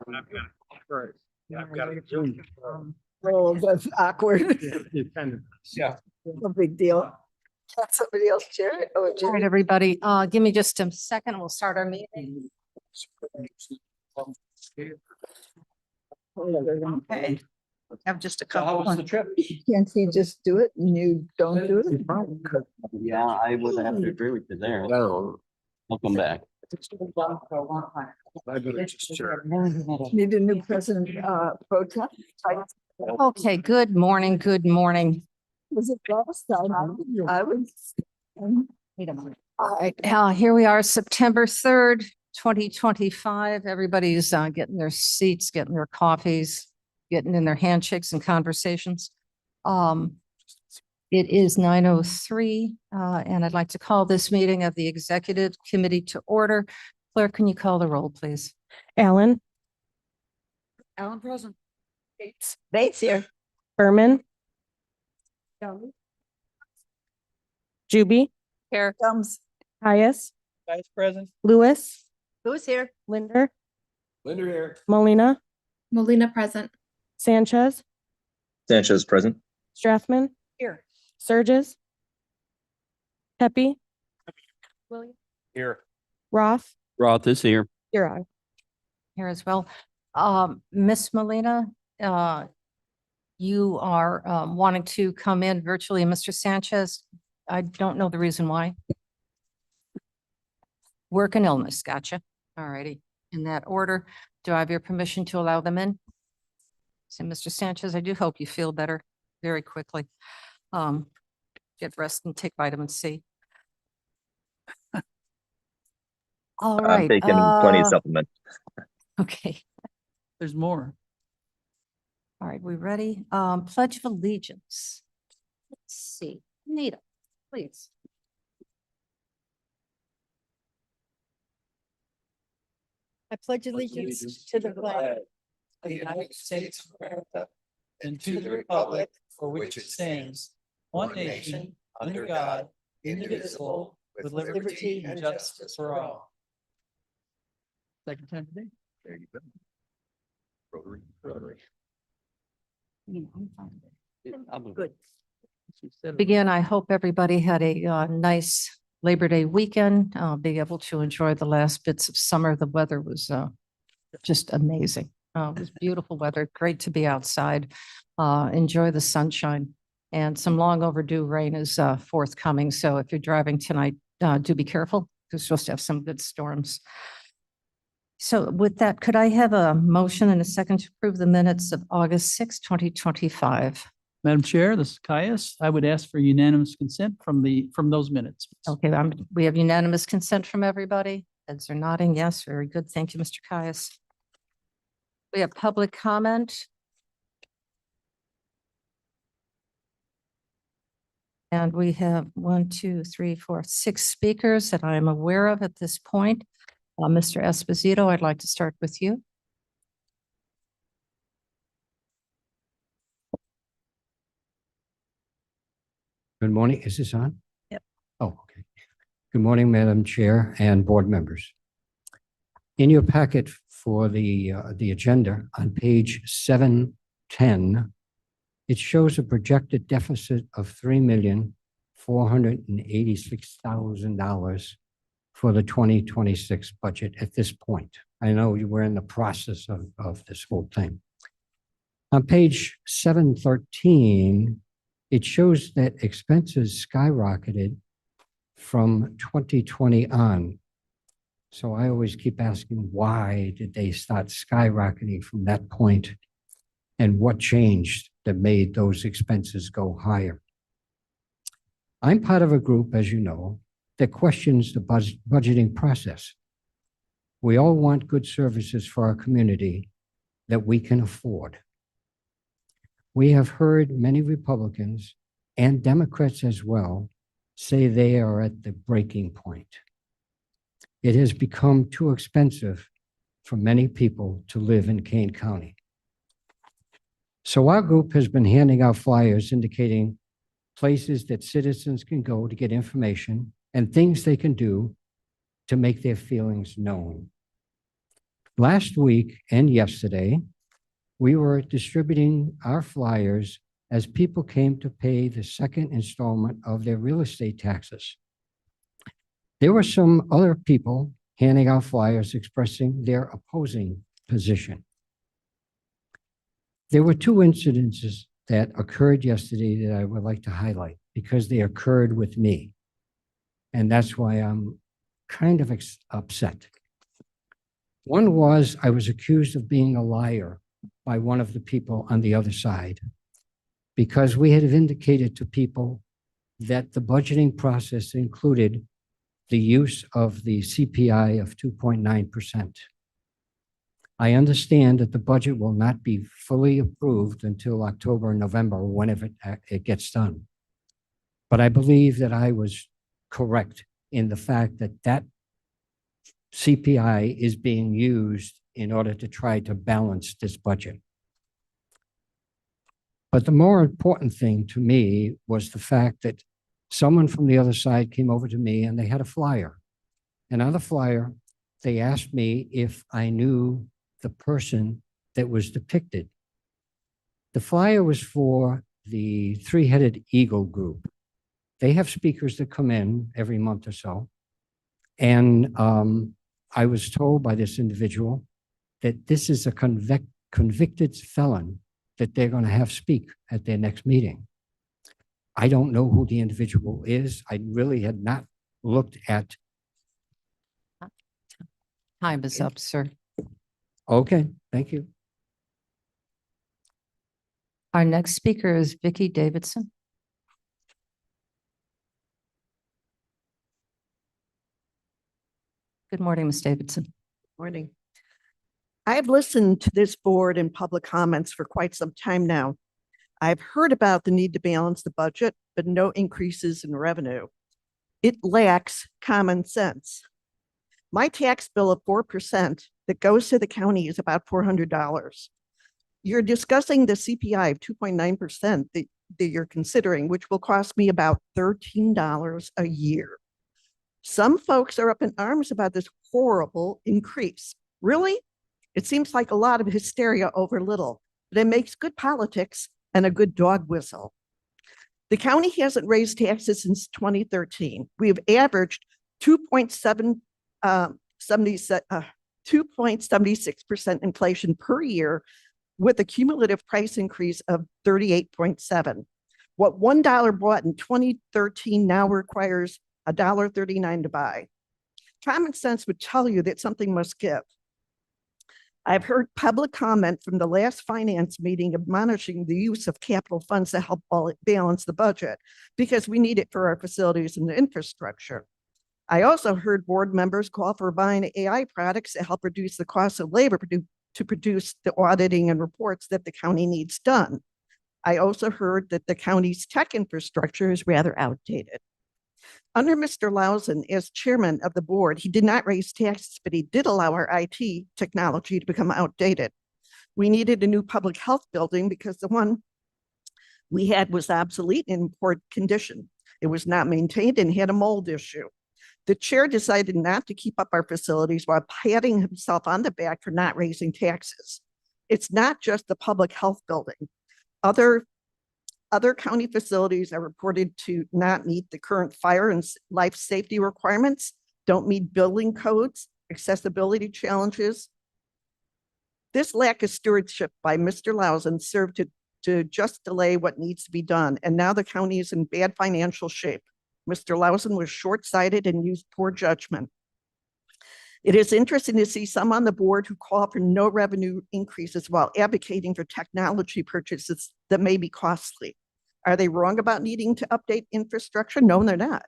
I've got it first. Yeah, I've got it. Zoom. Oh, that's awkward. It kind of, yeah. No big deal. Let somebody else chair it. Oh, All right, Jerry. everybody, give me just a second. and We'll start our meeting. Okay. Have just a So how couple. was the trip? Can't he just do it and you don't do it? Yeah, I would have to agree with you there. I'll come back. Need a new president, pro tem? Okay, good morning, good morning. Was it last time? I was. Wait a minute. All right, here we are, September 3rd, 2025. Everybody's getting their seats, getting their coffees, getting in their handshakes and conversations. It is 9:03, and I'd like to call this meeting of the Executive Committee to order. Claire, can you call the roll, please? Allen, Alan present. Bates here. Berman, Juby, Here. Thumbs. Caius, Vice President. Lewis, Who's here? Linder, Linda here. Molina, Molina present. Sanchez, Sanchez present. Strathman, Here. Surges, Pepe, William? Here. Roth, Roth is here. Huron. Here as well. Miss Molina, you are wanting to come in virtually. Mr. Sanchez, I don't know the reason why. Work and illness, gotcha. All righty. In that order, do I have your permission to allow them in? So, Mr. Sanchez, I do hope you feel better very quickly. Get rest and take vitamin C. All I'm right. taking plenty of supplements. Okay. There's more. All right, we ready? Pledge of Allegiance. Let's see, Nita, please. I pledge allegiance to the flag of the United States of America and to the republic for which it stands, one nation, under God, indivisible, with liberty and justice for all. Second time today? There you go. Rotary. Good. Begin, I hope everybody had a nice Labor Day weekend, being able to enjoy the last bits of summer. The weather was just amazing. It was beautiful weather, great to be outside, enjoy the sunshine. And some long overdue rain is forthcoming. So if you're driving tonight, do be careful. We're supposed to have some good storms. So with that, could I have a motion and a second to approve the minutes of August 6, 2025? Madam Chair, this is Caius. I would ask for unanimous consent from those minutes. Okay, we have unanimous consent from everybody. Heads are nodding. Yes, very good. Thank you, Mr. Caius. We have public comment. And we have 1, 2, 3, 4, 6 speakers that I am aware of at this point. Mr. Esposito, I'd like to start with you. Good morning. Is this on? Yep. Oh, okay. Good morning, Madam Chair and board members. In your packet for the agenda on page 710, it shows a projected deficit of $3,486,000 for the 2026 budget at this point. I know you were in the process of this whole thing. On page 713, it shows that expenses skyrocketed from 2020 on. So I always keep asking, why did they start skyrocketing from that point? And what changed that made those expenses go higher? I'm part of a group, as you know, that questions the budgeting process. We all want good services for our community that we can afford. We have heard many Republicans and Democrats as well say they are at the breaking point. It has become too expensive for many people to live in Kane County. So our group has been handing out flyers indicating places that citizens can go to get information and things they can do to make their feelings known. Last week and yesterday, we were distributing our flyers as people came to pay the second installment of their real estate taxes. There were some other people handing out flyers expressing their opposing position. There were two incidences that occurred yesterday that I would like to highlight because they occurred with me. And that's why I'm kind of upset. One was I was accused of being a liar by one of the people on the other side because we had indicated to people that the budgeting process included the use of the CPI of 2.9%. I understand that the budget will not be fully approved until October or November, whenever it gets done. But I believe that I was correct in the fact that that CPI is being used in order to try to balance this budget. But the more important thing to me was the fact that someone from the other side came over to me and they had a flyer. And on the flyer, they asked me if I knew the person that was depicted. The flyer was for the Three-Headed Eagle Group. They have speakers that come in every month or so. And I was told by this individual that this is a convicted felon that they're going to have speak at their next meeting. I don't know who the individual is. I really had not looked at. Time is up, sir. Okay, thank you. Our next speaker is Vicki Davidson. Good morning, Ms. Davidson. Morning. I have listened to this board and public comments for quite some time now. I've heard about the need to balance the budget, but no increases in revenue. It lacks common sense. My tax bill of 4% that goes to the county is about $400. You're discussing the CPI of 2.9% that you're considering, which will cost me about $13 a year. Some folks are up in arms about this horrible increase. Really? It seems like a lot of hysteria over little, but it makes good politics and a good dog whistle. The county hasn't raised taxes since 2013. We have averaged 2.76% inflation per year with a cumulative price increase of 38.7. What $1 bought in 2013 now requires $1.39 to buy. Common sense would tell you that something must give. I've heard public comment from the last finance meeting admonishing the use of capital funds to help balance the budget because we need it for our facilities and infrastructure. I also heard board members call for buying AI products to help reduce the cost of labor to produce the auditing and reports that the county needs done. I also heard that the county's tech infrastructure is rather outdated. Under Mr. Lausen, as chairman of the board, he did not raise taxes, but he did allow our IT technology to become outdated. We needed a new public health building because the one we had was obsolete and in poor condition. It was not maintained and had a mold issue. The chair decided not to keep up our facilities while patting himself on the back for not raising taxes. It's not just the public health building. Other county facilities are reported to not meet the current fire and life safety requirements, don't meet building codes, accessibility challenges. This lack of stewardship by Mr. Lausen served to just delay what needs to be done, and now the county is in bad financial shape. Mr. Lausen was short-sighted and used poor judgment. It is interesting to see some on the board who call for no revenue increases while advocating for technology purchases that may be costly. Are they wrong about needing to update infrastructure? No, they're not,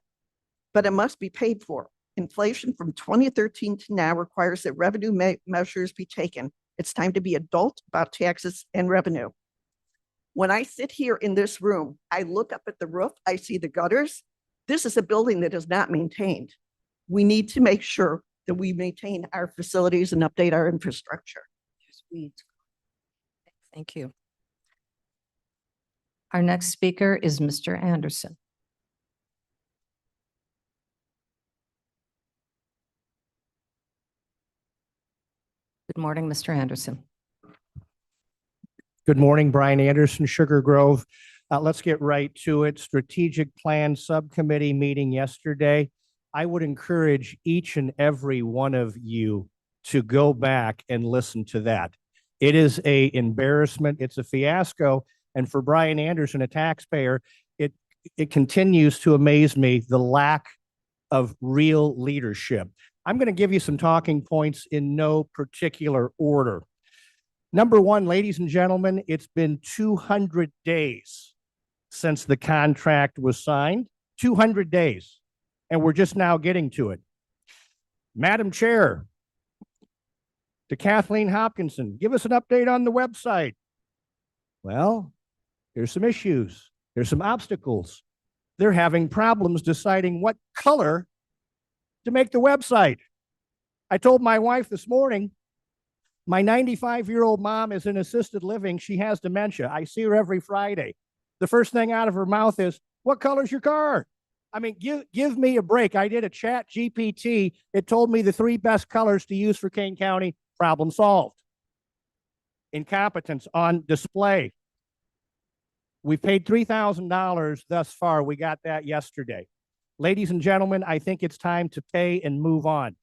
but it must be paid for. Inflation from 2013 to now requires that revenue measures be taken. It's time to be adult about taxes and revenue. When I sit here in this room, I look up at the roof, I see the gutters. This is a building that is not maintained. We need to make sure that we maintain our facilities and update our infrastructure. Thank you. Our next speaker is Mr. Anderson. Good morning, Mr. Anderson. Good morning, Brian Anderson, Sugar Grove. Let's get right to it. Strategic Plan Subcommittee meeting yesterday. I would encourage each and every one of you to go back and listen to that. It is a embarrassment. It's a fiasco. And for Brian Anderson, a taxpayer, it continues to amaze me, the lack of real leadership. I'm going to give you some talking points in no particular order. Number one, ladies and gentlemen, it's been 200 days since the contract was signed, 200 days, and we're just now getting to it. Madam Chair, to Kathleen Hopkinson, give us an update on the website. Well, there's some issues. There's some obstacles. They're having problems deciding what color to make the website. I told my wife this morning, my 95-year-old mom is in assisted living. She has dementia. I see her every Friday. The first thing out of her mouth is, what color's your car? I mean, give me a break. I did a chat GPT. It told me the 3 best colors to use for Kane County. Problem solved. Incompetence on display. We've paid $3,000 thus far. We got that yesterday. Ladies and gentlemen, I think it's time to pay and move on.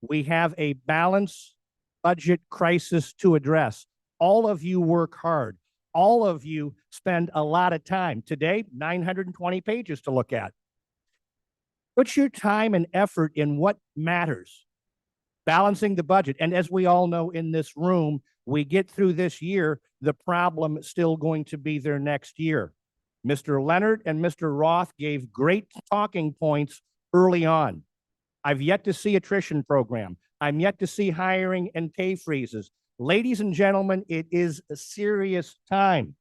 We have a balanced budget crisis to address. All of you work hard. All of you spend a lot of time. Today, 920 pages to look at. Put your time and effort in what matters. Balancing the budget. And as we all know in this room, we get through this year, the problem is still going to be there next year. Mr. Leonard and Mr. Roth gave great talking points early on. I've yet to see attrition program. I'm yet to see hiring and pay freezes. Ladies and gentlemen, it is a serious time.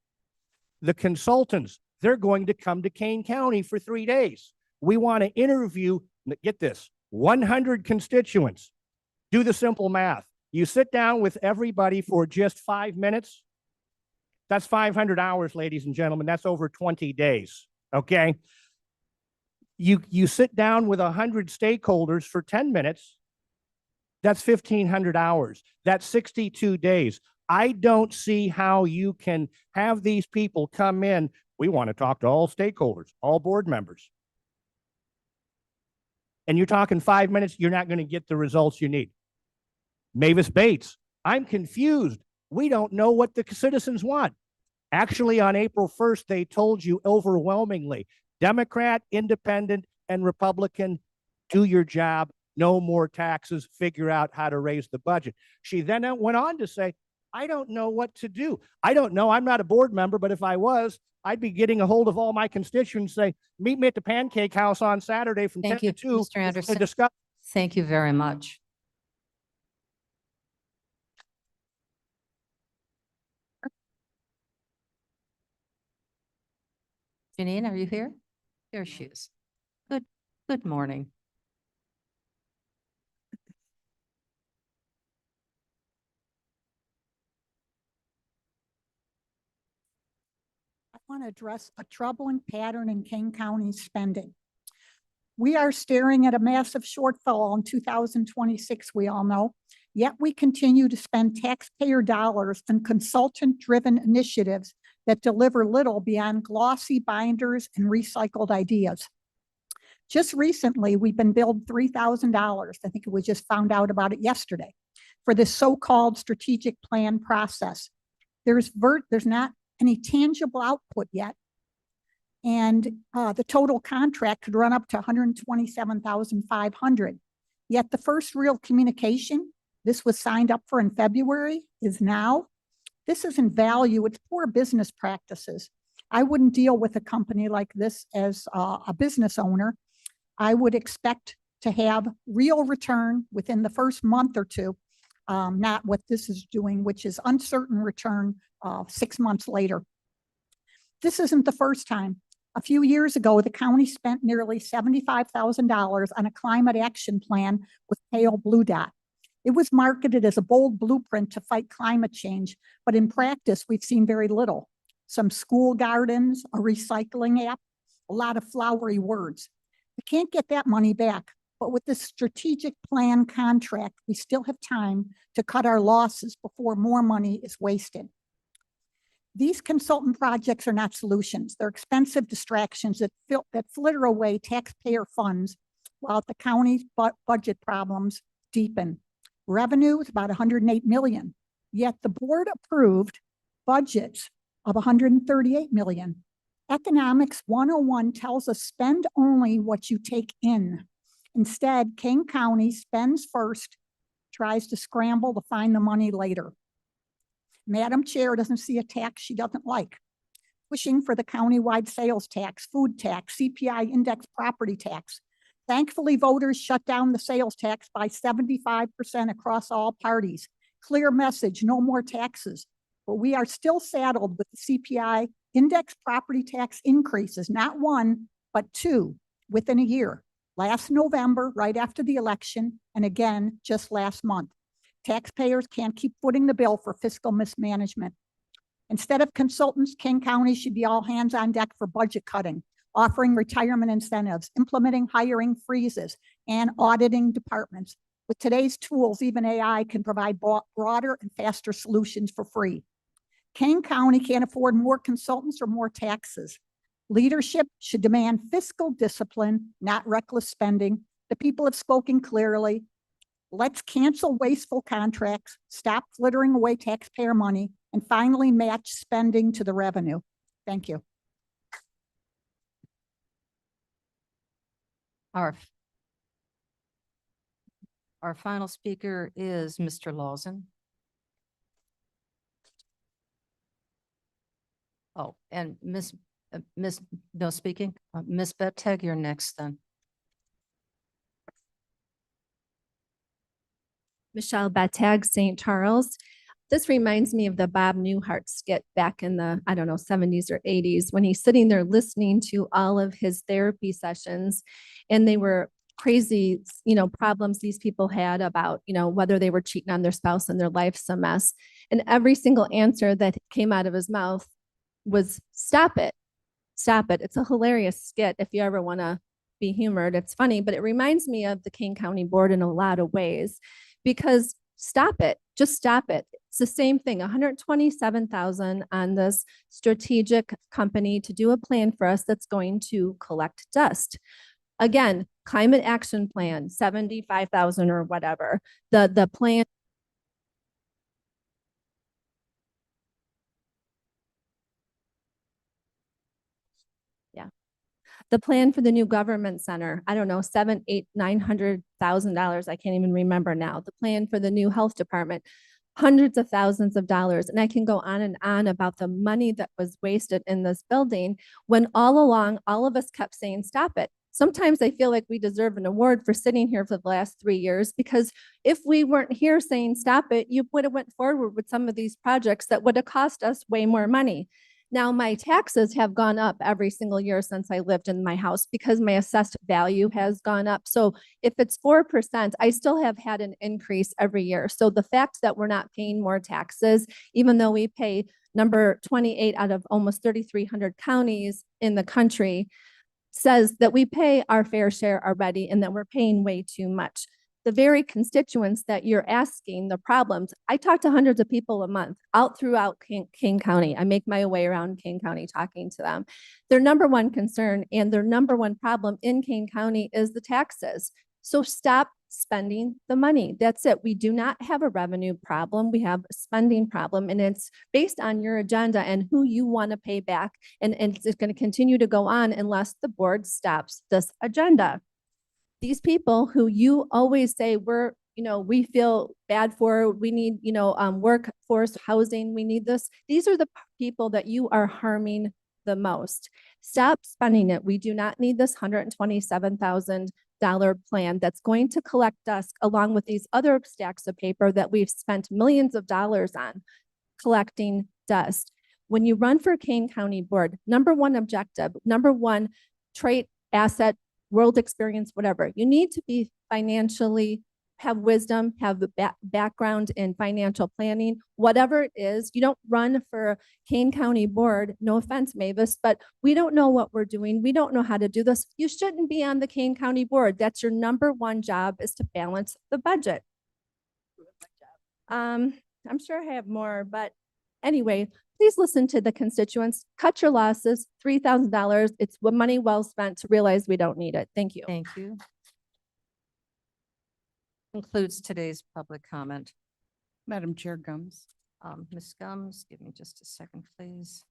The consultants, they're going to come to Kane County for 3 days. We want to interview, get this, 100 constituents. Do the simple math. You sit down with everybody for just 5 minutes. That's 500 hours, ladies and gentlemen. That's over 20 days, okay? You sit down with 100 stakeholders for 10 minutes. That's 1,500 hours. That's 62 days. I don't see how you can have these people come in. We want to talk to all stakeholders, all board members. And you're talking 5 minutes, you're not going to get the results you need. Mavis Bates, I'm confused. We don't know what the citizens want. Actually, on April 1st, they told you overwhelmingly, Democrat, Independent, and Republican, do your job. No more taxes, figure out how to raise the budget. She then went on to say, I don't know what to do. I don't know. I'm not a board member, but if I was, I'd be getting a hold of all my constituents, say, meet me at the Pancake House on Saturday from 10 to 2 Mr. Anderson. to discuss. Thank you very much. Janine, are you here? There she is. Good morning. I want to address a troubling pattern in Kane County spending. We are staring at a massive shortfall in 2026, we all know, yet we continue to spend taxpayer dollars on consultant-driven initiatives that deliver little beyond glossy binders and recycled ideas. Just recently, we've been billed $3,000. I think we just found out about it yesterday for this so-called strategic plan process. There's not any tangible output yet. And the total contract could run up to $127,500. Yet the first real communication, this was signed up for in February, is now. This isn't value, it's poor business practices. I wouldn't deal with a company like this as a business owner. I would expect to have real return within the first month or two, not what this is doing, which is uncertain return 6 months later. This isn't the first time. A few years ago, the county spent nearly $75,000 on a climate action plan with pale blue dot. It was marketed as a bold blueprint to fight climate change, but in practice, we've seen very little. Some school gardens, a recycling app, a lot of flowery words. We can't get that money back, But with this strategic plan contract, we still have time to cut our losses before more money is wasted. These consultant projects are not solutions. They're expensive distractions that flitter away taxpayer funds while the county's budget problems deepen. Revenue is about 108 million, yet the board approved budgets of 138 million. Economics 101 tells us spend only what you take in. Instead, King County spends first, tries to scramble to find the money later. Madam Chair doesn't see a tax she doesn't like. Pushing for the countywide sales tax, food tax, CPI index property tax. Thankfully, voters shut down the sales tax by 75% across all parties. Clear message, no more taxes. But we are still saddled with the CPI index property tax increases, not one, but two within a year. Last November, right after the election, and again, just last month. Taxpayers can't keep footing the bill for fiscal mismanagement. Instead of consultants, King County should be all hands on deck for budget cutting, offering retirement incentives, implementing hiring freezes, and auditing departments. With today's tools, even AI can provide broader and faster solutions for free. King County can't afford more consultants or more taxes. Leadership should demand fiscal discipline, not reckless spending. The people have spoken clearly. Let's cancel wasteful contracts, stop flittering away taxpayer money, and finally match spending to the revenue. Thank you. Our final speaker is Mr. Lawson. Oh, and Miss, no speaking, Miss Betteg, you're next then. Michelle Bettag, St. Charles. This reminds me of the Bob Newhart skit back in the, I don't know, 70s or 80s, when he's sitting there listening to all of his therapy sessions, and they were crazy, problems these people had about, whether they were cheating on their spouse and their life's a mess. And every single answer that came out of his mouth was stop it. Stop it. It's a hilarious skit if you ever want to be humored. It's funny, but it reminds me of the King County Board in a lot of ways, because stop it. Just stop it. It's the same thing. 127,000 on this strategic company to do a plan for us that's going to collect dust. Again, climate action plan, 75,000 or whatever. The plan. The plan for the new government center, I don't know, $900,000. I can't even remember now. The plan for the new health department, hundreds of thousands of dollars. And I can go on and on about the money that was wasted in this building, when all along, all of us kept saying, stop it. Sometimes I feel like we deserve an award for sitting here for the last 3 years, because if we weren't here saying, stop it, you would have went forward with some of these projects that would have cost us way more money. Now, my taxes have gone up every single year since I lived in my house, because my assessed value has gone up. So if it's 4%, I still have had an increase every year. So the fact that we're not paying more taxes, even though we pay number 28 out of almost 3,300 counties in the country, says that we pay our fair share already and that we're paying way too much. The very constituents that you're asking the problems, I talk to hundreds of people a month out throughout King County. I make my way around King County talking to them. Their number one concern and their number one problem in King County is the taxes. So stop spending the money. That's it. We do not have a revenue problem. We have a spending problem, and it's based on your agenda and who you want to pay back. And it's going to continue to go on unless the board stops this agenda. These people who you always say we feel bad for, we need, workforce housing, we need this. These are the people that you are harming the most. Stop spending it. We do not need this $127,000 plan that's going to collect dust along with these other stacks of paper that we've spent millions of dollars on collecting dust. When you run for King County Board, number one objective, number one trait, asset, world experience, whatever, you need to be financially have wisdom, have the background in financial planning, whatever it is. You don't run for Kane County Board, no offense, Mavis, but we don't know what we're doing. We don't know how to do this. You shouldn't be on the Kane County Board. That's your number one job, is to balance the budget. I'm sure I have more, but anyway, please listen to the constituents. Cut your losses, $3,000. It's money well spent to realize we don't need it. Thank you. Thank you. Concludes today's public comment. Madam Chair Gums. Ms. Gums, give me just a second, please.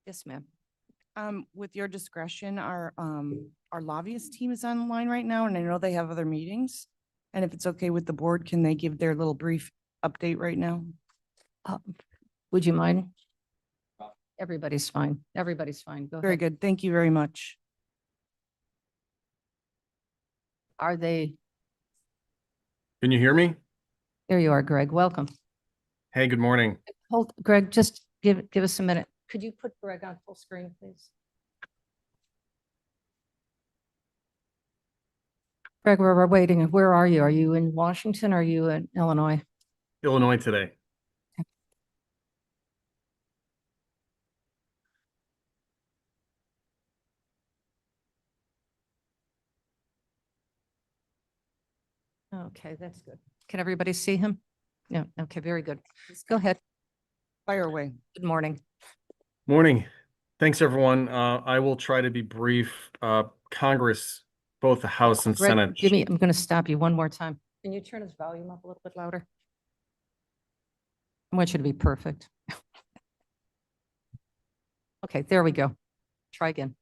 Yes, ma'am. With your discretion, our lobbyist team is online right now, and I know they have other meetings. And if it's okay with the board, can they give their little brief update right now? Would you mind? Everybody's fine. Everybody's fine. Go Very ahead. good. Thank you very much. Are they? Can you hear me? There you are, Greg. Welcome. Hey, good morning. Hold, Greg, just give us a minute. Could you put Greg on full screen, please? Greg, we're waiting. Where are you? Are you in Washington? Or are you in Illinois? Illinois today. Okay, that's good. Can everybody see him? Yeah, okay, very good. Go ahead. Fire away. Good morning. Morning. Thanks, everyone. I will try to be brief. Congress, both the House and Greg, Senate. I'm going to stop you one more time. Can you turn his volume up a little bit louder? I want you to be perfect. Okay, there we go. Try again.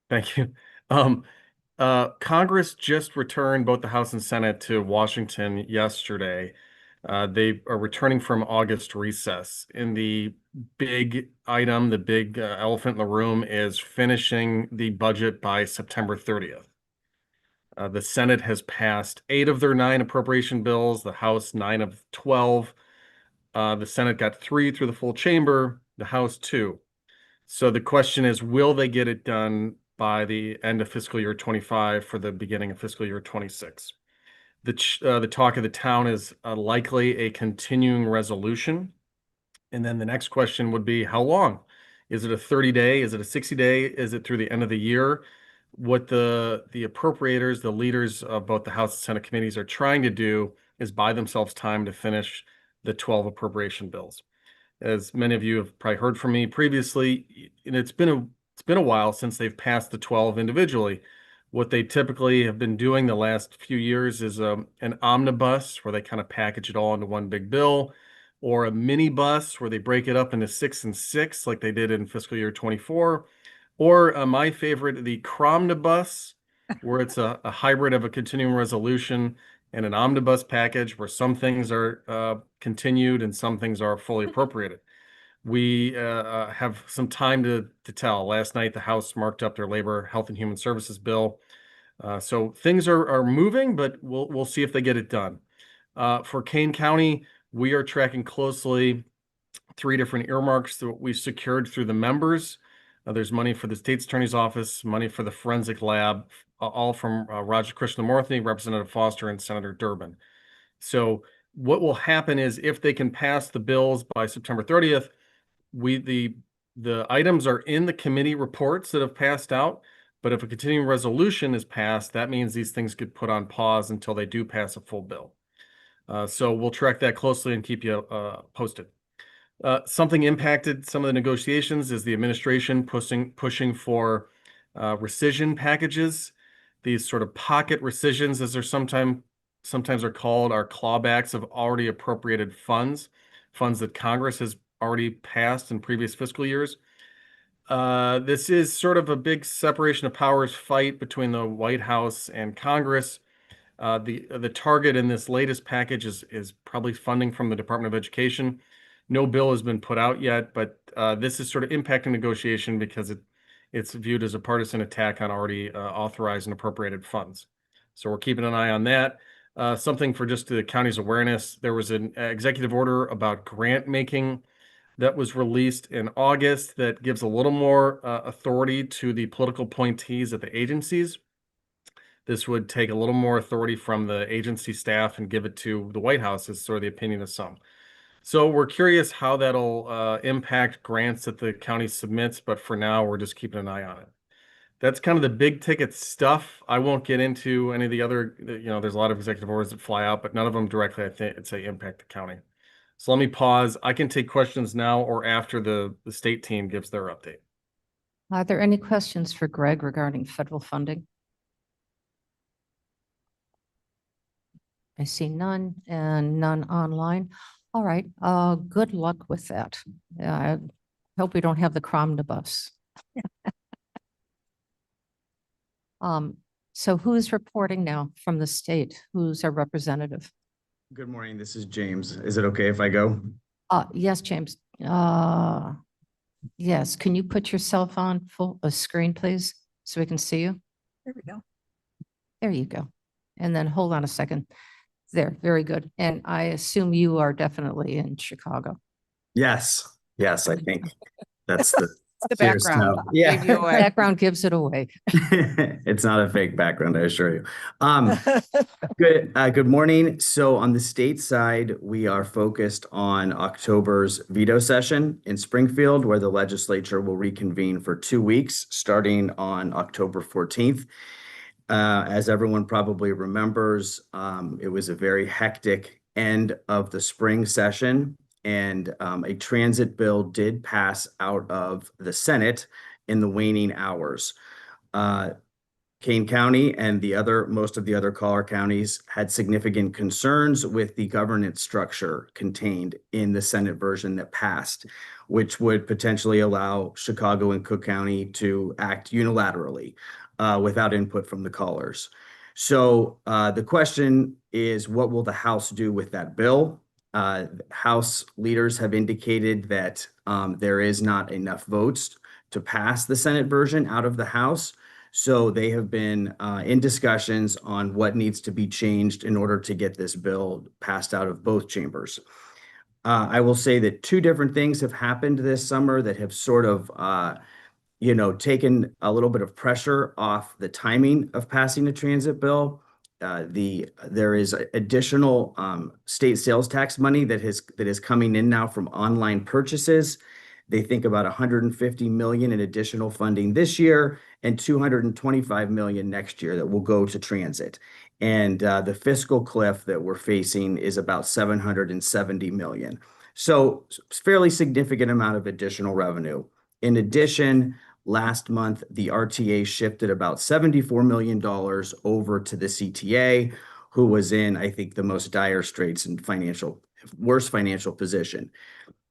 Thank you. Congress just returned, both the House and Senate, to Washington yesterday. They are returning from August recess. And the big item, the big elephant in the room, is finishing the budget by September 30th. The Senate has passed 8 of their 9 appropriation bills, the House 9 of 12. The Senate got 3 through the full chamber, the House 2. So the question is, will they get it done by the end of fiscal year 25 for the beginning of fiscal year 26? The talk of the town is likely a continuing resolution. And then the next question would be, how long? Is it a 30-day? Is it a 60-day? Is it through the end of the year? What the appropriators, the leaders of both the House and Senate committees are trying to do is buy themselves time to finish the 12 appropriation bills. As many of you have probably heard from me previously, and it's been a while since they've passed the 12 individually. What they typically have been doing the last few years is an omnibus where they kind of package it all into one big bill, or a mini bus where they break it up into 6 and 6 like they did in fiscal year 24, or my favorite, the cromnibus, where it's a hybrid of a continuing resolution and an omnibus package where some things are continued and some things are fully appropriated. We have some time to tell. Last night, the House marked up their Labor, Health and Human Services bill. So things are moving, but we'll see if they get it done. For Kane County, we are tracking closely 3 different earmarks that we secured through the members. There's money for the State's Attorney's Office, money for the Forensic Lab, all from Roger Krishnamurthy, Representative Foster, and Senator Durbin. So what will happen is, if they can pass the bills by September 30th, the items are in the committee reports that have passed out, but if a continuing resolution is passed, that means these things get put on pause until they do pass a full bill. So we'll track that closely and keep you posted. Something impacted some of the negotiations is the administration pushing for rescission packages. These sort of pocket rescissions, as they're sometimes are called, are clawbacks of already appropriated funds that Congress has already passed in previous fiscal years. This is sort of a big separation of powers fight between the White House and Congress. The target in this latest package is probably funding from the Department of Education. No bill has been put out yet, but this is sort of impacting negotiation because it's viewed as a partisan attack on already authorized and appropriated funds. So we're keeping an eye on that. Something for just the county's awareness, there was an executive order about grant making that was released in August that gives a little more authority to the political appointees at the agencies. This would take a little more authority from the agency staff and give it to the White House, is sort of the opinion of some. So we're curious how that'll impact grants that the county submits, but for now, we're just keeping an eye on it. That's kind of the big ticket stuff. I won't get into any of the other, there's a lot of executive orders that fly out, but none of them directly, I think, I'd say impact the county. So let me pause. I can take questions now or after the state team gives their update. Are there any questions for Greg regarding federal funding? I see none and none online. All right, good luck with that. I hope we don't have the Cromnibus. So who's reporting now from the state? Who's our representative? Good morning, this is James. Is it okay if I go? Yes, James. Yes, can you put yourself on full screen, please, so we can see you? There we go. There you go. And then hold on a second. There, very good. And I assume you are definitely in Chicago. Yes, I think that's the The fierce background. no. Yeah. Gave you away. Background gives it away. It's not a fake background, I assure you. Good morning. So on the state side, we are focused on October's veto session in Springfield, where the legislature will reconvene for 2 weeks, starting on October 14th. As everyone probably remembers, it was a very hectic end of the spring session, and a transit bill did pass out of the Senate in the waning hours. Kane County and most of the other Collier counties had significant concerns with the governance structure contained in the Senate version that passed, which would potentially allow Chicago and Cook County to act unilaterally without input from the Colliers. So the question is, what will the House do with that bill? House leaders have indicated that there is not enough votes to pass the Senate version out of the House. So they have been in discussions on what needs to be changed in order to get this bill passed out of both chambers. I will say that 2 different things have happened this summer that have sort of, taken a little bit of pressure off the timing of passing a transit bill. There is additional state sales tax money that is coming in now from online purchases. They think about $150 million in additional funding this year and $225 million next year that will go to transit. And the fiscal cliff that we're facing is about $770 million. So it's a fairly significant amount of additional revenue. In addition, last month, the RTA shifted about $74 million over to the CTA, who was in, I think, the most dire straits and worst financial position.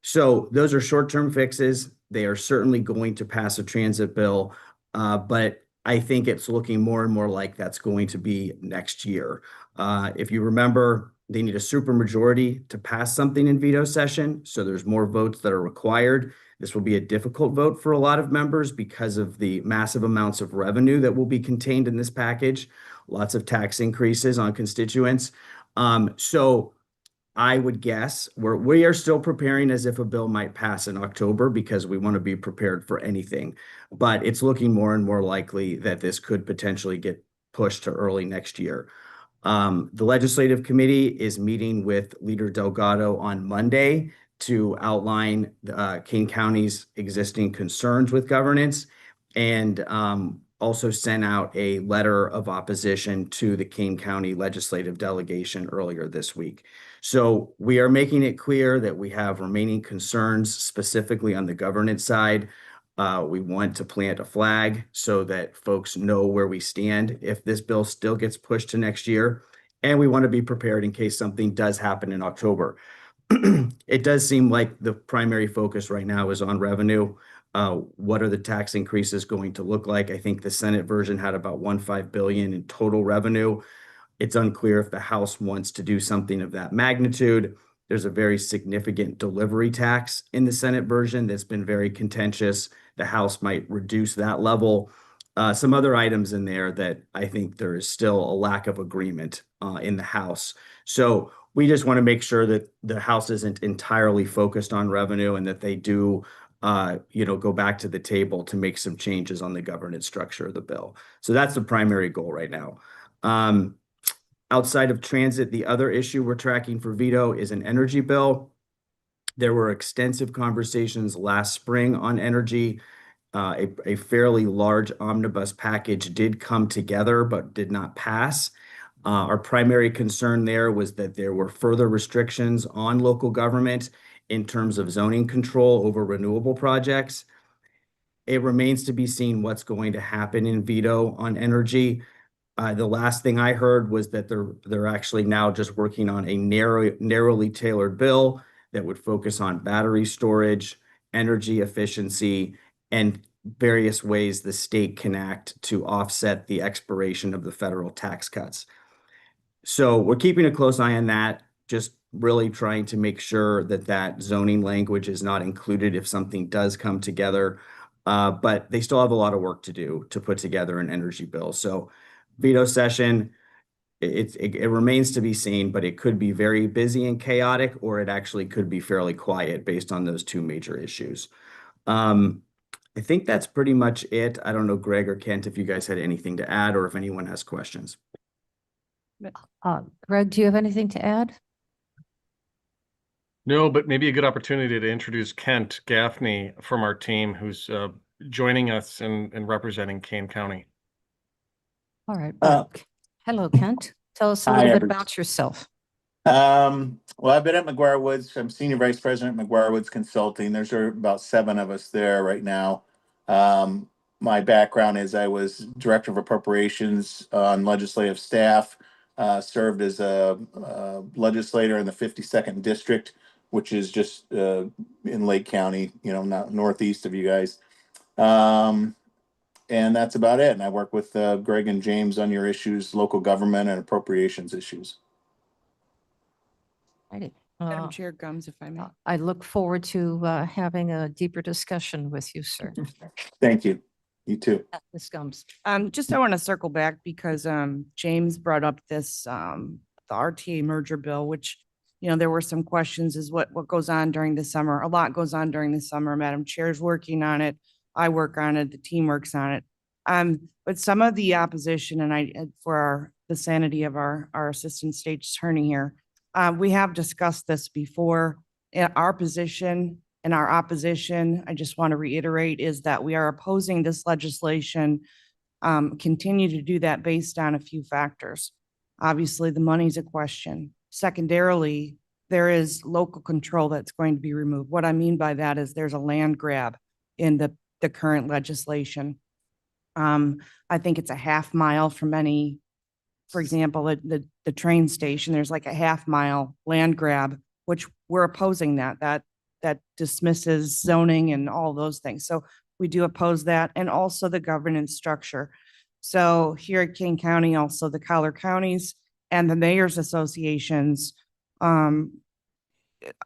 So those are short-term fixes. They are certainly going to pass a transit bill, but I think it's looking more and more like that's going to be next year. If you remember, they need a supermajority to pass something in veto session, so there's more votes that are required. This will be a difficult vote for a lot of members because of the massive amounts of revenue that will be contained in this package, lots of tax increases on constituents. So I would guess we are still preparing as if a bill might pass in October because we want to be prepared for anything. But it's looking more and more likely that this could potentially get pushed to early next year. The legislative committee is meeting with Leader Delgado on Monday to outline Kane County's existing concerns with governance and also sent out a letter of opposition to the Kane County legislative delegation earlier this week. So we are making it clear that we have remaining concerns specifically on the governance side. We want to plant a flag so that folks know where we stand if this bill still gets pushed to next year. And we want to be prepared in case something does happen in October. It does seem like the primary focus right now is on revenue. What are the tax increases going to look like? I think the Senate version had about $1.5 billion in total revenue. It's unclear if the House wants to do something of that magnitude. There's a very significant delivery tax in the Senate version that's been very contentious. The House might reduce that level. Some other items in there that I think there is still a lack of agreement in the House. So we just want to make sure that the House isn't entirely focused on revenue and that they do go back to the table to make some changes on the governance structure of the bill. So that's the primary goal right now. Outside of transit, the other issue we're tracking for veto is an energy bill. There were extensive conversations last spring on energy. A fairly large omnibus package did come together, but did not pass. Our primary concern there was that there were further restrictions on local government in terms of zoning control over renewable projects. It remains to be seen what's going to happen in veto on energy. The last thing I heard was that they're actually now just working on a narrowly tailored bill that would focus on battery storage, energy efficiency, and various ways the state can act to offset the expiration of the federal tax cuts. So we're keeping a close eye on that, just really trying to make sure that that zoning language is not included if something does come together. But they still have a lot of work to do to put together an energy bill. So veto session, it remains to be seen, but it could be very busy and chaotic, or it actually could be fairly quiet based on those two major issues. I think that's pretty much it. I don't know, Greg or Kent, if you guys had anything to add or if anyone has questions. Greg, do you have anything to add? No, but maybe a good opportunity to introduce Kent Gaffney from our team, who's joining us and representing Kane County. All right. Hello, Kent. Tell us a Hi, little bit everybody. about yourself. Well, I've been at McGuire Woods. I'm Senior Vice President at McGuire Woods Consulting. There's about 7 of us there right now. My background is I was Director of Appropriations on legislative staff, served as a legislator in the 52nd District, which is just in Lake County, not northeast of you guys. And that's about it. And I work with Greg and James on your issues, local government and appropriations issues. Righty. Madam Chair Gums, if I may. I look forward to having a deeper discussion with you, sir. Thank you. You too. Ms. Gums. Just I want to circle back because James brought up this the RTA merger bill, which there were some questions is what goes on during the summer. A lot goes on during the summer. Madam Chair's working on it. I work on it. The team works on it. But some of the opposition, and for the sanity of our assistant state attorney here, we have discussed this before. Our position and our opposition, I just want to reiterate, is that we are opposing this legislation, continue to do that based on a few factors. Obviously, the money's a question. Secondarily, there is local control that's going to be removed. What I mean by that is there's a land grab in the current legislation. I think it's a half mile from any, for example, the train station, there's like a half mile land grab, which we're opposing that dismisses zoning and all those things. So we do oppose that, and also the governance structure. So here at Kane County, also the Collier counties and the mayors associations,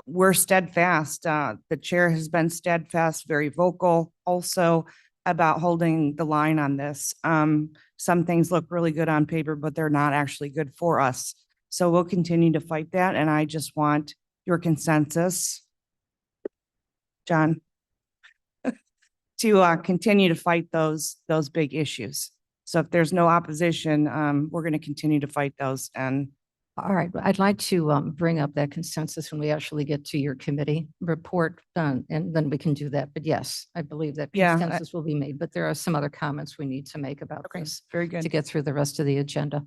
we're steadfast. The chair has been steadfast, very vocal also about holding the line on this. Some things look really good on paper, but they're not actually good for us. So we'll continue to fight that. And I just want your consensus, John, to continue to fight those big issues. So if there's no opposition, we're going to continue to fight those. And All right, I'd like to bring up that consensus when we actually get to your committee report, and then we can do that. But yes, I believe that Yeah, consensus will be made, but there are some other comments we need to make about Okay, this very to good. get through the rest of the agenda.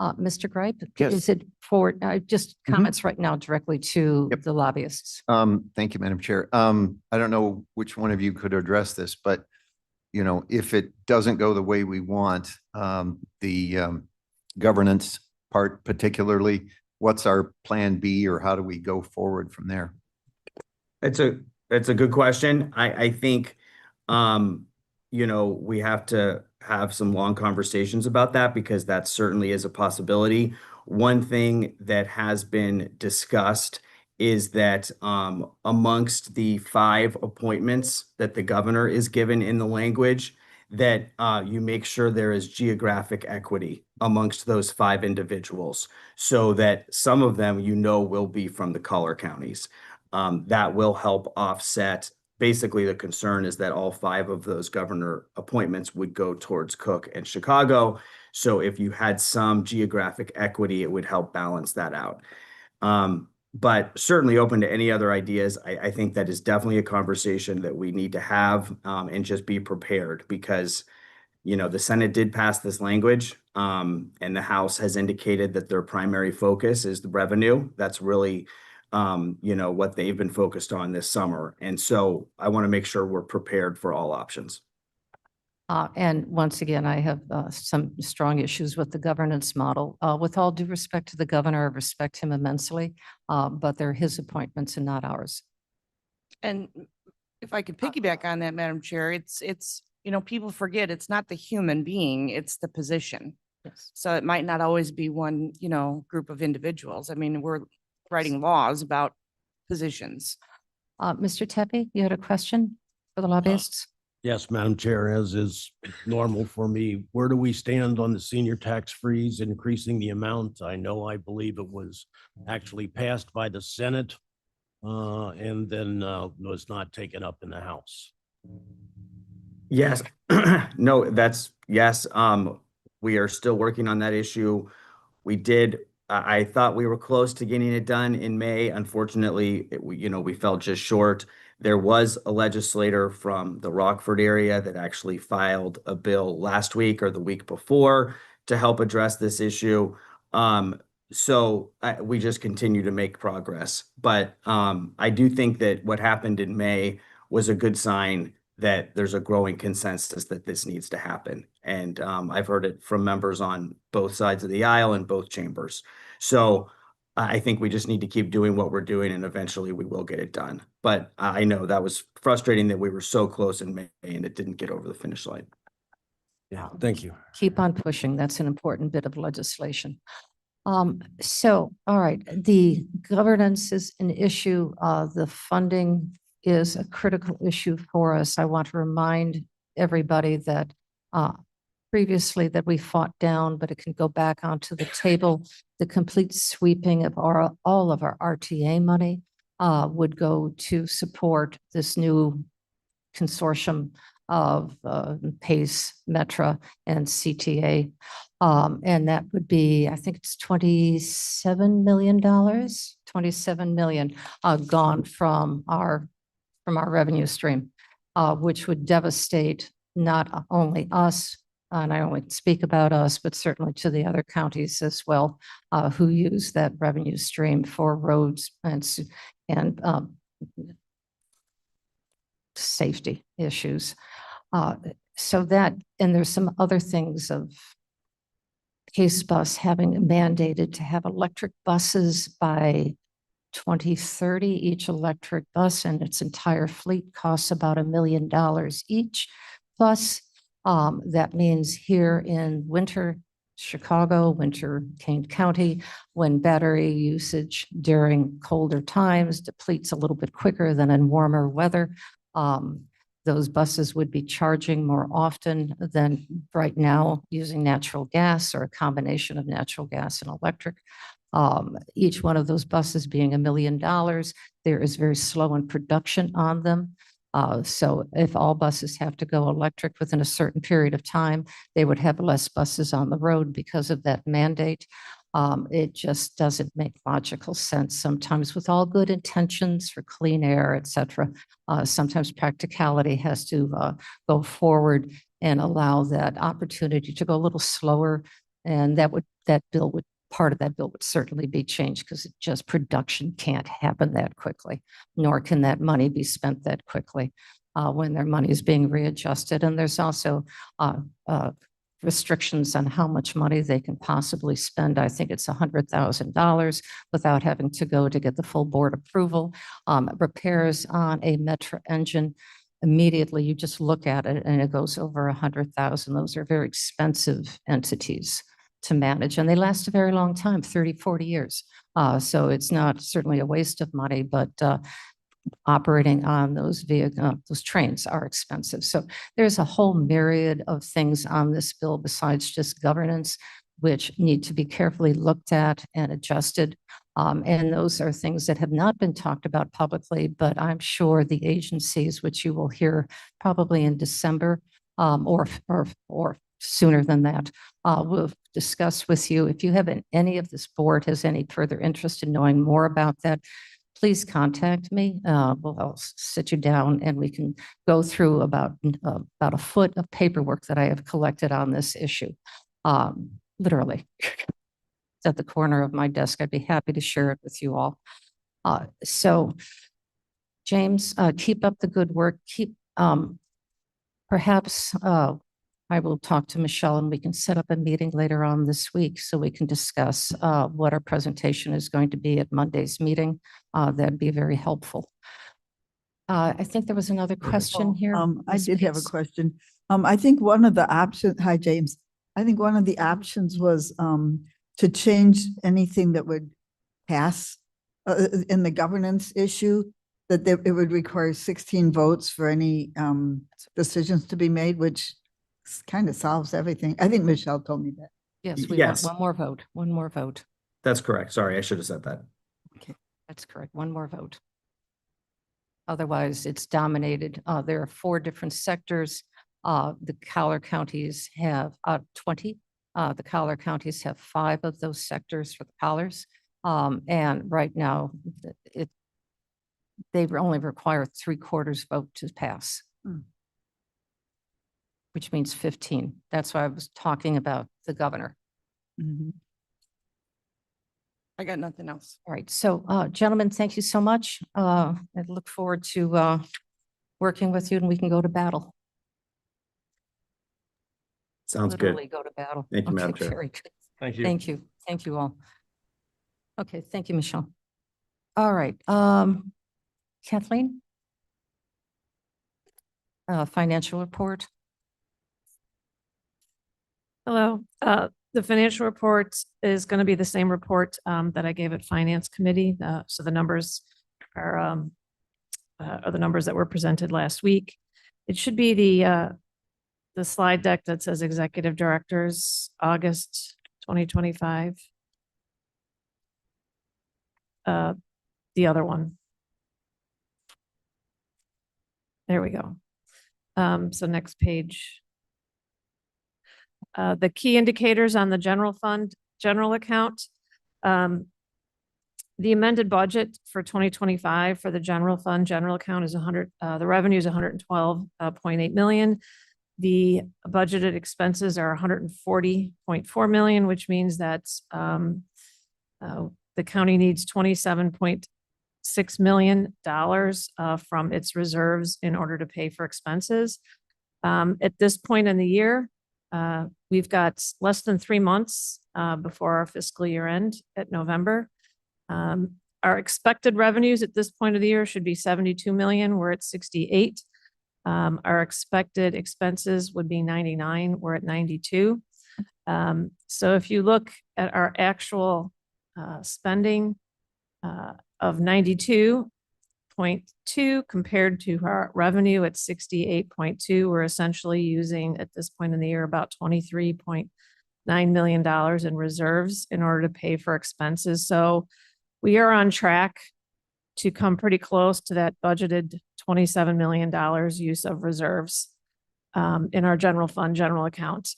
Mr. Gripe, Yes. is it for, just comments right now directly to the lobbyists? Thank you, Madam Chair. I don't know which one of you could address this, but if it doesn't go the way we want, the governance part particularly, what's our plan B, or how do we go forward from there? It's a good question. I think, we have to have some long conversations about that, because that certainly is a possibility. One thing that has been discussed is that amongst the 5 appointments that the governor is given in the language, that you make sure there is geographic equity amongst those 5 individuals, so that some of them will be from the Collier counties. That will help offset. Basically, the concern is that all 5 of those governor appointments would go towards Cook and Chicago. So if you had some geographic equity, it would help balance that out. But certainly open to any other ideas. I think that is definitely a conversation that we need to have, and just be prepared because, you know, the Senate did pass this language, and the House has indicated that their primary focus is the revenue. That's really, you know, what they've been focused on this summer. And so I want to make sure we're prepared for all options. And once again, I have some strong issues with the governance model. With all due respect to the governor, I respect him immensely, but they're his appointments and not ours. And if I could piggyback on that, Madam Chair, it's, you know, people forget it's not the human being, it's the position. Yes. So it might not always be one, you know, group of individuals. I mean, we're writing laws about positions. Mr. Tepe, you had a question for the lobbyists? Yes, Madam Chair, as is normal for me, where do we stand on the senior tax freeze, increasing the amount? I believe it was actually passed by the Senate and then was not taken up in the House. Yes, no, that's yes. We are still working on that issue. We did, I thought we were close to getting it done in May. Unfortunately, we fell just short. There was a legislator from the Rockford area that actually filed a bill last week or the week before to help address this issue. So we just continue to make progress. But I do think that what happened in May was a good sign that there's a growing consensus that this needs to happen. And I've heard it from members on both sides of the aisle in both chambers. So I think we just need to keep doing what we're doing and eventually we will get it done. But I know that was frustrating that we were so close in May and it didn't get over the finish line. Yeah, thank you. Keep on pushing. That's an important bit of legislation. So, all right, the governance is an issue. The funding is a critical issue for us. I want to remind everybody that previously that we fought down, but it can go back onto the table. The complete sweeping of all of our RTA money would go to support this new consortium of PACE, Metra, and CTA. And that would be, I think it's $27 million, 27 million gone from our revenue stream, which would devastate not only us, and I only speak about us, but certainly to the other counties as well, who use that revenue stream for roads and safety issues. So that, and there's some other things of Pace Bus having mandated to have electric buses by 2030. Each electric bus and its entire fleet costs about $1 million each. Plus, that means here in winter Chicago, winter Kane County, when battery usage during colder times depletes a little bit quicker than in warmer weather, those buses would be charging more often than right now using natural gas or a combination of natural gas and electric. Each one of those buses being $1 million, there is very slow in production on them. So if all buses have to go electric within a certain period of time, they would have less buses on the road because of that mandate. It just doesn't make logical sense. Sometimes with all good intentions for clean air, et cetera, sometimes practicality has to go forward and allow that opportunity to go a little slower. And part of that bill would certainly be changed because just production can't happen that quickly, nor can that money be spent that quickly when their money is being readjusted. And there's also restrictions on how much money they can possibly spend. I think it's $100,000 without having to go to get the full board approval. Repairs on a Metra engine, immediately you just look at it and it goes over 100,000. Those are very expensive entities to manage, and they last a very long time, 30, 40 years. So it's not certainly a waste of money, but operating on those trains are expensive. So there's a whole myriad of things on this bill besides just governance, which need to be carefully looked at and adjusted. And those are things that have not been talked about publicly, but I'm sure the agencies, which you will hear probably in December or sooner than that. We'll discuss with you. If you have any of this board has any further interest in knowing more about that, please contact me. I'll sit you down and we can go through about a foot of paperwork that I have collected on this issue. Literally. It's at the corner of my desk. I'd be happy to share it with you all. So James, keep up the good work. Perhaps I will talk to Michelle and we can set up a meeting later on this week so we can discuss what our presentation is going to be at Monday's meeting. That'd be very helpful. I think there was another question here. I Ms. did have a Pace. question. I think one of the options, hi, James. I think one of the options was to change anything that would pass in the governance issue, that it would require 16 votes for any decisions to be made, which kind of solves everything. I think Michelle told me that. Yes, we Yes. want one more vote, one more vote. That's correct. Sorry, I should have said that. That's correct, one more vote. Otherwise, it's dominated. There are 4 different sectors. The Collier counties have 20. The Collier counties have 5 of those sectors for the Colliers. And right now, they only require 3/4 vote to pass. Which means 15. That's why I was talking about the governor. I got nothing else. All right. So, gentlemen, thank you so much. I look forward to working with you and we can go to battle. Sounds good. Literally go to battle. Thank you, Madam Okay, Chair. very good. Thank you. Thank you. Thank you all. Okay, thank you, Michelle. All right. Kathleen? Financial report. Hello, the financial report is going to be the same report that I gave at Finance Committee. So the numbers are the numbers that were presented last week. It should be the slide deck that says Executive Directors, August 2025. The other one. There we go. So next page. The key indicators on the general fund, general account. The amended budget for 2025 for the general fund, general account is the revenue is 112.8 million. The budgeted expenses are 140.4 million, which means that the county needs $27.6 million from its reserves in order to pay for expenses. At this point in the year, we've got less than 3 months before our fiscal year end at November. Our expected revenues at this point of the year should be 72 million. We're at 68. Our expected expenses would be 99. We're at 92. So if you look at our actual spending of 92.2 compared to our revenue at 68.2, we're essentially using at this point in the year about $23.9 million in reserves in order to pay for expenses. So we are on track to come pretty close to that budgeted $27 million use of reserves in our general fund, general account.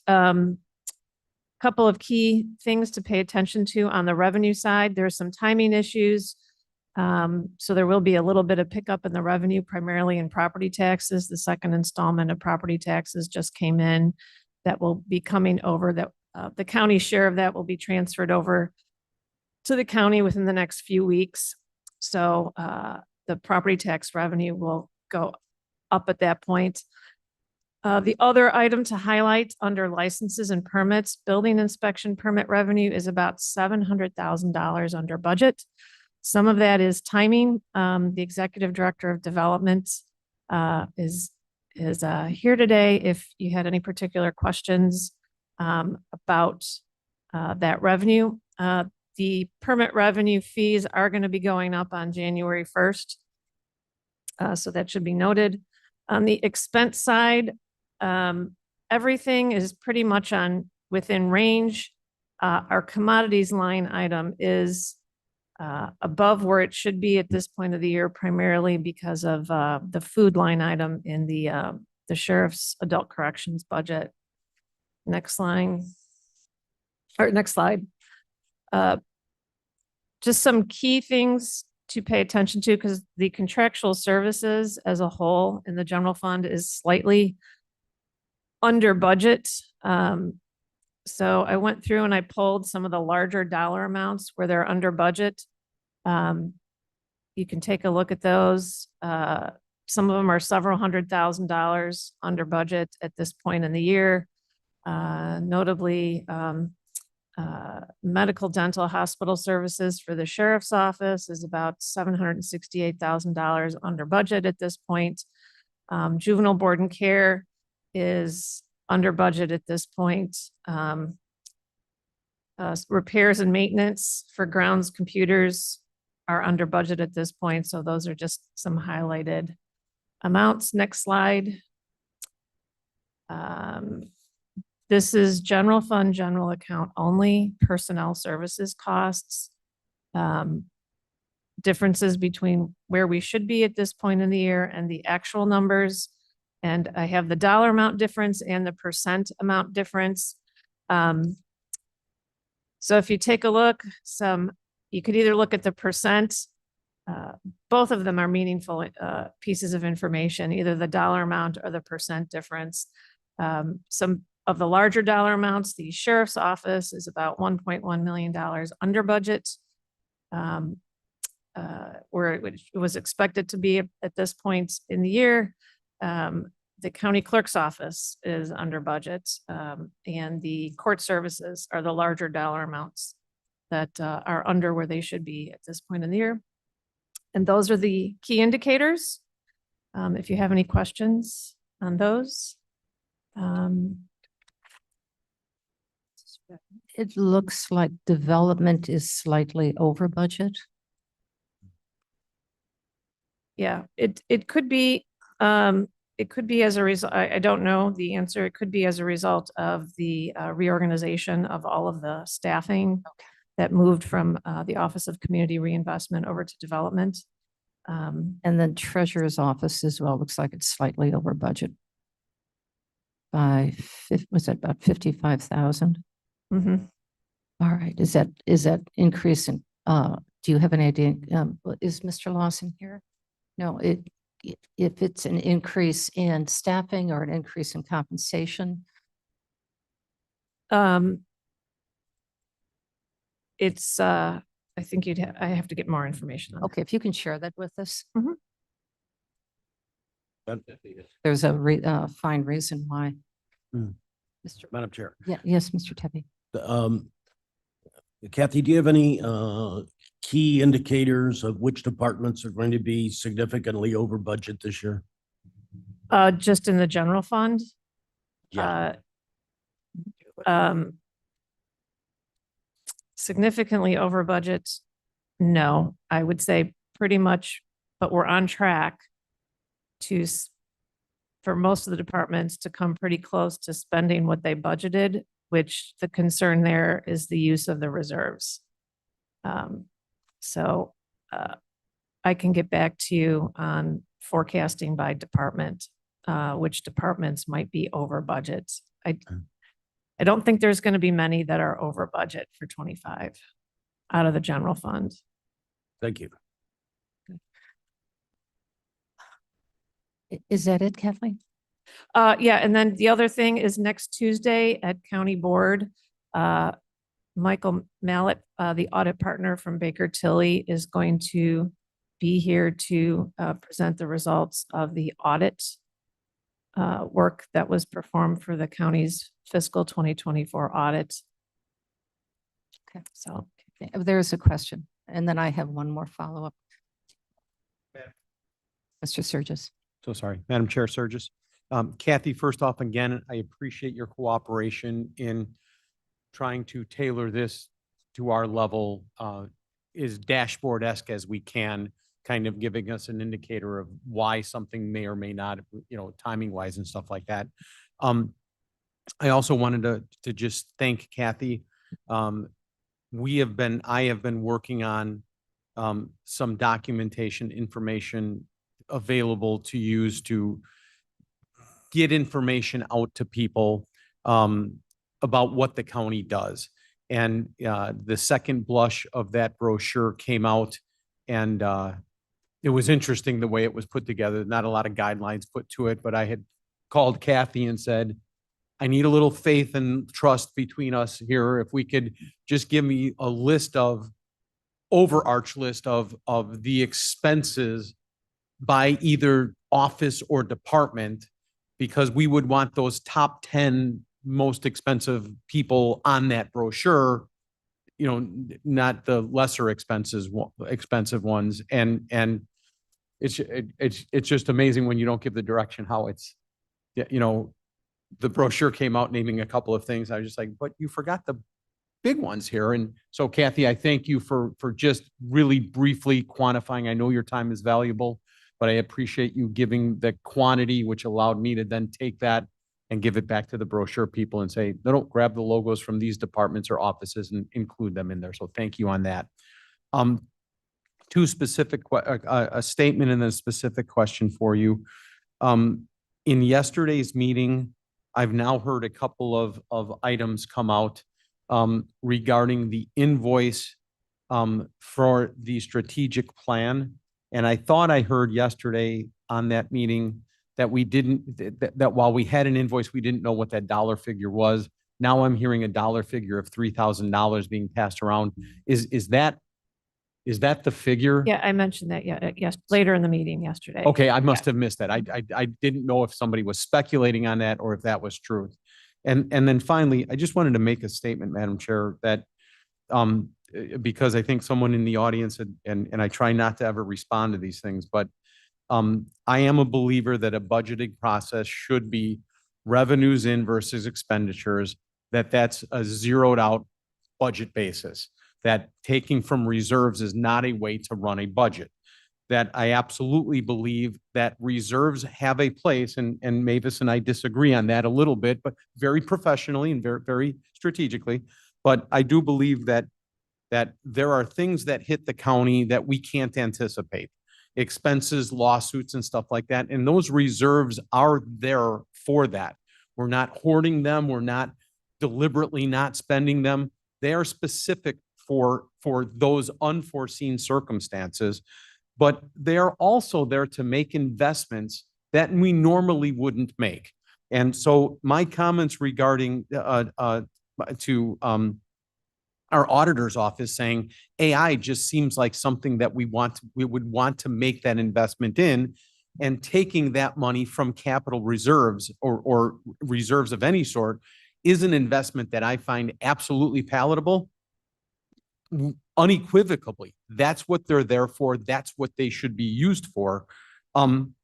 Couple of key things to pay attention to on the revenue side. There's some timing issues. So there will be a little bit of pickup in the revenue, primarily in property taxes. The second installment of property taxes just came in. That will be coming over, that the county share of that will be transferred over to the county within the next few weeks. So the property tax revenue will go up at that point. The other item to highlight under licenses and permits, building inspection permit revenue is about $700,000 under budget. Some of that is timing. The Executive Director of Development is here today. If you had any particular questions about that revenue, the permit revenue fees are going to be going up on January 1st. So that should be noted. On the expense side, everything is pretty much within range. Our commodities line item is above where it should be at this point of the year, primarily because of the food line item in the sheriff's adult corrections budget. Next line. Or next slide. Just some key things to pay attention to, because the contractual services as a whole in the general fund is slightly under budget. So I went through and I pulled some of the larger dollar amounts where they're under budget. You can take a look at those. Some of them are several $100,000 under budget at this point in the year. Notably, medical, dental, hospital services for the sheriff's office is about $768,000 under budget at this point. Juvenile board and care is under budget at this point. Repairs and maintenance for grounds computers are under budget at this point. So those are just some highlighted amounts. Next slide. This is general fund, general account only, personnel services costs. Differences between where we should be at this point in the year and the actual numbers. And I have the dollar amount difference and the percent amount difference. So if you take a look, you could either look at the percent. Both of them are meaningful pieces of information, either the dollar amount or the percent difference. Some of the larger dollar amounts, the sheriff's office is about $1.1 million under budget, where it was expected to be at this point in the year. The county clerk's office is under budget, and the court services are the larger dollar amounts that are under where they should be at this point in the year. And those are the key indicators. If you have any questions on those. It looks like development is slightly over budget. Yeah, it could be as a result. I don't know the answer. It could be as a result of the reorganization of all of the staffing that moved from the Office of Community Reinvestment over to development. And then treasurer's office as well, looks like it's slightly over budget by, was that about 55,000? Mm-hmm. All right, is that increase in, do you have an idea? Is Mr. Lawson here? No, if it's an increase in staffing or an increase in compensation? It's, I think I have to get more information on that. Okay, if you can share that with us. Mhm. There's a fine reason why. Madam Chair. Yeah, yes, Mr. Tebby. Kathy, do you have any key indicators of which departments are going to be significantly over budget this year? Just in the general fund? Yeah. Significantly over budget? No, I would say pretty much, but we're on track for most of the departments to come pretty close to spending what they budgeted, which the concern there is the use of the reserves. So I can get back to you on forecasting by department, which departments might be over budget. I don't think there's going to be many that are over budget for 25 out of the general fund. Thank you. Is that it, Kathleen? Yeah, and then the other thing is next Tuesday at County Board, Michael Mallett, the audit partner from Baker Tilly, is going to be here to present the results of the audit work that was performed for the county's fiscal 2024 audit. Okay, so there's a question, and then I have one more follow-up. Mr. Surges. So sorry, Madam Chair Surges. Kathy, first off, again, I appreciate your cooperation in trying to tailor this to our level, as dashboard-esque as we can, kind of giving us an indicator of why something may or may not, timing wise and stuff like that. I also wanted to just thank Kathy. I have been working on some documentation information available to use to get information out to people. about what the county does. And the second blush of that brochure came out, and it was interesting the way it was put together. Not a lot of guidelines put to it, but I had called Kathy and said, I need a little faith and trust between us here. If we could just give me a overarch list of the expenses by either office or department, because we would want those top 10 most expensive people on that brochure, not the lesser expensive ones. And it's just amazing when you don't give the direction how it's, the brochure came out naming a couple of things. I was just like, but you forgot the big ones here. And so Kathy, I thank you for just really briefly quantifying. I know your time is valuable, but I appreciate you giving the quantity, which allowed me to then take that and give it back to the brochure people and say, no, don't grab the logos from these departments or offices and include them in there. So thank you on that. Two specific, a statement and then a specific question for you. In yesterday's meeting, I've now heard a couple of items come out regarding the invoice for the strategic plan. And I thought I heard yesterday on that meeting that we didn't, that while we had an invoice, we didn't know what that dollar figure was. Now I'm hearing a dollar figure of $3,000 being passed around. Is that the figure? Yeah, I mentioned that, yes, later in the meeting yesterday. Okay, I must have missed that. I didn't know if somebody was speculating on that or if that was true. And then finally, I just wanted to make a statement, Madam Chair, that because I think someone in the audience and I try not to ever respond to these things, but I am a believer that a budgeting process should be revenues in versus expenditures, that's a zeroed out budget basis, that taking from reserves is not a way to run a budget. That I absolutely believe that reserves have a place, and Mavis and I disagree on that a little bit, but very professionally and very, very strategically. But I do believe that there are things that hit the county that we can't anticipate. Expenses, lawsuits, and stuff like that. And those reserves are there for that. We're not hoarding them. We're not deliberately not spending them. They are specific for those unforeseen circumstances, but they are also there to make investments that we normally wouldn't make. And so my comments regarding our auditor's office saying AI just seems like something that we would want to make that investment in, and taking that money from capital reserves or reserves of any sort is an investment that I find absolutely palatable. Unequivocally, that's what they're there for. That's what they should be used for. And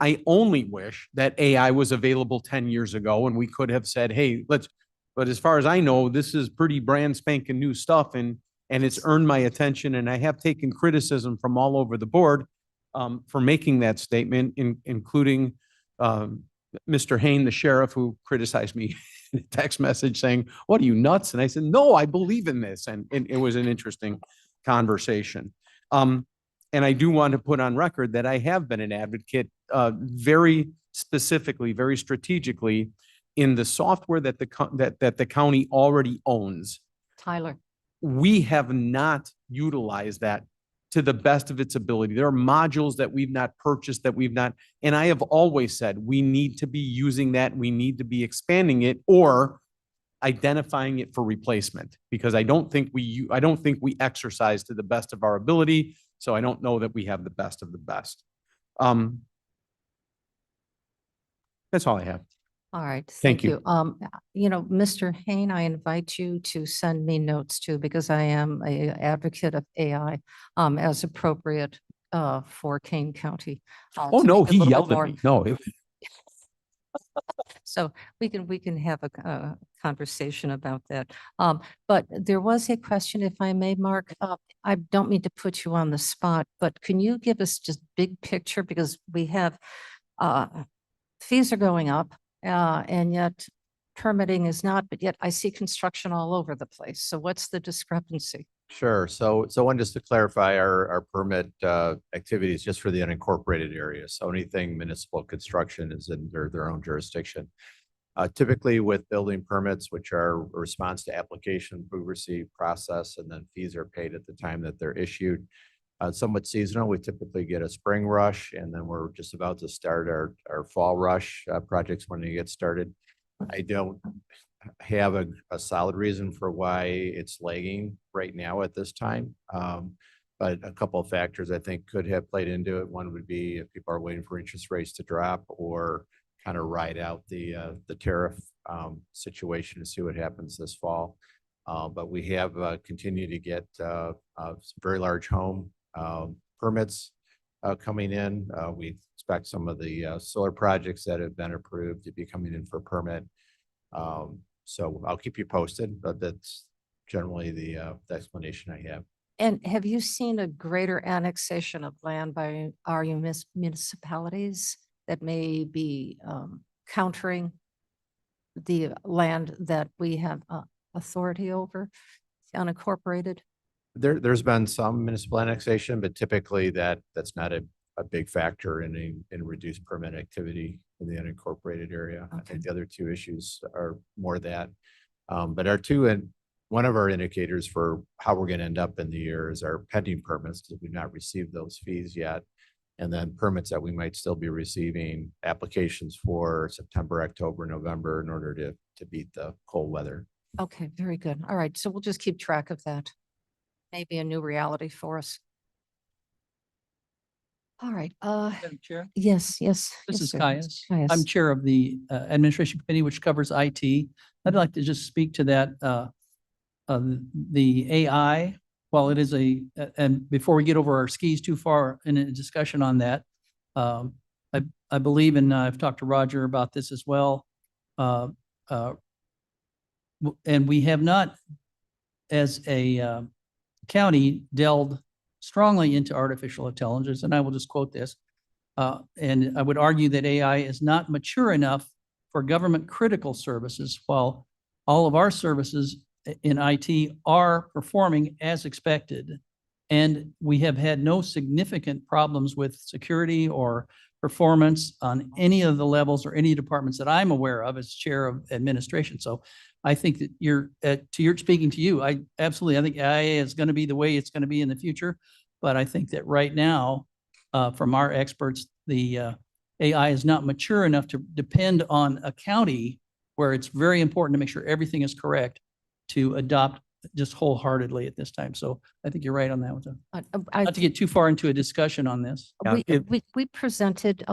I only wish that AI was available 10 years ago and we could have said, hey, but as far as I know, this is pretty brand spanking new stuff, and it's earned my attention. And I have taken criticism from all over the board for making that statement, including Mr. Hain, the sheriff, who criticized me in a text message saying, what are you, nuts? And I said, no, I believe in this. And it was an interesting conversation. And I do want to put on record that I have been an advocate very specifically, very strategically, in the software that the county already owns. Tyler. We have not utilized that to the best of its ability. There are modules that we've not purchased, and I have always said we need to be using that. We need to be expanding it or identifying it for replacement, because I don't think we exercise to the best of our ability. So I don't know that we have the best of the best. That's all I have. All right. Thank you. Mr. Hain, I invite you to send me notes too, because I am an advocate of AI as appropriate for Kane County. Oh, to no, make it a he little yelled bit at more- me. No. So we can have a conversation about that. But there was a question, if I may, Mark. I don't mean to put you on the spot, but can you give us just big picture, because we have fees are going up. And yet permitting is not, but yet I see construction all over the place. So what's the discrepancy? Sure. So one, just to clarify, our permit activity is just for the unincorporated areas. So anything municipal construction is in their own jurisdiction. Typically with building permits, which are a response to application we receive, process, and then fees are paid at the time that they're issued. Somewhat seasonal, we typically get a spring rush, and then we're just about to start our fall rush projects when they get started. I don't have a solid reason for why it's lagging right now at this time. But a couple of factors I think could have played into it. One would be if people are waiting for interest rates to drop or kind of ride out the tariff situation to see what happens this fall. But we have continued to get some very large home permits coming in. We expect some of the solar projects that have been approved to be coming in for permit. So I'll keep you posted, but that's generally the explanation I have. And have you seen a greater annexation of land by our municipalities that may be countering the land that we have authority over, unincorporated? There's been some municipal annexation, but typically that's not a big factor in reduced permit activity in the unincorporated area. I think the other two issues are more that. But one of our indicators for how we're going to end up in the year is our pending permits, because we've not received those fees yet. And then permits that we might still be receiving applications for September, October, November in order to beat the cold weather. Okay, very good. All right, so we'll just keep track of that. Maybe a new reality for us. All right, Madam Chair, yes. this yes, is sir. Caius. Caius. I'm chair of the administration committee, which covers IT. I'd like to just speak to that, the AI, while it is and before we get over our skis too far in a discussion on that, I believe, and I've talked to Roger about this as well. And we have not, as a county, delved strongly into artificial intelligence, and I will just quote this. And I would argue that AI is not mature enough for government critical services, while all of our services in IT are performing as expected. And we have had no significant problems with security or performance on any of the levels or any departments that I'm aware of as chair of administration. So I think that speaking to you, I think AI is going to be the way it's going to be in the future. But I think that right now, from our experts, the AI is not mature enough to depend on a county where it's very important to make sure everything is correct to adopt just wholeheartedly at this time. So I think you're right on that one. Not to get too far into a discussion on this. We presented,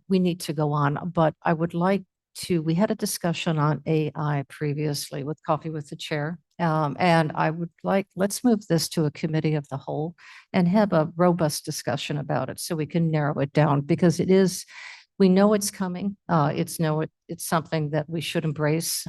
we need to go on, but I would like to, we had a discussion on AI previously with Coffee with the Chair. And I would like, let's move this to a committee of the whole and have a robust discussion about it so we can narrow it down, because it is, we know it's coming. It's something that we should embrace,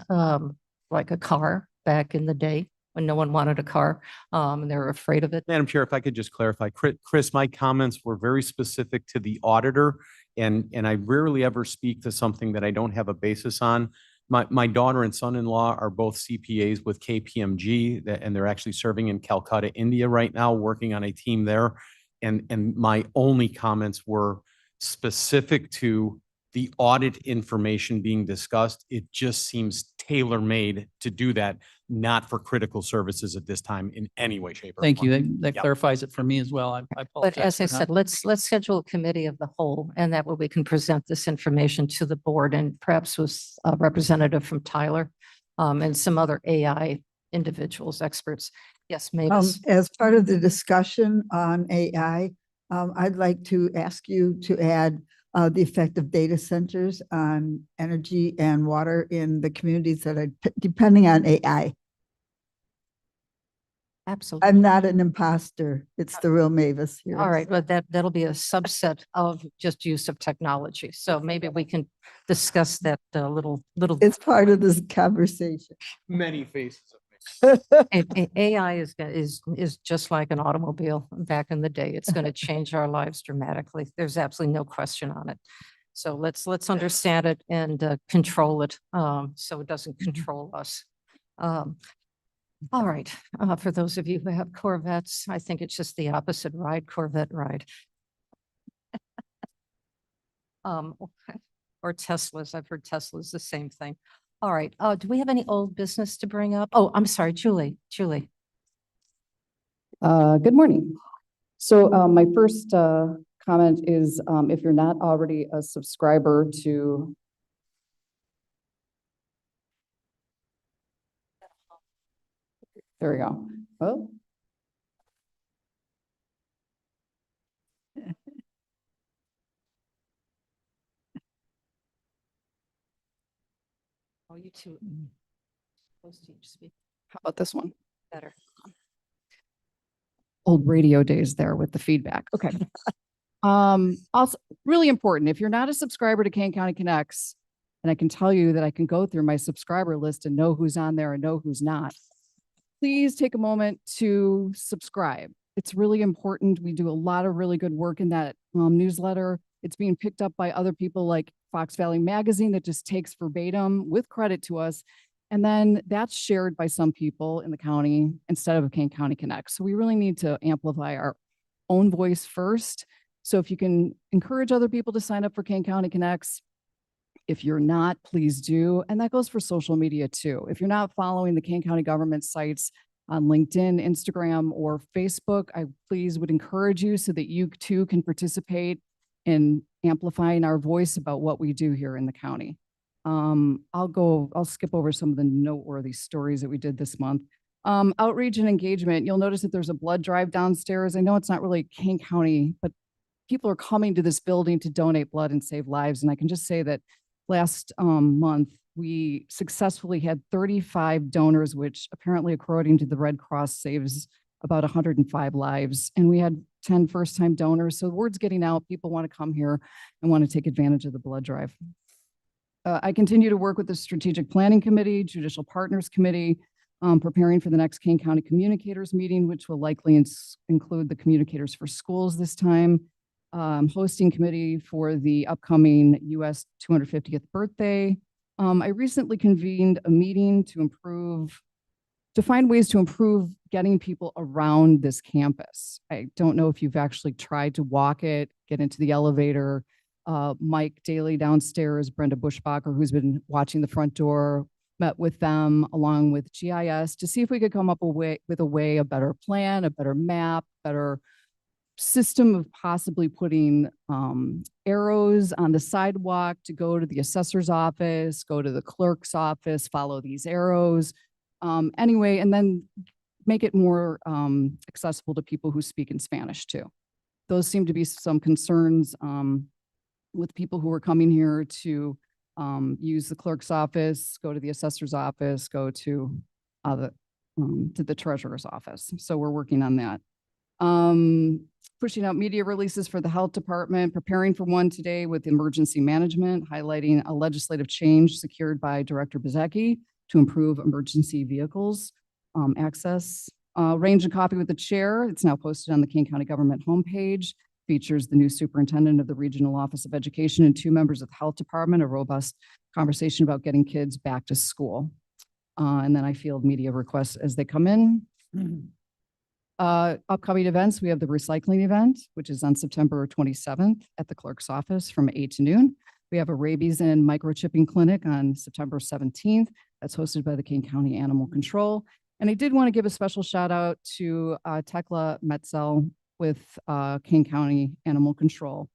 like a car back in the day when no one wanted a car, and they were afraid of it. Madam Chair, if I could just clarify, Chris, my comments were very specific to the auditor, and I rarely ever speak to something that I don't have a basis on. My daughter and son-in-law are both CPAs with KPMG, and they're actually serving in Calcutta, India right now, working on a team there. And my only comments were specific to the audit information being discussed. It just seems tailor-made to do that, not for critical services at this time in any way, shape, or Thank form. you. That Yep. clarifies it for me as well. I apologize. But as I for not- said, let's schedule a committee of the whole, and that way we can present this information to the board, and perhaps with a representative from Tyler, and some other AI individuals, experts. Yes, Mavis. As part of the discussion on AI, I'd like to ask you to add the effect of data centers on energy and water in the communities that are depending on AI. Absolutely. I'm not an imposter. It's the real Mavis here. All right, but that'll be a subset of just use of technology. So maybe we can discuss that little. It's part of this conversation. Many faces. AI is just like an automobile back in the day. It's going to change our lives dramatically. There's absolutely no question on it. So let's understand it and control it, so it doesn't control us. All right, for those of you who have Corvettes, I think it's just the opposite ride, Corvette ride. Okay. or Teslas. I've heard Tesla's the same thing. All right. Do we have any old business to bring up? Oh, I'm sorry, Julie. Good morning. So my first comment is if you're not already a subscriber to there we go. Oh. Oh, you two. Close to each speak. How about this one? Better. Old radio days there with the feedback. Okay. Also really important, if you're not a subscriber to Kane County Connects, and I can tell you that I can go through my subscriber list and know who's on there and know who's not, please take a moment to subscribe. It's really important. We do a lot of really good work in that newsletter. It's being picked up by other people like Fox Valley Magazine that just takes verbatim with credit to us. And then that's shared by some people in the county instead of Kane County Connect. So we really need to amplify our own voice first. So if you can encourage other people to sign up for Kane County Connects, if you're not, please do. And that goes for social media too. If you're not following the Kane County government sites on LinkedIn, Instagram, or Facebook, I please would encourage you so that you too can participate in amplifying our voice about what we do here in the county. I'll skip over some of the noteworthy stories that we did this month. Outreach and engagement, you'll notice that there's a blood drive downstairs. I know it's not really Kane County, but people are coming to this building to donate blood and save lives. And I can just say that last month, we successfully had 35 donors, which apparently, according to the Red Cross, saves about 105 lives. And we had 10 first-time donors. So the word's getting out. People want to come here and want to take advantage of the blood drive. I continue to work with the Strategic Planning Committee, Judicial Partners Committee, preparing for the next Kane County Communicators meeting, which will likely include the communicators for schools this time. Hosting committee for the upcoming US 250th birthday. I recently convened a meeting to find ways to improve getting people around this campus. I don't know if you've actually tried to walk it, get into the elevator. Mike Daly downstairs, Brenda Bushbacher, who's been watching the front door, met with them along with GIS to see if we could come up with a better plan, a better map, better system of possibly putting arrows on the sidewalk to go to the assessor's office, go to the clerk's office, follow these arrows. Anyway, and then make it more accessible to people who speak in Spanish too. Those seem to be some concerns with people who are coming here to use the clerk's office, go to the assessor's office, go to the treasurer's office. So we're working on that. Pushing out media releases for the health department, preparing for one today with emergency management, highlighting a legislative change secured by Director Bezecki to improve emergency vehicles access. Range and copy with the chair. It's now posted on the Kane County government homepage. Features the new superintendent of the Regional Office of Education and 2 members of the health department, a robust conversation about getting kids back to school. And then I field media requests as they come in. Upcoming events, we have the recycling event, which is on September 27th at the clerk's office from 8 to noon. We have a rabies and microchipping clinic on September 17th. That's hosted by the Kane County Animal Control. And I did want to give a special shout out to Tekla Metzel with Kane County Animal Control.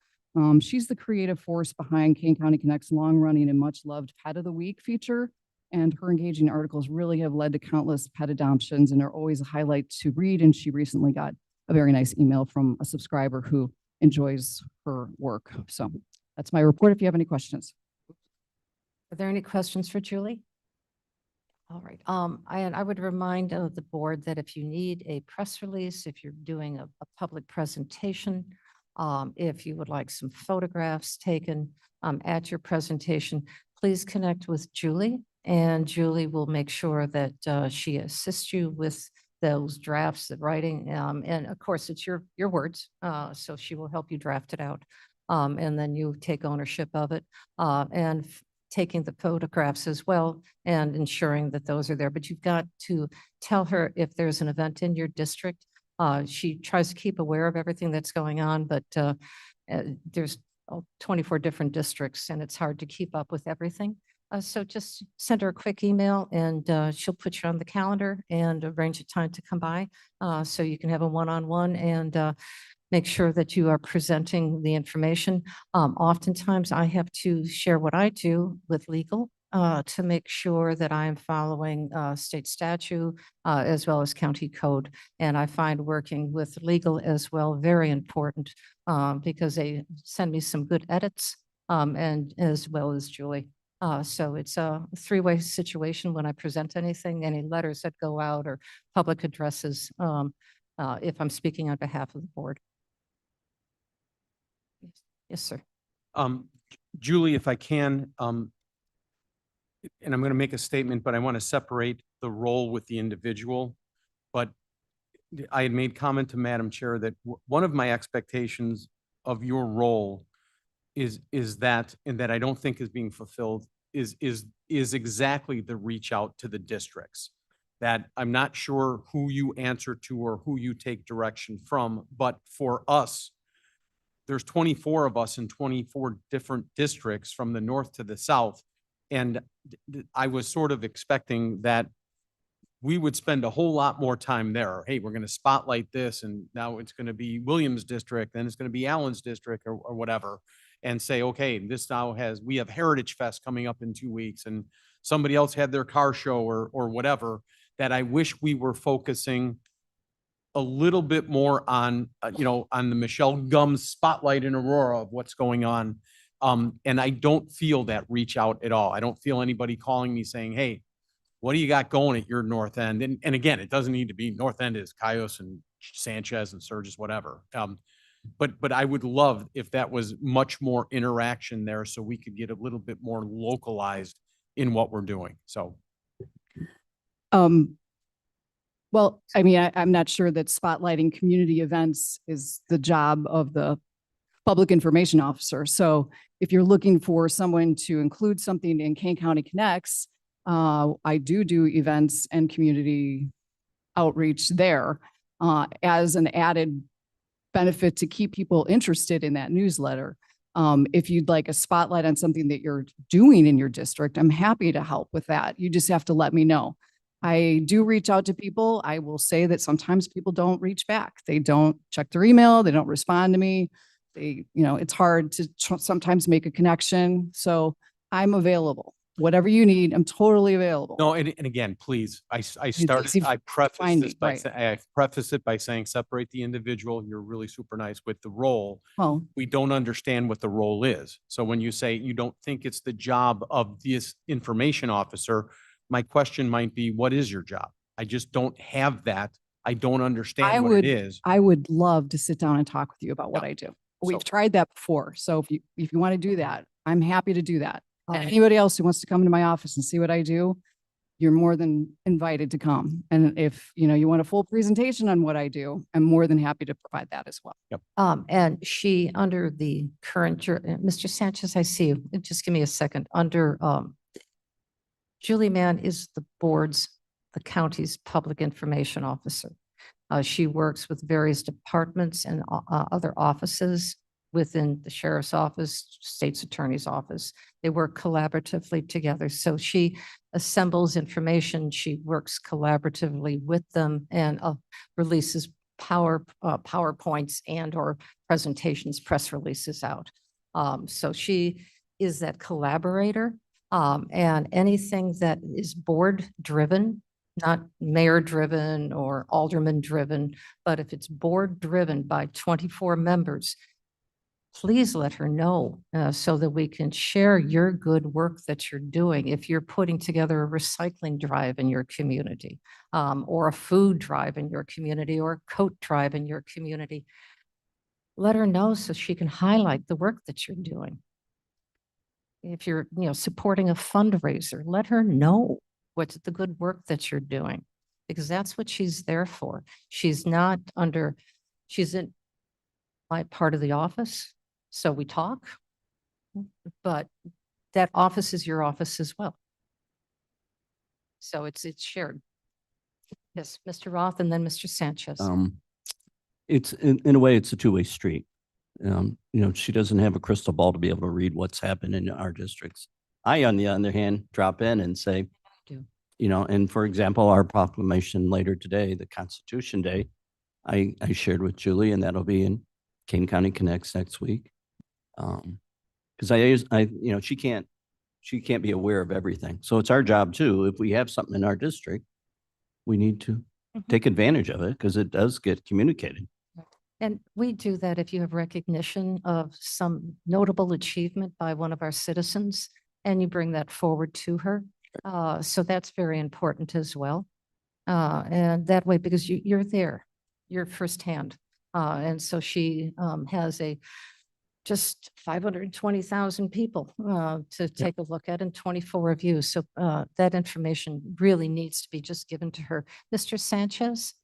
She's the creative force behind Kane County Connect's long-running and much-loved Pet of the Week feature. And her engaging articles really have led to countless pet adoptions and are always a highlight to read. And she recently got a very nice email from a subscriber who enjoys her work. So that's my report if you have any questions. Are there any questions for Julie? All right. I would remind the board that if you need a press release, if you're doing a public presentation, if you would like some photographs taken at your presentation, please connect with Julie. And Julie will make sure that she assists you with those drafts, the writing, and of course it's your words, so she will help you draft it out, and then you take ownership of it, and taking the photographs as well and ensuring that those are there. But you've got to tell her if there's an event in your district. She tries to keep aware of everything that's going on, but there's 24 different districts and it's hard to keep up with everything. So just send her a quick email and she'll put you on the calendar and arrange a time to come by so you can have a one-on-one and make sure that you are presenting the information. Oftentimes I have to share what I do with legal to make sure that I am following state statute as well as county code. And I find working with legal as well very important because they send me some good edits and as well as Julie. So it's a three-way situation when I present anything, any letters that go out or public addresses if I'm speaking on behalf of the board. Yes, sir. Julie, if I can, and I'm going to make a statement, but I want to separate the role with the individual. But I had made comment to Madam Chair that one of my expectations of your role is that, and that I don't think is being fulfilled, is exactly the reach out to the districts. That I'm not sure who you answer to or who you take direction from, but for us, there's 24 of us in 24 different districts from the north to the south. And I was sort of expecting that we would spend a whole lot more time there. Hey, we're going to spotlight this, and now it's going to be Williams district, then it's going to be Allen's district or whatever, and say, okay, this now we have Heritage Fest coming up in 2 weeks, and somebody else had their car show or whatever, that I wish we were focusing a little bit more on, on the Michelle Gums spotlight in Aurora of what's going on. And I don't feel that reach out at all. I don't feel anybody calling me saying, hey, what do you got going at your North End? And again, it doesn't need to be North End is Cayos and Sanchez and Surges, whatever. But I would love if that was much more interaction there so we could get a little bit more localized in what we're doing. So. Well, I mean, I'm not sure that spotlighting community events is the job of the public information officer. So if you're looking for someone to include something in Kane County Connects, I do events and community outreach there as an added benefit to keep people interested in that newsletter. If you'd like a spotlight on something that you're doing in your district, I'm happy to help with that. You just have to let me know. I do reach out to people. I will say that sometimes people don't reach back. They don't check their email. They don't respond to me. It's hard to sometimes make a connection. So I'm available. Whatever you need, I'm totally available. No, and again, please, I preface it by saying separate the individual. You're really super nice with the role. Well, we don't understand what the role is. So when you say you don't think it's the job of this information officer, my question might be, what is your job? I just don't have that. I don't understand what it is. I would love to sit down and talk with you about what I do. We've tried that before. So if you want to do that, I'm happy to do that. And anybody else who wants to come into my office and see what I do, you're more than invited to come. And if you want a full presentation on what I do, I'm more than happy to provide that as well. Yep. And she, under the current, Mr. Sanchez, I see you. Just give me a second. Under Julie Mann is the county's public information officer. She works with various departments and other offices within the sheriff's office, state's attorney's office. They work collaboratively together. So she assembles information. She works collaboratively with them and releases PowerPoints and or presentations, press releases out. So she is that collaborator. And anything that is board driven, not mayor driven or alderman driven, but if it's board driven by 24 members, please let her know so that we can share your good work that you're doing. If you're putting together a recycling drive in your community, or a food drive in your community, or a coat drive in your community, let her know so she can highlight the work that you're doing. If you're, supporting a fundraiser, let her know what's the good work that you're doing, because that's what she's there for. She's in my part of the office. So we talk, but that office is your office as well. So it's shared. Yes, Mr. Roth and then Mr. Sanchez. It's in a way, it's a two-way street. She doesn't have a crystal ball to be able to read what's happened in our districts. I, on the other hand, drop in and say, Do. and for example, our proclamation later today, the Constitution Day, I shared with Julie, and that'll be in Kane County Connects next week. Because she can't be aware of everything. So it's our job too. If we have something in our district, we need to take advantage of it because it does get communicated. And we do that if you have recognition of some notable achievement by one of our citizens and you bring that forward to her. So that's very important as well. And that way, because you're there, you're firsthand. And so she has just 520,000 people to take a look at and 24 of you. So that information really needs to be just given to her. Mr. Sanchez?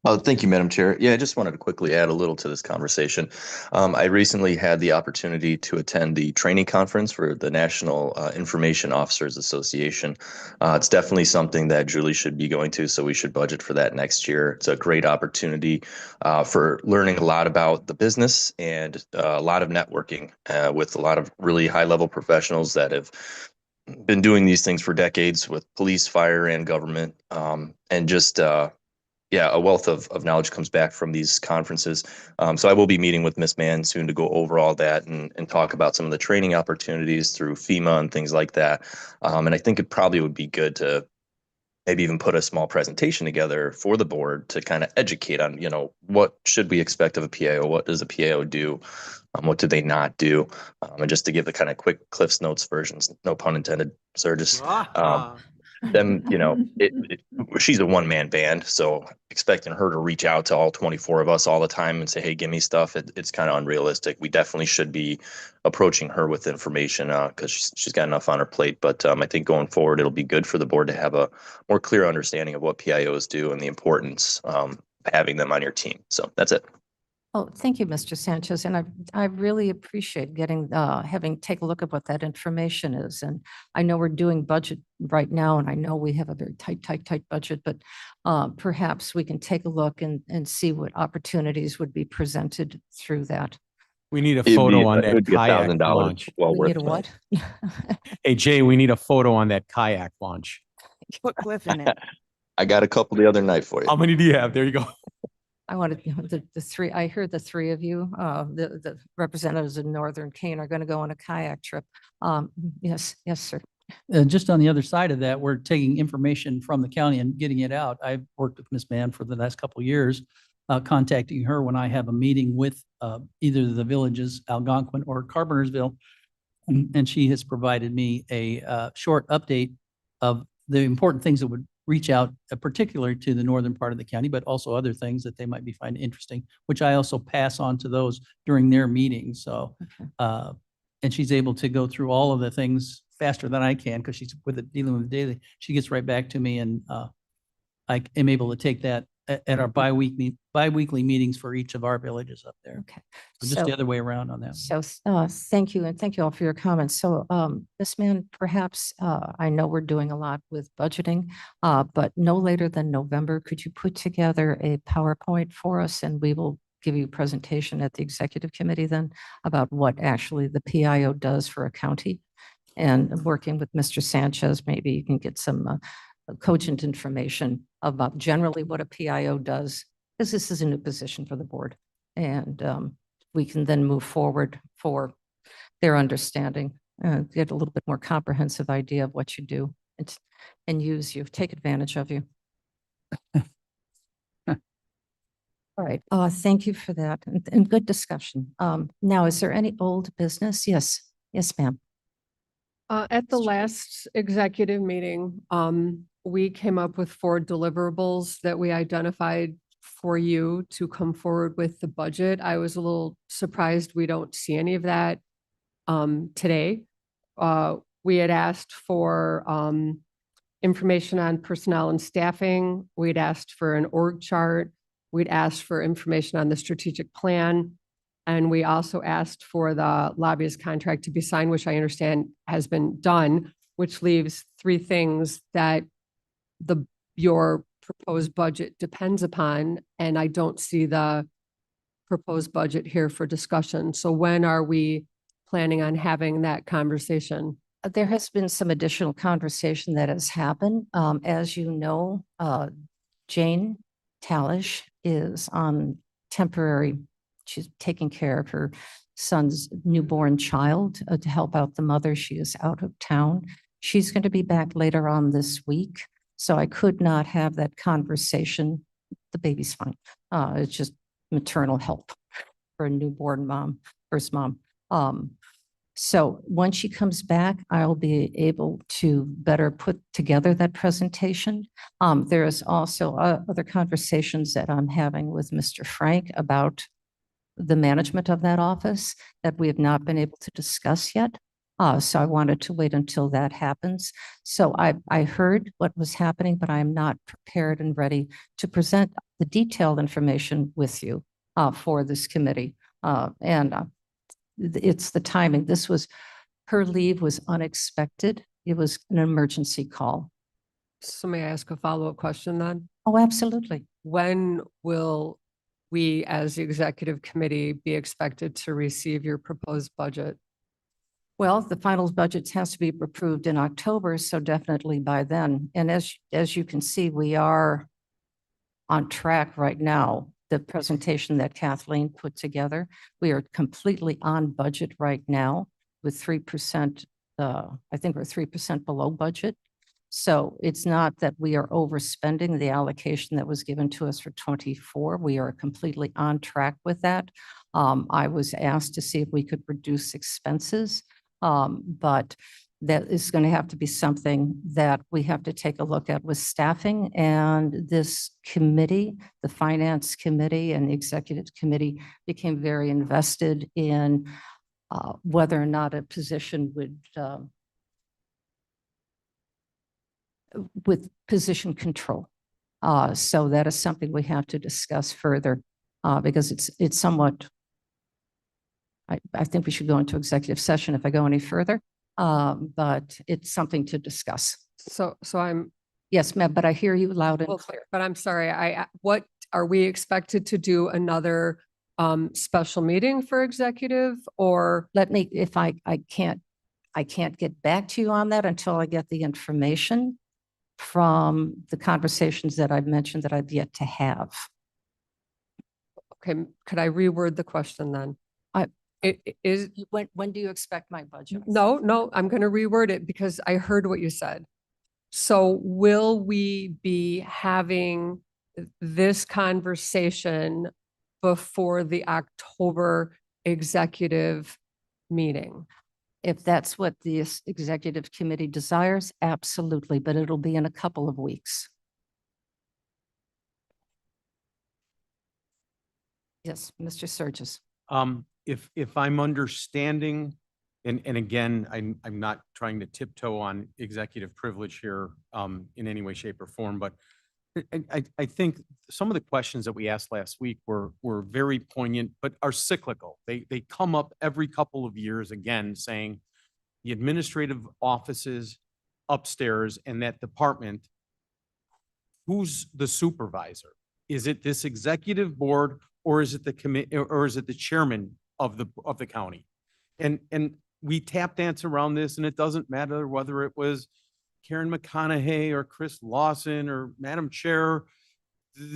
Oh, thank you, Madam Chair. Yeah, I just wanted to quickly add a little to this conversation. I recently had the opportunity to attend the training conference for the National Information Officers Association. It's definitely something that Julie should be going to, so we should budget for that next year. It's a great opportunity for learning a lot about the business and a lot of networking with a lot of really high-level professionals that have been doing these things for decades with police, fire, and government, and just a wealth of knowledge comes back from these conferences. So I will be meeting with Ms. Mann soon to go over all that and talk about some of the training opportunities through FEMA and things like that. And I think it probably would be good to maybe even put a small presentation together for the board to kind of educate on, what should we expect of a PIO? What does a PIO do? What do they not do? And just to give the kind of quick Cliff's Notes versions, no pun intended, sir, just them, she's a one-man band, so expecting her to reach out to all 24 of us all the time and say, hey, give me stuff, it's kind of unrealistic. We definitely should be approaching her with information because she's got enough on her plate. But I think going forward, it'll be good for the board to have a more clear understanding of what PIOs do and the importance of having them on your team. So that's it. Oh, thank you, Mr. Sanchez. And I really appreciate having take a look at what that information is. And I know we're doing budget right now, and I know we have a very tight budget, but perhaps we can take a look and see what opportunities would be presented through that. We need a photo on that kayak $1,000 launch. well We worth need a it. what? Hey, Jay, we need a photo on that kayak launch. Put Cliff in it. I got a couple the other night for you. How many do you have? There you go. I wanted the three, I heard the three of you, the representatives of Northern Kane are going to go on a kayak trip. Yes, sir. Just on the other side of that, we're taking information from the county and getting it out. I've worked with Ms. Mann for the last couple of years, contacting her when I have a meeting with either the villages, Algonquin or Carpentersville. And she has provided me a short update of the important things that would reach out particularly to the northern part of the county, but also other things that they might be finding interesting, which I also pass on to those during their meetings. So, and she's able to go through all of the things faster than I can because she's dealing with it daily. She gets right back to me, and I am able to take that at our bi-weekly meetings for each of our villages up there. Okay. So just the other way around on that. So thank you, and thank you all for your comments. So Ms. Mann, perhaps I know we're doing a lot with budgeting, but no later than November, could you put together a PowerPoint for us, and we will give you a presentation at the executive committee then about what actually the PIO does for a county, and working with Mr. Sanchez, maybe you can get some cogent information about generally what a PIO does, because this is a new position for the board. And we can then move forward for their understanding, get a little bit more comprehensive idea of what you do and use you, take advantage of you. All right, thank you for that and good discussion. Now, is there any old business? Yes, ma'am. At the last executive meeting, we came up with 4 deliverables that we identified for you to come forward with the budget. I was a little surprised we don't see any of that today. We had asked for information on personnel and staffing. We'd asked for an org chart. We'd asked for information on the strategic plan. And we also asked for the lobbyist contract to be signed, which I understand has been done, which leaves 3 things that your proposed budget depends upon. And I don't see the proposed budget here for discussion. So when are we planning on having that conversation? There has been some additional conversation that has happened. As you know, Jane Talish is on temporary, she's taking care of her son's newborn child to help out the mother. She is out of town. She's going to be back later on this week. So I could not have that conversation. The baby's fine. It's just maternal help for a newborn mom, first mom. So when she comes back, I'll be able to better put together that presentation. There is also other conversations that I'm having with Mr. Frank about the management of that office that we have not been able to discuss yet. So I wanted to wait until that happens. So I heard what was happening, but I am not prepared and ready to present the detailed information with you for this committee. It's the timing. Her leave was unexpected. It was an emergency call. So may I ask a follow-up question then? Oh, absolutely. When will we, as the executive committee, be expected to receive your proposed budget? Well, the final budget has to be approved in October, so definitely by then. And as you can see, we are on track right now. The presentation that Kathleen put together, we are completely on budget right now with 3%. I think we're 3% below budget. So it's not that we are overspending the allocation that was given to us for 24. We are completely on track with that. I was asked to see if we could reduce expenses, but that is going to have to be something that we have to take a look at with staffing. And this committee, the finance committee and the executive committee, became very invested in whether or not a position would with position control. So that is something we have to discuss further because it's somewhat, I think we should go into executive session if I go any further, but it's something to discuss. So I'm. Yes, ma'am, but I hear you loud and clear. But I'm sorry, what are we expected to do another special meeting for executive or? Let me, if I can't get back to you on that until I get the information from the conversations that I've mentioned that I've yet to have. Okay, could I reword the question then? When do you expect my budget? No, I'm going to reword it because I heard what you said. So will we be having this conversation before the October executive meeting? If that's what the executive committee desires, absolutely, but it'll be in a couple of weeks. Yes, Mr. Surges. If I'm understanding, and again, I'm not trying to tiptoe on executive privilege here in any way, shape or form, but I think some of the questions that we asked last week were very poignant, but are cyclical. They come up every couple of years again, saying the administrative offices upstairs and that department, who's the supervisor? Is it this executive board or is it the committee or is it the chairman of the county? And we tap dance around this and it doesn't matter whether it was Karen McConaughey or Chris Lawson or Madam Chair,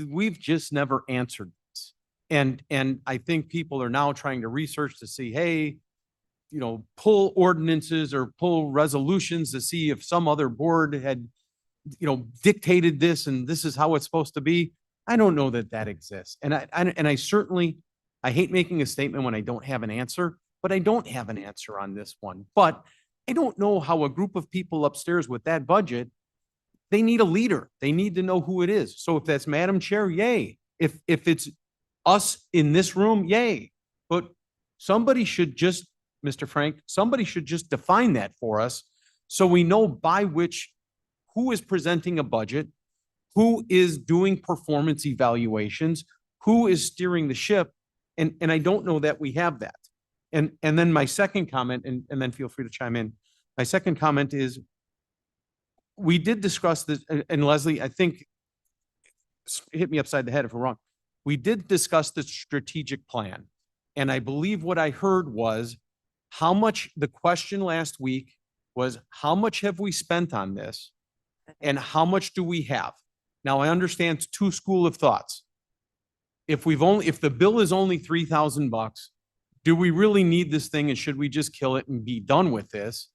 we've just never answered this. And I think people are now trying to research to see, hey, pull ordinances or pull resolutions to see if some other board had, dictated this and this is how it's supposed to be. I don't know that exists. And I certainly, I hate making a statement when I don't have an answer, but I don't have an answer on this one. But I don't know how a group of people upstairs with that budget, they need a leader. They need to know who it is. So if that's Madam Chair, yay. If it's us in this room, yay. But somebody should just, Mr. Frank, somebody should just define that for us so we know by which, who is presenting a budget, who is doing performance evaluations, who is steering the ship. And I don't know that we have that. And then my second comment, and then feel free to chime in. My second comment is, we did discuss this, and Leslie, I think, hit me upside the head if we're wrong. we did discuss the strategic plan. And I believe what I heard was the question last week was, how much have we spent on this? And how much do we have? Now, I understand two school of thoughts. If the bill is only $3,000, do we really need this thing and should we just kill it and be done with this?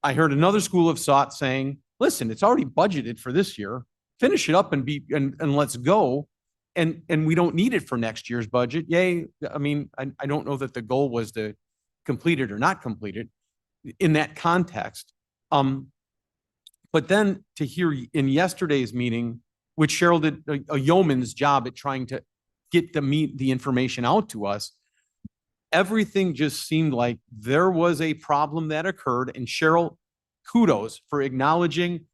I heard another school of thought saying, listen, it's already budgeted for this year. Finish it up and let's go. And we don't need it for next year's budget. Yay. I mean, I don't know that the goal was to complete it or not complete it in that context. But then to hear in yesterday's meeting, which Cheryl did a yeoman's job at trying to get the information out to us, everything just seemed like there was a problem that occurred. And Cheryl, kudos for acknowledging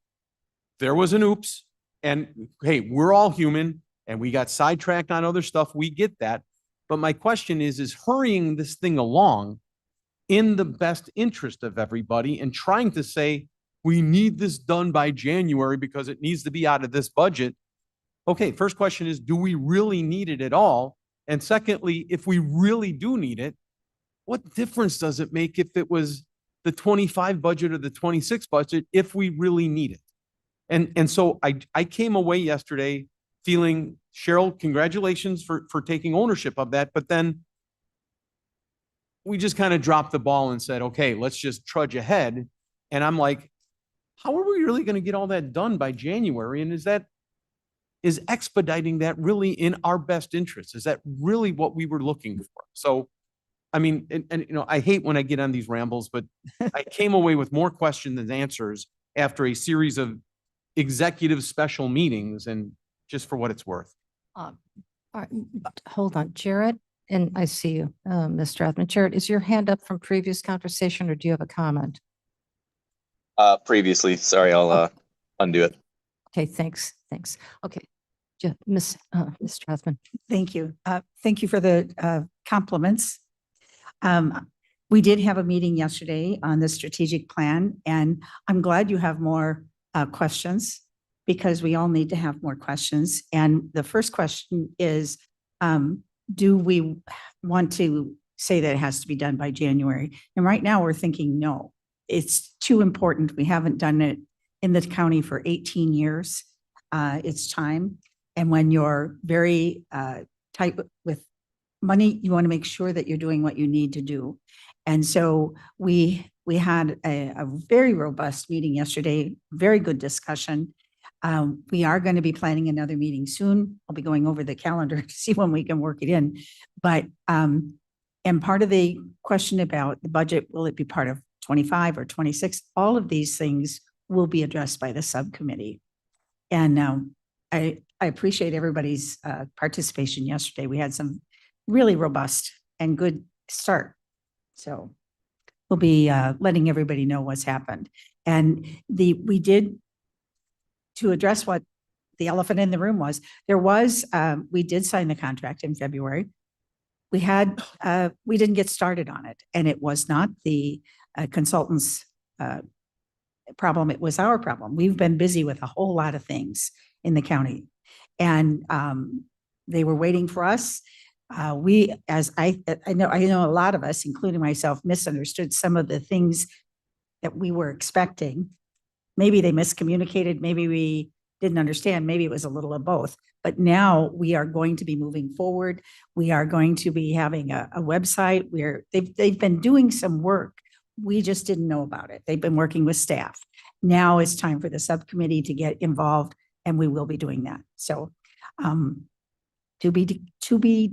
there was an oops. And hey, we're all human and we got sidetracked on other stuff. We get that. But my question is hurrying this thing along in the best interest of everybody and trying to say, we need this done by January because it needs to be out of this budget. Okay, first question is, do we really need it at all? And secondly, if we really do need it, what difference does it make if it was the 25 budget or the 26 budget if we really need it? And so I came away yesterday feeling, Cheryl, congratulations for taking ownership of that. But then we just kind of dropped the ball and said, okay, let's just trudge ahead. And I'm like, how are we really going to get all that done by January? And is expediting that really in our best interest? Is that really what we were looking for? So, I mean, and I hate when I get on these rambles, but I came away with more questions than answers after a series of executive special meetings, and just for what it's worth. All right, hold on, Jared, and I see you, Ms. Strathman. Jared, is your hand up from previous conversation or do you have a comment? Previously, sorry, I'll undo it. Okay, thanks. Okay, Ms. Strathman. Thank you. Thank you for the compliments. We did have a meeting yesterday on the strategic plan, and I'm glad you have more questions because we all need to have more questions. And the first question is, do we want to say that it has to be done by January? And right now we're thinking, no, it's too important. We haven't done it in the county for 18 years. It's time. And when you're very tight with money, you want to make sure that you're doing what you need to do. And so we had a very robust meeting yesterday, very good discussion. We are going to be planning another meeting soon. I'll be going over the calendar to see when we can work it in. But, and part of the question about the budget, will it be part of 25 or 26? All of these things will be addressed by the subcommittee. And I appreciate everybody's participation yesterday. We had some really robust and good start. So we'll be letting everybody know what's happened. And we did, to address what the elephant in the room was, we did sign the contract in February. We didn't get started on it, and it was not the consultant's problem. It was our problem. We've been busy with a whole lot of things in the county, and they were waiting for us. I know a lot of us, including myself, misunderstood some of the things that we were expecting. Maybe they miscommunicated. Maybe we didn't understand. Maybe it was a little of both. But now we are going to be moving forward. We are going to be having a website where they've been doing some work. We just didn't know about it. They've been working with staff. Now it's time for the subcommittee to get involved, and we will be doing that. So to be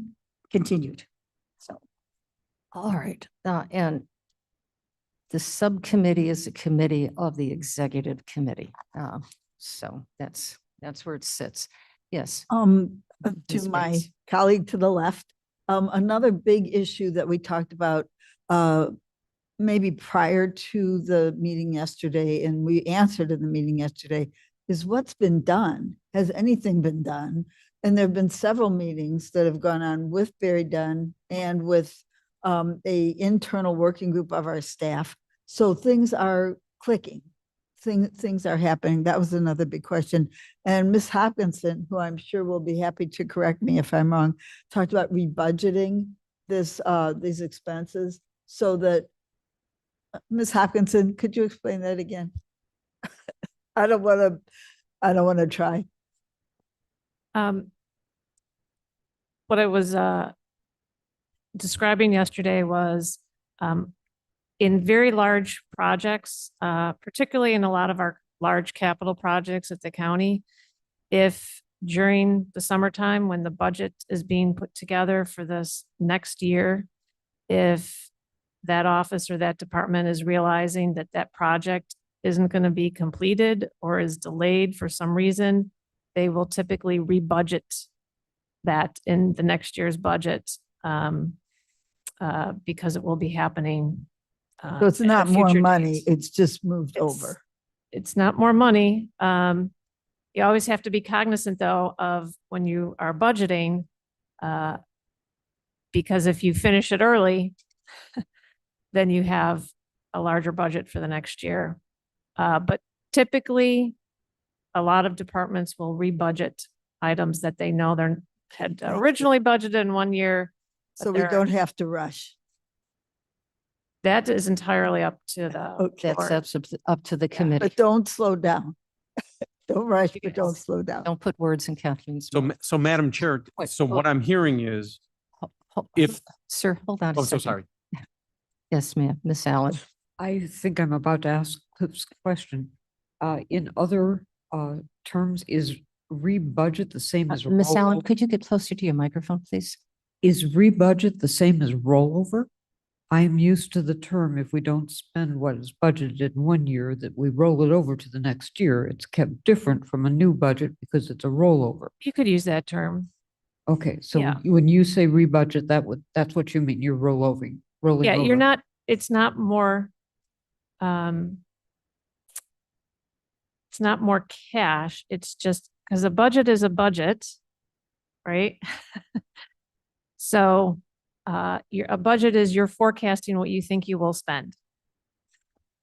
continued. So, all right. And the subcommittee is a committee of the executive committee. So that's where it sits. Yes. To Ms. my Bates. colleague to the left, another big issue that we talked about, maybe prior to the meeting yesterday, and we answered in the meeting yesterday, is what's been done? Has anything been done? And there have been several meetings that have gone on with Barry Dunn and with a internal working group of our staff. So things are clicking. things are happening. That was another big question. And Ms. Hopkinson, who I'm sure will be happy to correct me if I'm wrong, talked about rebudgeting these expenses so that, Ms. Hopkinson, could you explain that again? I don't want to try. What I was describing yesterday was in very large projects, particularly in a lot of our large capital projects at the county, if during the summertime when the budget is being put together for this next year, if that office or that department is realizing that that project isn't going to be completed or is delayed for some reason, they will typically rebudget that in the next year's budget because it will be happening. So it's at a not more future money, date. it's just moved over. It's not more money. You always have to be cognizant though of when you are budgeting, because if you finish it early, then you have a larger budget for the next year. But typically, a lot of departments will rebudget items that they know they're had originally budgeted in one year. but So we they're- don't have to rush. That is entirely up to the. Okay. That's up to the committee. But don't slow down. Don't rush, but don't slow down. Don't put words in Kathleen's So, mouth. so Madam Chair, so what I'm hearing is if, Sir, hold on a oh, so second. sorry. Yes, ma'am, Miss Allen. I think I'm about to ask Cliff's question. In other terms, is rebudget the same as Miss Allen, rollover? could you get closer to your microphone, please? Is rebudget the same as rollover? I am used to the term, if we don't spend what is budgeted in one year, that we roll it over to the next year. It's kept different from a new budget because it's a rollover. You could use that term. Okay, so Yeah. when you say rebudget, that's what you mean, you're rolling over. Yeah, you're not, it's not more, it's not more cash. It's just, because a budget is a budget, right? So, a budget is you're forecasting what you think you will spend.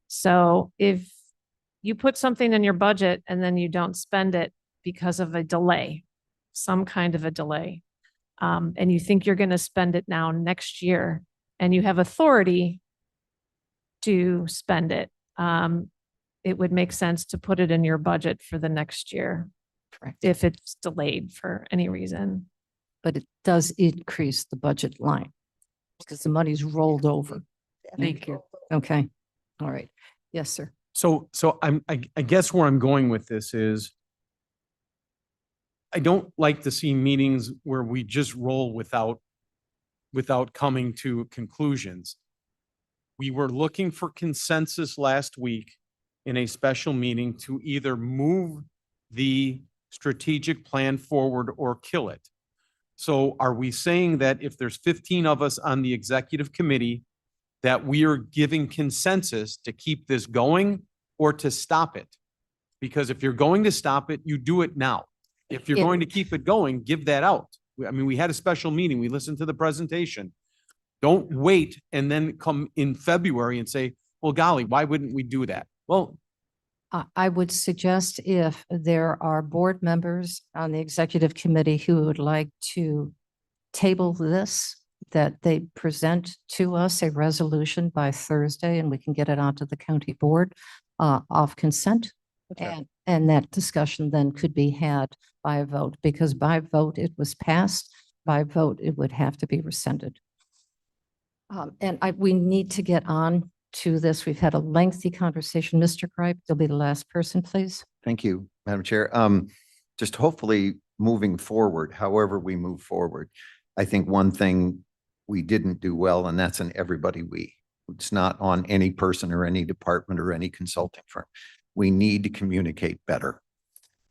So if you put something in your budget and then you don't spend it because of a delay, some kind of a delay, and you think you're going to spend it now next year, and you have authority to spend it, it would make sense to put it in your budget for the next year. Correct. If it's delayed for any reason. But it does increase the budget line because the money's rolled over. Thank you. Okay, all right. Yes, sir. So I guess where I'm going with this is I don't like to see meetings where we just roll without coming to conclusions. We were looking for consensus last week in a special meeting to either move the strategic plan forward or kill it. So are we saying that if there's 15 of us on the executive committee, that we are giving consensus to keep this going or to stop it? Because if you're going to stop it, you do it now. If you're It- going to keep it going, give that out. I mean, we had a special meeting, we listened to the presentation. Don't wait and then come in February and say, well, golly, why wouldn't we do that? Well, I would suggest if there are board members on the executive committee who would like to table this, that they present to us a resolution by Thursday and we can get it onto the county board of consent. And that discussion then could be had by a vote, because by vote it was passed, by vote it would have to be rescinded. We need to get on to this. We've had a lengthy conversation. Mr. Gripe, you'll be the last person, please. Thank you, Madam Chair. Just hopefully moving forward, however we move forward, I think one thing we didn't do well, and that's an everybody we. It's not on any person or any department or any consulting firm. We need to communicate better.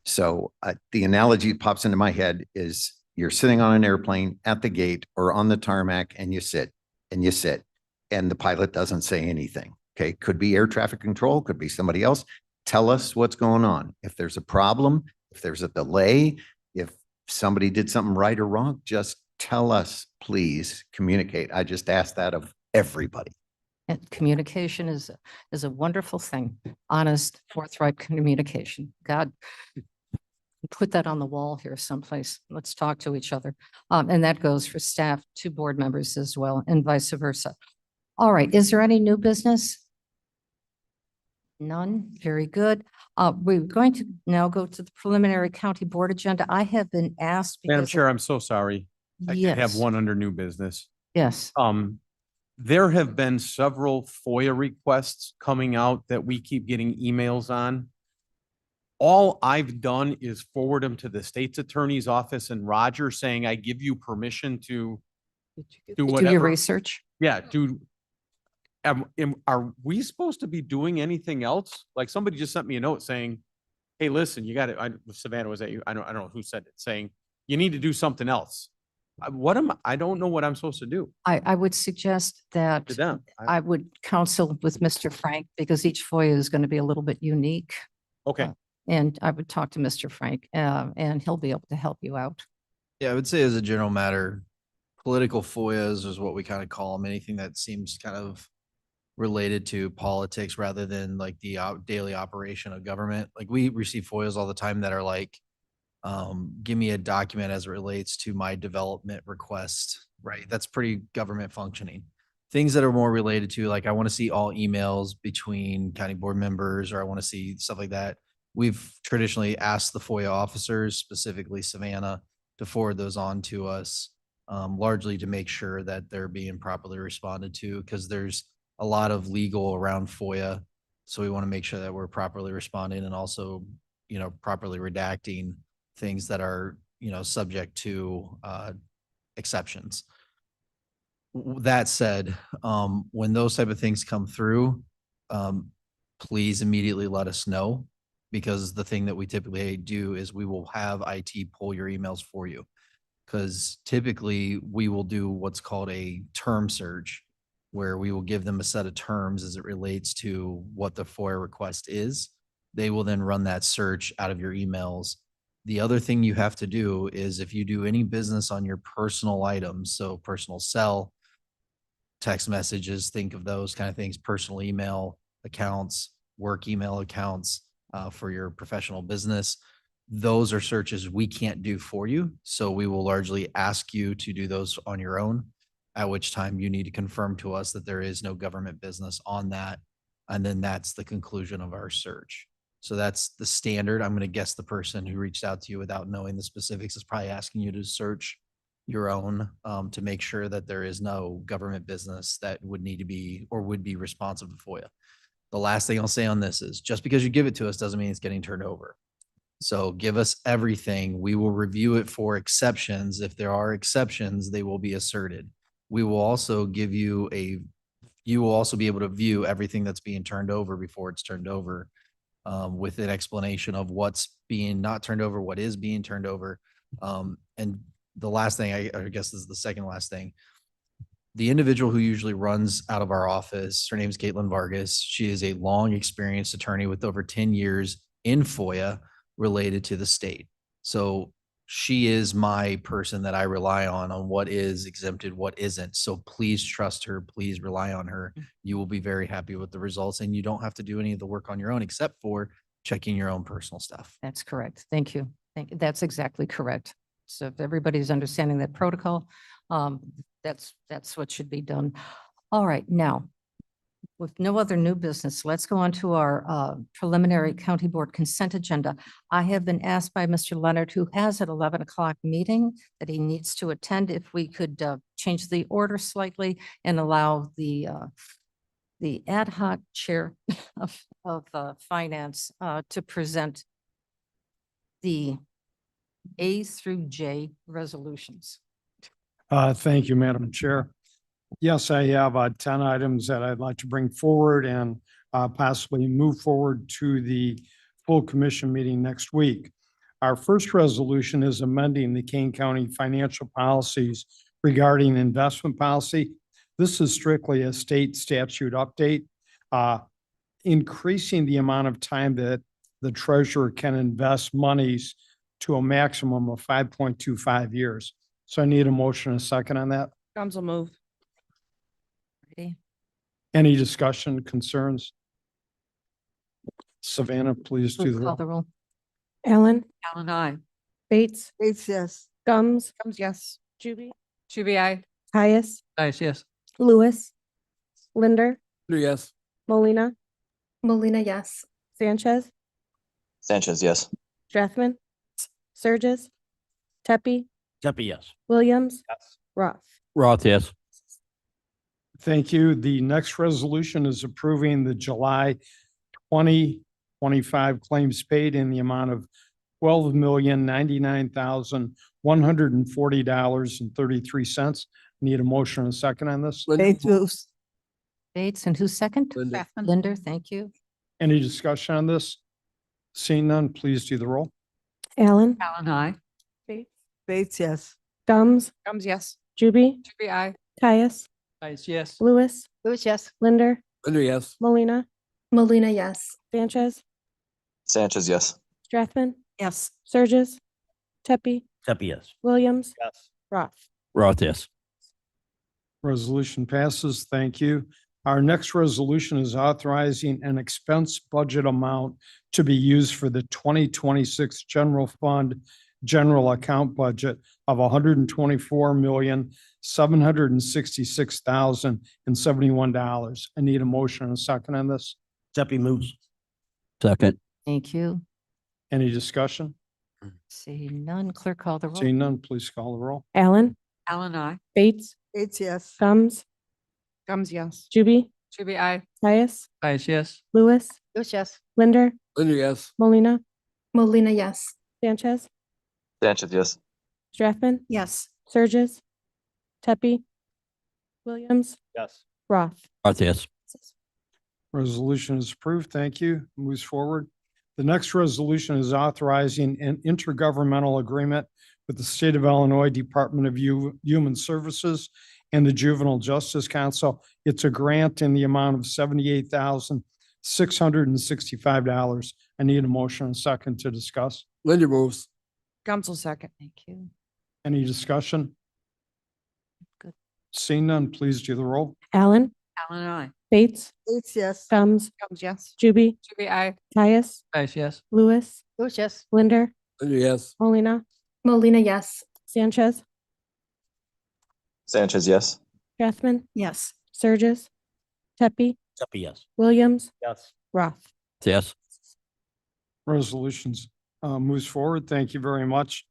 So the analogy that pops into my head is you're sitting on an airplane at the gate or on the tarmac and you sit and you sit and the pilot doesn't say anything. Okay, could be air traffic control, could be somebody else. Tell us what's going on. If there's a problem, if there's a delay, if somebody did something right or wrong, just tell us, please communicate. I just ask that of everybody. And communication is a wonderful thing, honest, forthright communication. God, put that on the wall here someplace. Let's talk to each other. And that goes for staff to board members as well and vice versa. All right, is there any new business? None, very good. We're going to now go to the preliminary county board agenda. I have been asked. Madam because of- Chair, I'm so sorry. I have Yes. one under new business. Yes. There have been several FOIA requests coming out that we keep getting emails on. All I've done is forward them to the state's attorney's office and Roger saying, I give you permission to do Do whatever. your research. Yeah, are we supposed to be doing anything else? Like somebody just sent me a note saying, hey, listen, you got it. Savannah, was that you? I don't know who said it, saying you need to do something else. I don't know what I'm supposed to do I would suggest that to them. I would counsel with Mr. Frank because each FOIA is going to be a little bit unique. Okay. And I would talk to Mr. Frank, and he'll be able to help you out. Yeah, I would say as a general matter, political FOIAs is what we kind of call them. Anything that seems kind of related to politics rather than like the daily operation of government. Like we receive FOIAs all the time that are like, give me a document as it relates to my development request, right? That's pretty government functioning. Things that are more related to like, I want to see all emails between county board members, or I want to see stuff like that. We've traditionally asked the FOIA officers, specifically Savannah, to forward those on to us, largely to make sure that they're being properly responded to, because there's a lot of legal around FOIA. So we want to make sure that we're properly responding and also, properly redacting things that are, subject to exceptions. That said, when those type of things come through, please immediately let us know, because the thing that we typically do is we will have IT pull your emails for you. Because typically we will do what's called a term search, where we will give them a set of terms as it relates to what the FOIA request is. They will then run that search out of your emails. The other thing you have to do is if you do any business on your personal items, so personal cell, text messages, think of those kind of things, personal email accounts, work email accounts for your professional business. Those are searches we can't do for you. So we will largely ask you to do those on your own, at which time you need to confirm to us that there is no government business on that. And then that's the conclusion of our search. So that's the standard. I'm going to guess the person who reached out to you without knowing the specifics is probably asking you to search your own to make sure that there is no government business that would need to be or would be responsive to FOIA. The last thing I'll say on this is just because you give it to us doesn't mean it's getting turned over. So give us everything. We will review it for exceptions. If there are exceptions, they will be asserted. We will also give you you will also be able to view everything that's being turned over before it's turned over, with an explanation of what's being not turned over, what is being turned over. And the last thing, I guess this is the second last thing. The individual who usually runs out of our office, her name is Caitlin Vargas. She is a long experienced attorney with over 10 years in FOIA related to the state. So she is my person that I rely on what is exempted, what isn't. So please trust her. Please rely on her. You will be very happy with the results, and you don't have to do any of the work on your own except for checking your own personal stuff. That's correct. Thank you. That's exactly correct. So if everybody's understanding that protocol, that's what should be done. All right, now, with no other new business, let's go on to our preliminary county board consent agenda. I have been asked by Mr. Leonard, who has an 11 o'clock meeting that he needs to attend, if we could change the order slightly and allow the ad hoc chair of finance to present the A through J resolutions. Thank you, Madam Chair. Yes, I have 10 items that I'd like to bring forward and possibly move forward to the full commission meeting next week. Our first resolution is amending the Kane County financial policies regarding investment policy. This is strictly a state statute update, increasing the amount of time that the treasurer can invest monies to a maximum of 5.25 years. So I need a motion and a second on that. Council move. Ready? Any discussion, concerns? Savannah, please do the Call roll. the roll. Allen, Alan, I. Bates, Bates, yes. Gums, yes. Juby, I. Caius, Nice, yes. Lewis, Linder, Yes. Molina. Molina, yes. Sanchez, Sanchez, yes. Strathman, Surges, Tepe, Tepe, yes. Williams, Roth. Roth, yes. Thank you. The next resolution is approving the July 2025 claims paid in the amount of $12,099,140.33. Need a motion and a second on this? Bates moves. Bates, and who's second? Linder. Linder, thank you. Any discussion on this? Seeing none, please do the roll. Allen, Alan, I. Bates, Bates, yes. Gums, Yes. Juby, I. Caius, Nice, yes. Lewis, Lewis, yes. Linder, Linder, yes. Molina. Molina, yes. Sanchez, Sanchez, yes. Strathman, Yes. Surges, Tepe, Tepe, yes. Williams, Yes. Roth. Roth, yes. Resolution passes. Thank you. Our next resolution is authorizing an expense budget amount to be used for the 2026 general fund general account budget of $124,766,071. I need a motion and a second on this. Tepe moves. Second. Thank you. Any discussion? See none. Clerk, call the roll. Seeing none, please call the roll. Allen, Alan, I. Bates, Bates, yes. Gums, Yes. Juby, I. Caius, Nice, yes. Lewis, Lewis, yes. Linder, Linder, yes. Molina. Molina, yes. Sanchez, Sanchez, yes. Strathman, Yes. Surges, Tepe, Williams, Yes. Roth. Roth, yes. Resolution is approved. Thank you. Moves forward. The next resolution is authorizing an intergovernmental agreement with the State of Illinois Department of Human Services and the Juvenile Justice Council. It's a grant in the amount of $78,665. I need a motion and a second to discuss. Linder moves. Gums will second. Thank you. Any discussion? Good. Seeing none, please do the roll. Allen, Alan, I. Bates, Bates, yes. Gums, Yes. Juby, I. Caius, Nice, yes. Lewis, Lewis, yes. Linder, Linder, yes. Molina. Molina, yes. Sanchez, Sanchez, yes. Strathman, Yes. Surges, Tepe, Tepe, yes. Williams, Yes. Roth. Yes. Resolutions moves forward. Thank you very much.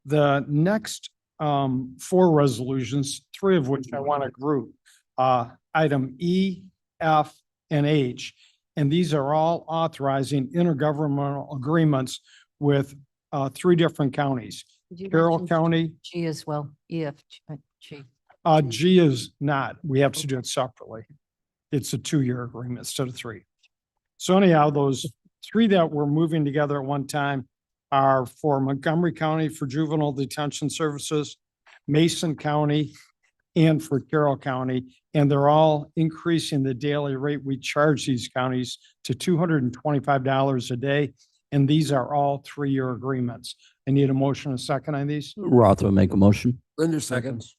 The next four resolutions, three of which I want to group, item E, F, and H. And these are all authorizing intergovernmental agreements with three different counties. Did you Carroll mention County, G as well. G. G is not. We have to do it separately. It's a 2-year agreement instead of 3. So anyhow, those 3 that we're moving together at one time are for Montgomery County for Juvenile Detention Services, Mason County, and for Carroll County. And they're all increasing the daily rate we charge these counties to $225 a day. And these are all 3-year agreements. I need a motion and a second on these. Roth will make a motion. Linder seconds.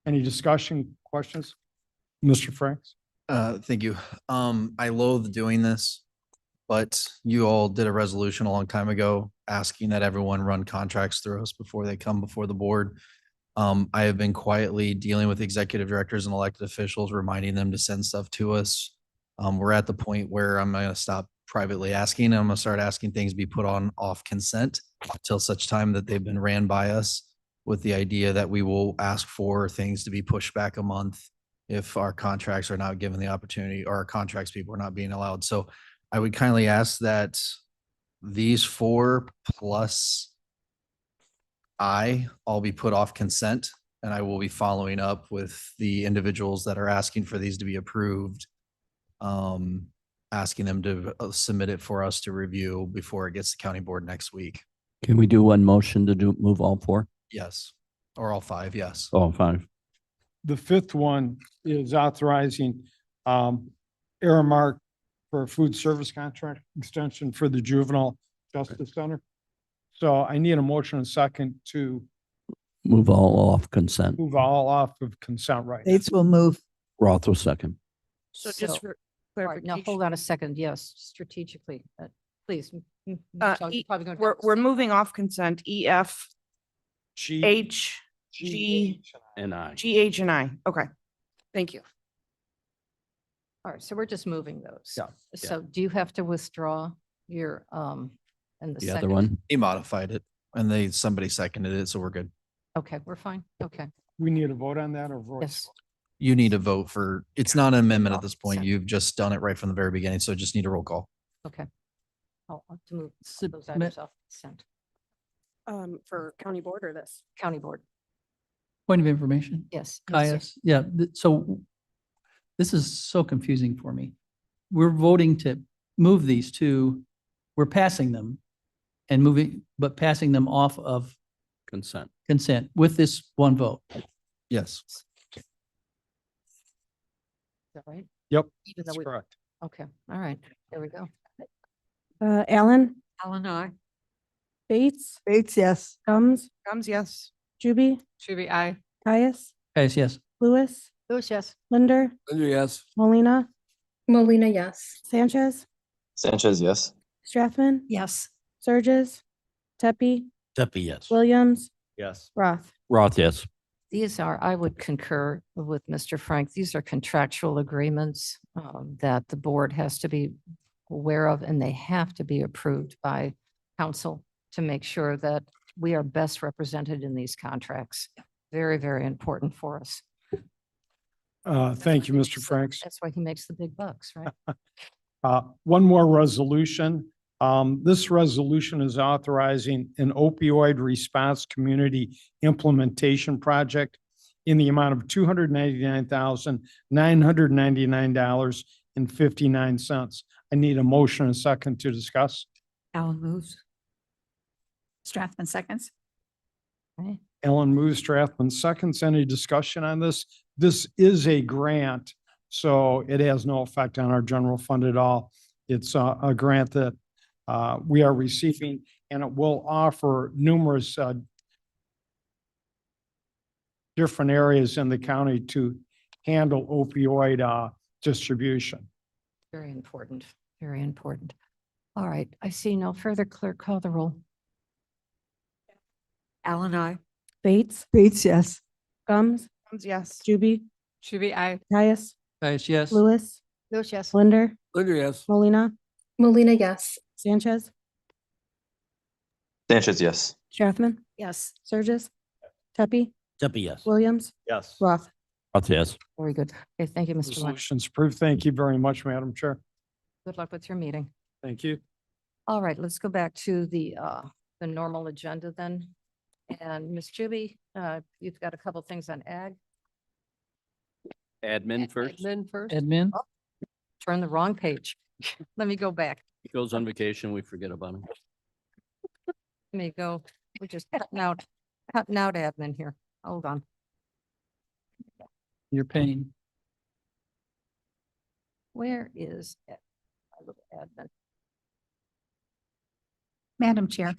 Any discussion, questions? Mr. Franks? Thank you. I loathe doing this, but you all did a resolution a long time ago asking that everyone run contracts through us before they come before the board. I have been quietly dealing with executive directors and elected officials, reminding them to send stuff to us. We're at the point where I'm going to stop privately asking. I'm going to start asking things be put on off consent until such time that they've been ran by us, with the idea that we will ask for things to be pushed back a month if our contracts are not given the opportunity, or our contracts people are not being allowed. So I would kindly ask that these 4 plus I all be put off consent, and I will be following up with the individuals that are asking for these to be approved, asking them to submit it for us to review before it gets to county board next week. Can we do one motion to move all 4? Yes, or all 5, yes. All 5. The 5th one is authorizing Aramark for a food service contract extension for the Juvenile Justice Center. So I need a motion and a second to Move all off consent. move all off of consent right now. Bates will move. Roth will second. So just for all right, now hold clarification. on a second. Yes, strategically, please. We're moving off consent, EF, G. H, G, And I. G, H, and I. Okay. Thank you. All right, so we're just moving those. Yeah, yeah. So do you have to withdraw your, and the The other second? one. He modified it and somebody seconded it, so we're good. Okay, we're fine. Okay. We need a vote on that or voice? Yes. You need to vote for, it's not an amendment at this point. Consent. You've just done it right from the very beginning, so just need a roll call. Okay. I'll have to move those Submit- items off consent. For county board or this? County board, Point of information. yes. yes, sir. Caius, yeah, so this is so confusing for me. We're voting to move these two, we're passing them and moving, but passing them off of Consent. consent with this one vote. Yes. Is that right? Yep, Even though that's we- correct. Okay, all right, there we go. Allen, Alan, I. Bates, Bates, yes. Gums, Gums, yes. Juby, Juby, I. Caius, Caius, yes. Lewis, Lewis, yes. Linder, Yes. Molina. Molina, yes. Sanchez, Sanchez, yes. Strathman, Yes. Surges, Tepe, Tepe, yes. Williams, Yes. Roth. Roth, yes. These are, I would concur with Mr. Frank, these are contractual agreements that the board has to be aware of, and they have to be approved by council to make sure that we are best represented in these contracts. Very, very important for us. Thank you, Mr. Franks. That's why he makes the big bucks, right? One more resolution. This resolution is authorizing an opioid response community implementation project in the amount of $299,999.59. I need a motion and a second to discuss. Alan moves. Strathman seconds. Okay. Ellen moves, Strathman seconds. Any discussion on this? This is a grant, so it has no effect on our general fund at all. It's a grant that we are receiving, and it will offer numerous different areas in the county to handle opioid distribution. Very important, very important. All right, I see no further. Clerk, call the roll. Alan, I. Bates, Bates, yes. Gums, Gums, yes. Juby, Juby, I. Caius, Caius, yes. Lewis, Lewis, yes. Linder, Linder, yes. Molina. Molina, yes. Sanchez, Sanchez, yes. Strathman, Yes. Surges, Tepe, Tepe, yes. Williams, Yes. Roth. Roth, yes. Very good. Okay, thank you, Mr. Lynch. Resolutions approved. Thank you very much, Madam Chair. Good luck with your meeting. Thank you. All right, let's go back to the normal agenda then. And Ms. Juby, you've got a couple things on ag. Admin first. Admin first. Admin, Turn the wrong page. Let me go back. He goes on vacation, we forget about him. Let me go. We're just cutting out admin here. Hold on. your pain. Where is my little admin? Madam Chair,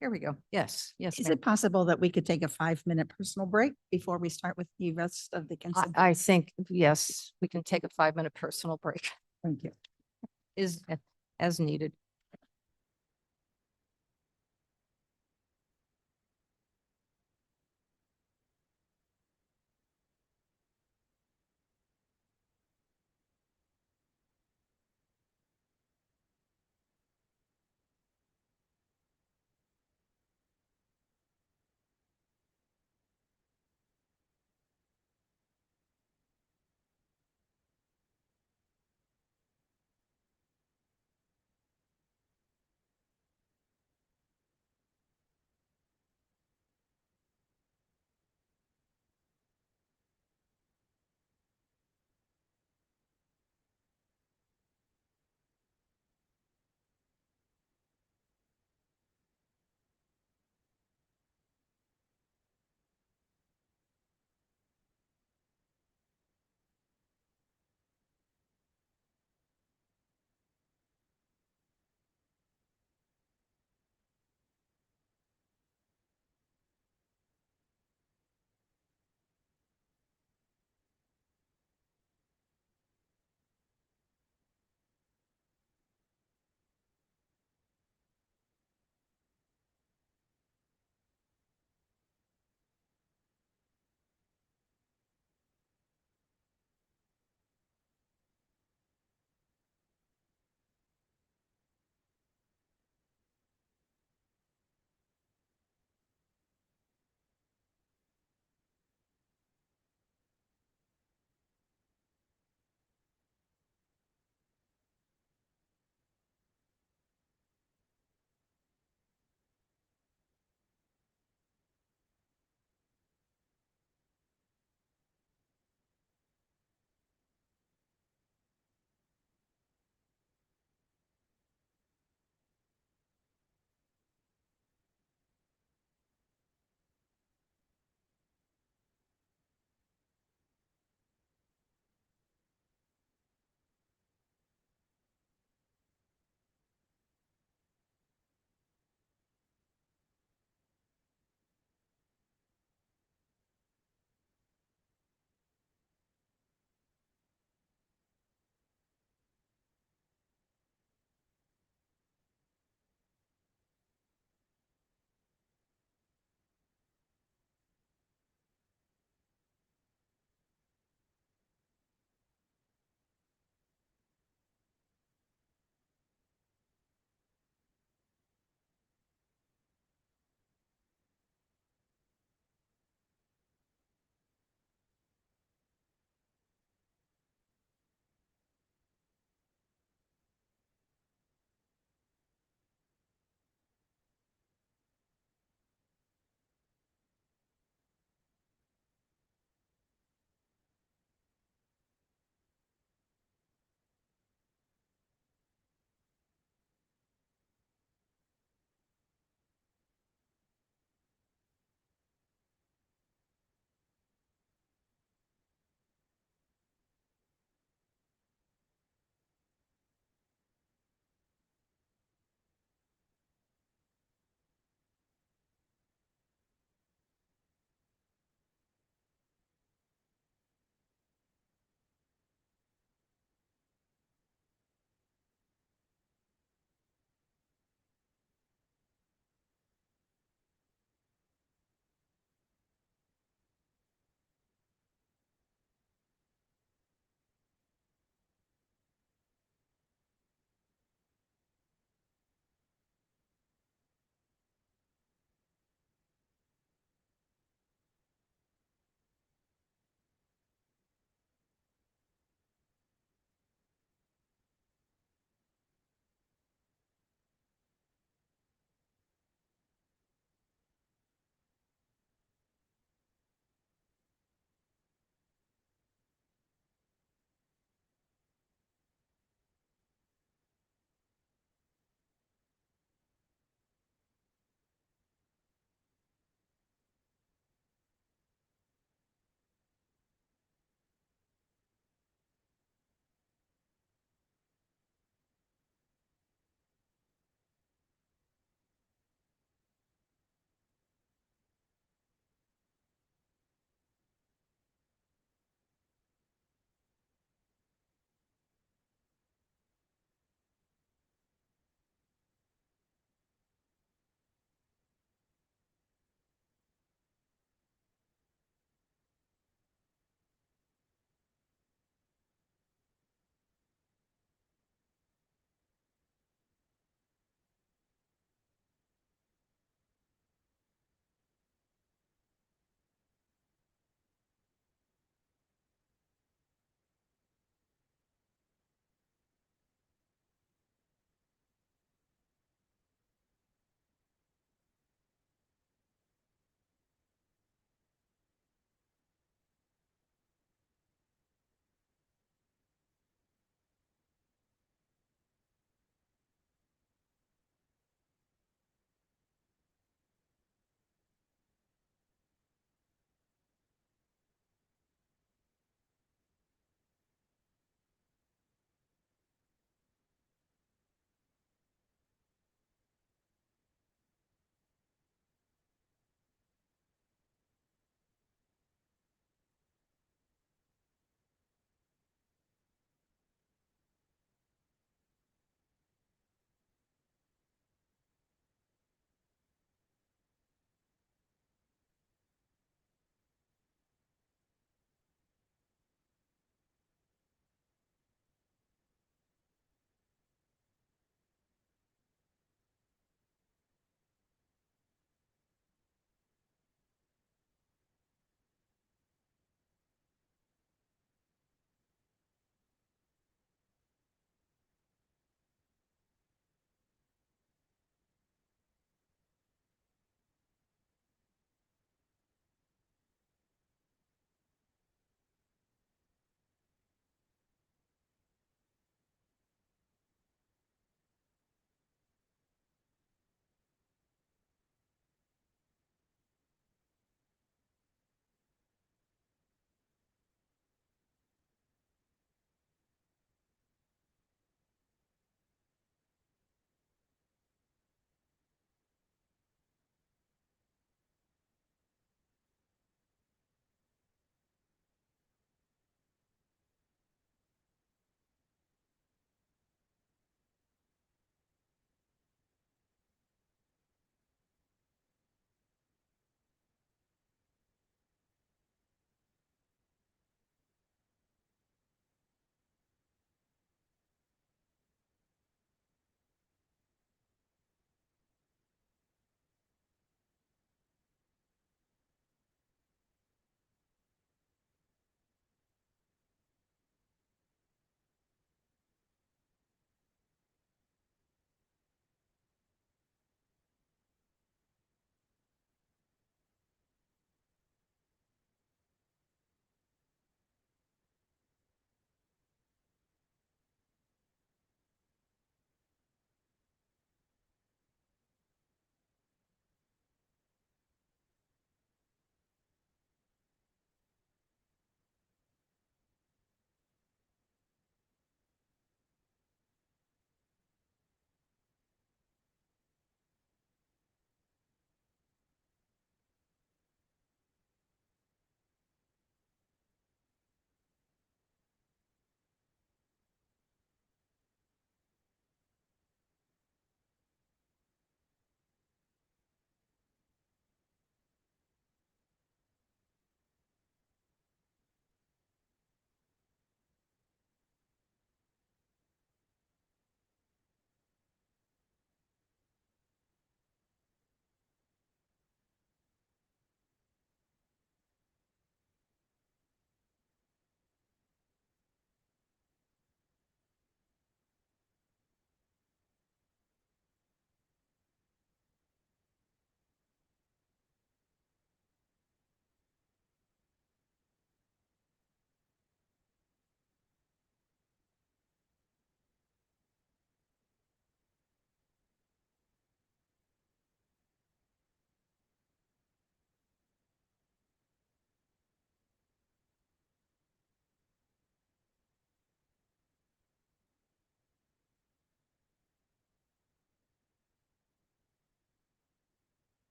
Here we go. Yes, yes. is ma'am. it possible that we could take a 5-minute personal break before we start with the rest of the consent? I think, yes, we can take a 5-minute personal break. Thank you. Is as needed.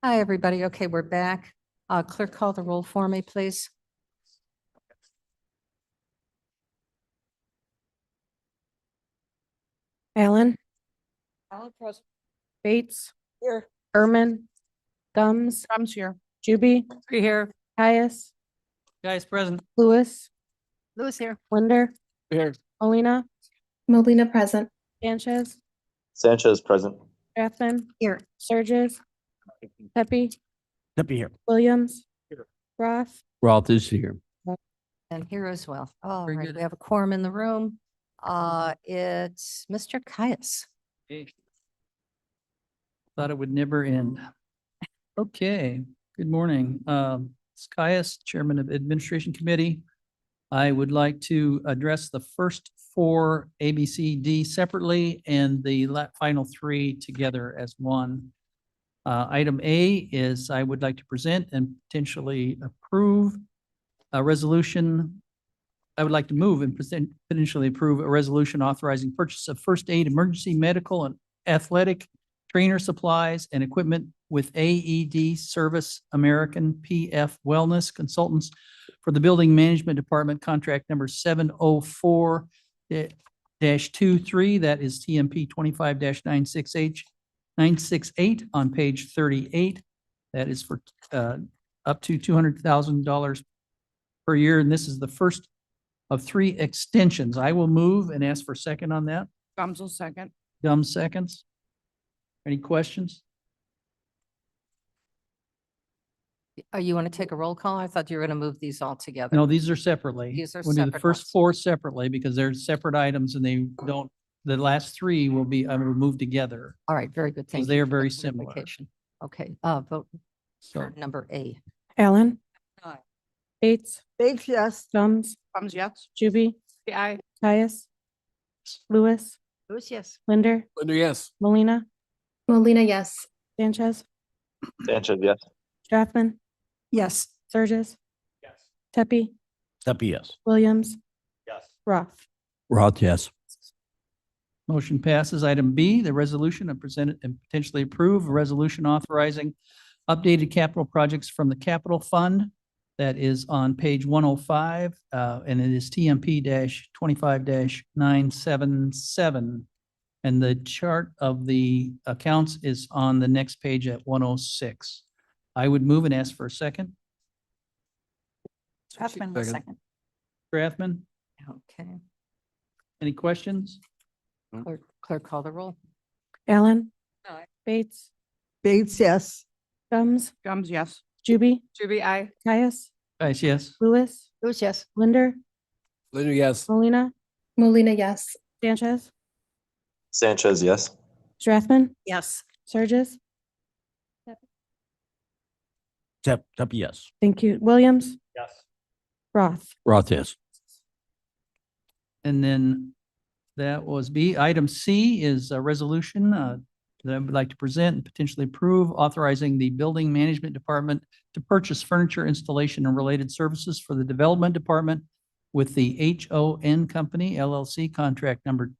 Hi, everybody. Okay, we're back. Clerk, call the roll for me, please. Allen, Allen present. Bates, Here. Erman, Gums, Comes here. Juby, Here. Caius, Guys present. Lewis, Lewis here. Linder, Here. Molina. Molina present. Sanchez, Sanchez present. Strathman, Here. Surges, Pepe, Pepe here. Williams, Roth, Roth is here. And here as well. All Very right, good. we have a quorum in the room. It's Mr. Caius. Thought it would never end. Okay, good morning. It's Caius, Chairman of Administration Committee. I would like to address the first four A, B, C, D separately and the final three together as one. Item A is I would like to present and potentially approve a resolution. I would like to move and potentially approve a resolution authorizing purchase of first aid, emergency medical and athletic trainer supplies and equipment with AED Service American PF Wellness Consultants for the Building Management Department contract number 704-23, that is TMP 25-96H968 on page 38. That is for up to $200,000 per year, and this is the first of three extensions. I will move and ask for a second on that. Gums will second. Gums seconds. Any questions? You want to take a roll call? I thought you were going to move these all together. No, these are separately. These are We'll do the separate first ones. four separately because they're separate items and they don't, the last three will be, I will move together. All right, very good. Thank you. they are for the very similar. clarification. Okay, vote So for number A. Allen, Aye. Bates, Bates, yes. Gums, Comes yes. Juby, Aye. Caius, Lewis, Lewis, yes. Linder, Linder, yes. Molina. Molina, yes. Sanchez, Sanchez, yes. Strathman, Yes. Surges. Yes. Pepe, Pepe, yes. Williams, Yes. Roth. Roth, yes. Motion passes. Item B, the resolution and presented and potentially approve a resolution authorizing updated capital projects from the capital fund. That is on page 105, and it is TMP 25-977. And the chart of the accounts is on the next page at 106. I would move and ask for a second. Strathman will Second. second. Strathman, Okay, any questions? clerk, call the roll. Allen, Aye. Bates, Bates, yes. Gums, Gums yes. Juby, Juby, aye. Caius, Guys, yes. Lewis, Lewis, yes. Linder, Linder, yes. Molina. Molina, yes. Sanchez, Sanchez, yes. Strathman, Yes. Surges. Pepe, yes. Thank you. Williams, Yes. Roth. Roth, yes. And then that was B. Item C is a resolution that I would like to present and potentially approve, authorizing the Building Management Department to purchase furniture installation and related services for the Development Department with the HON Company LLC contract number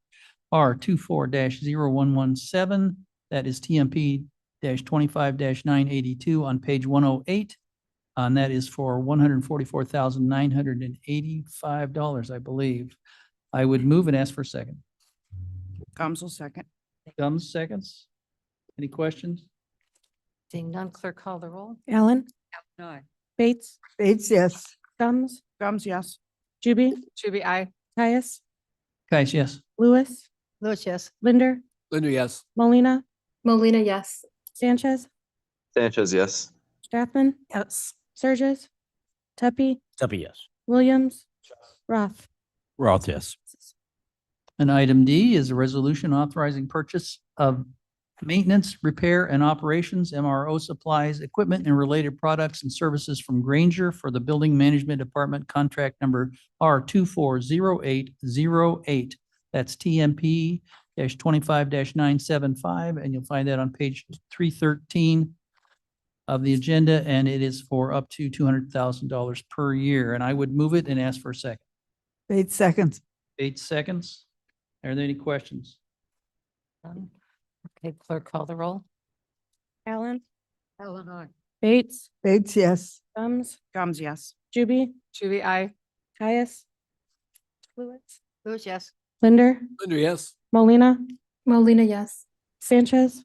R24-0117. That is TMP 25-982 on page 108. And that is for $144,985, I believe. I would move and ask for a second. Gums will second. Gums, seconds. Any questions? Seeing none, clerk, call the roll. Allen, Aye. Bates, Bates, yes. Gums, Gums yes. Juby, Juby, aye. Caius, Guys, yes. Lewis, Lewis, yes. Linder, Linder, yes. Molina. Molina, yes. Sanchez, Sanchez, yes. Strathman, Yes. Surges, Pepe, Pepe, yes. Williams, Roth. Roth, yes. And item D is a resolution authorizing purchase of maintenance, repair, and operations, MRO supplies, equipment, and related products and services from Granger for the Building Management Department contract number R240808. That's TMP 25-975, and you'll find that on page 313 of the agenda, and it is for up to $200,000 per year. And I would move it and ask for a second. Bates, seconds. 8 seconds. Are there any questions? None. Okay, clerk, call the roll. Allen, Ellen, I. Bates, Bates, yes. Gums, Gums, yes. Juby, Juby, I. Caius. Lewis, Lewis, yes. Linder, Linder, yes. Molina. Molina, yes. Sanchez,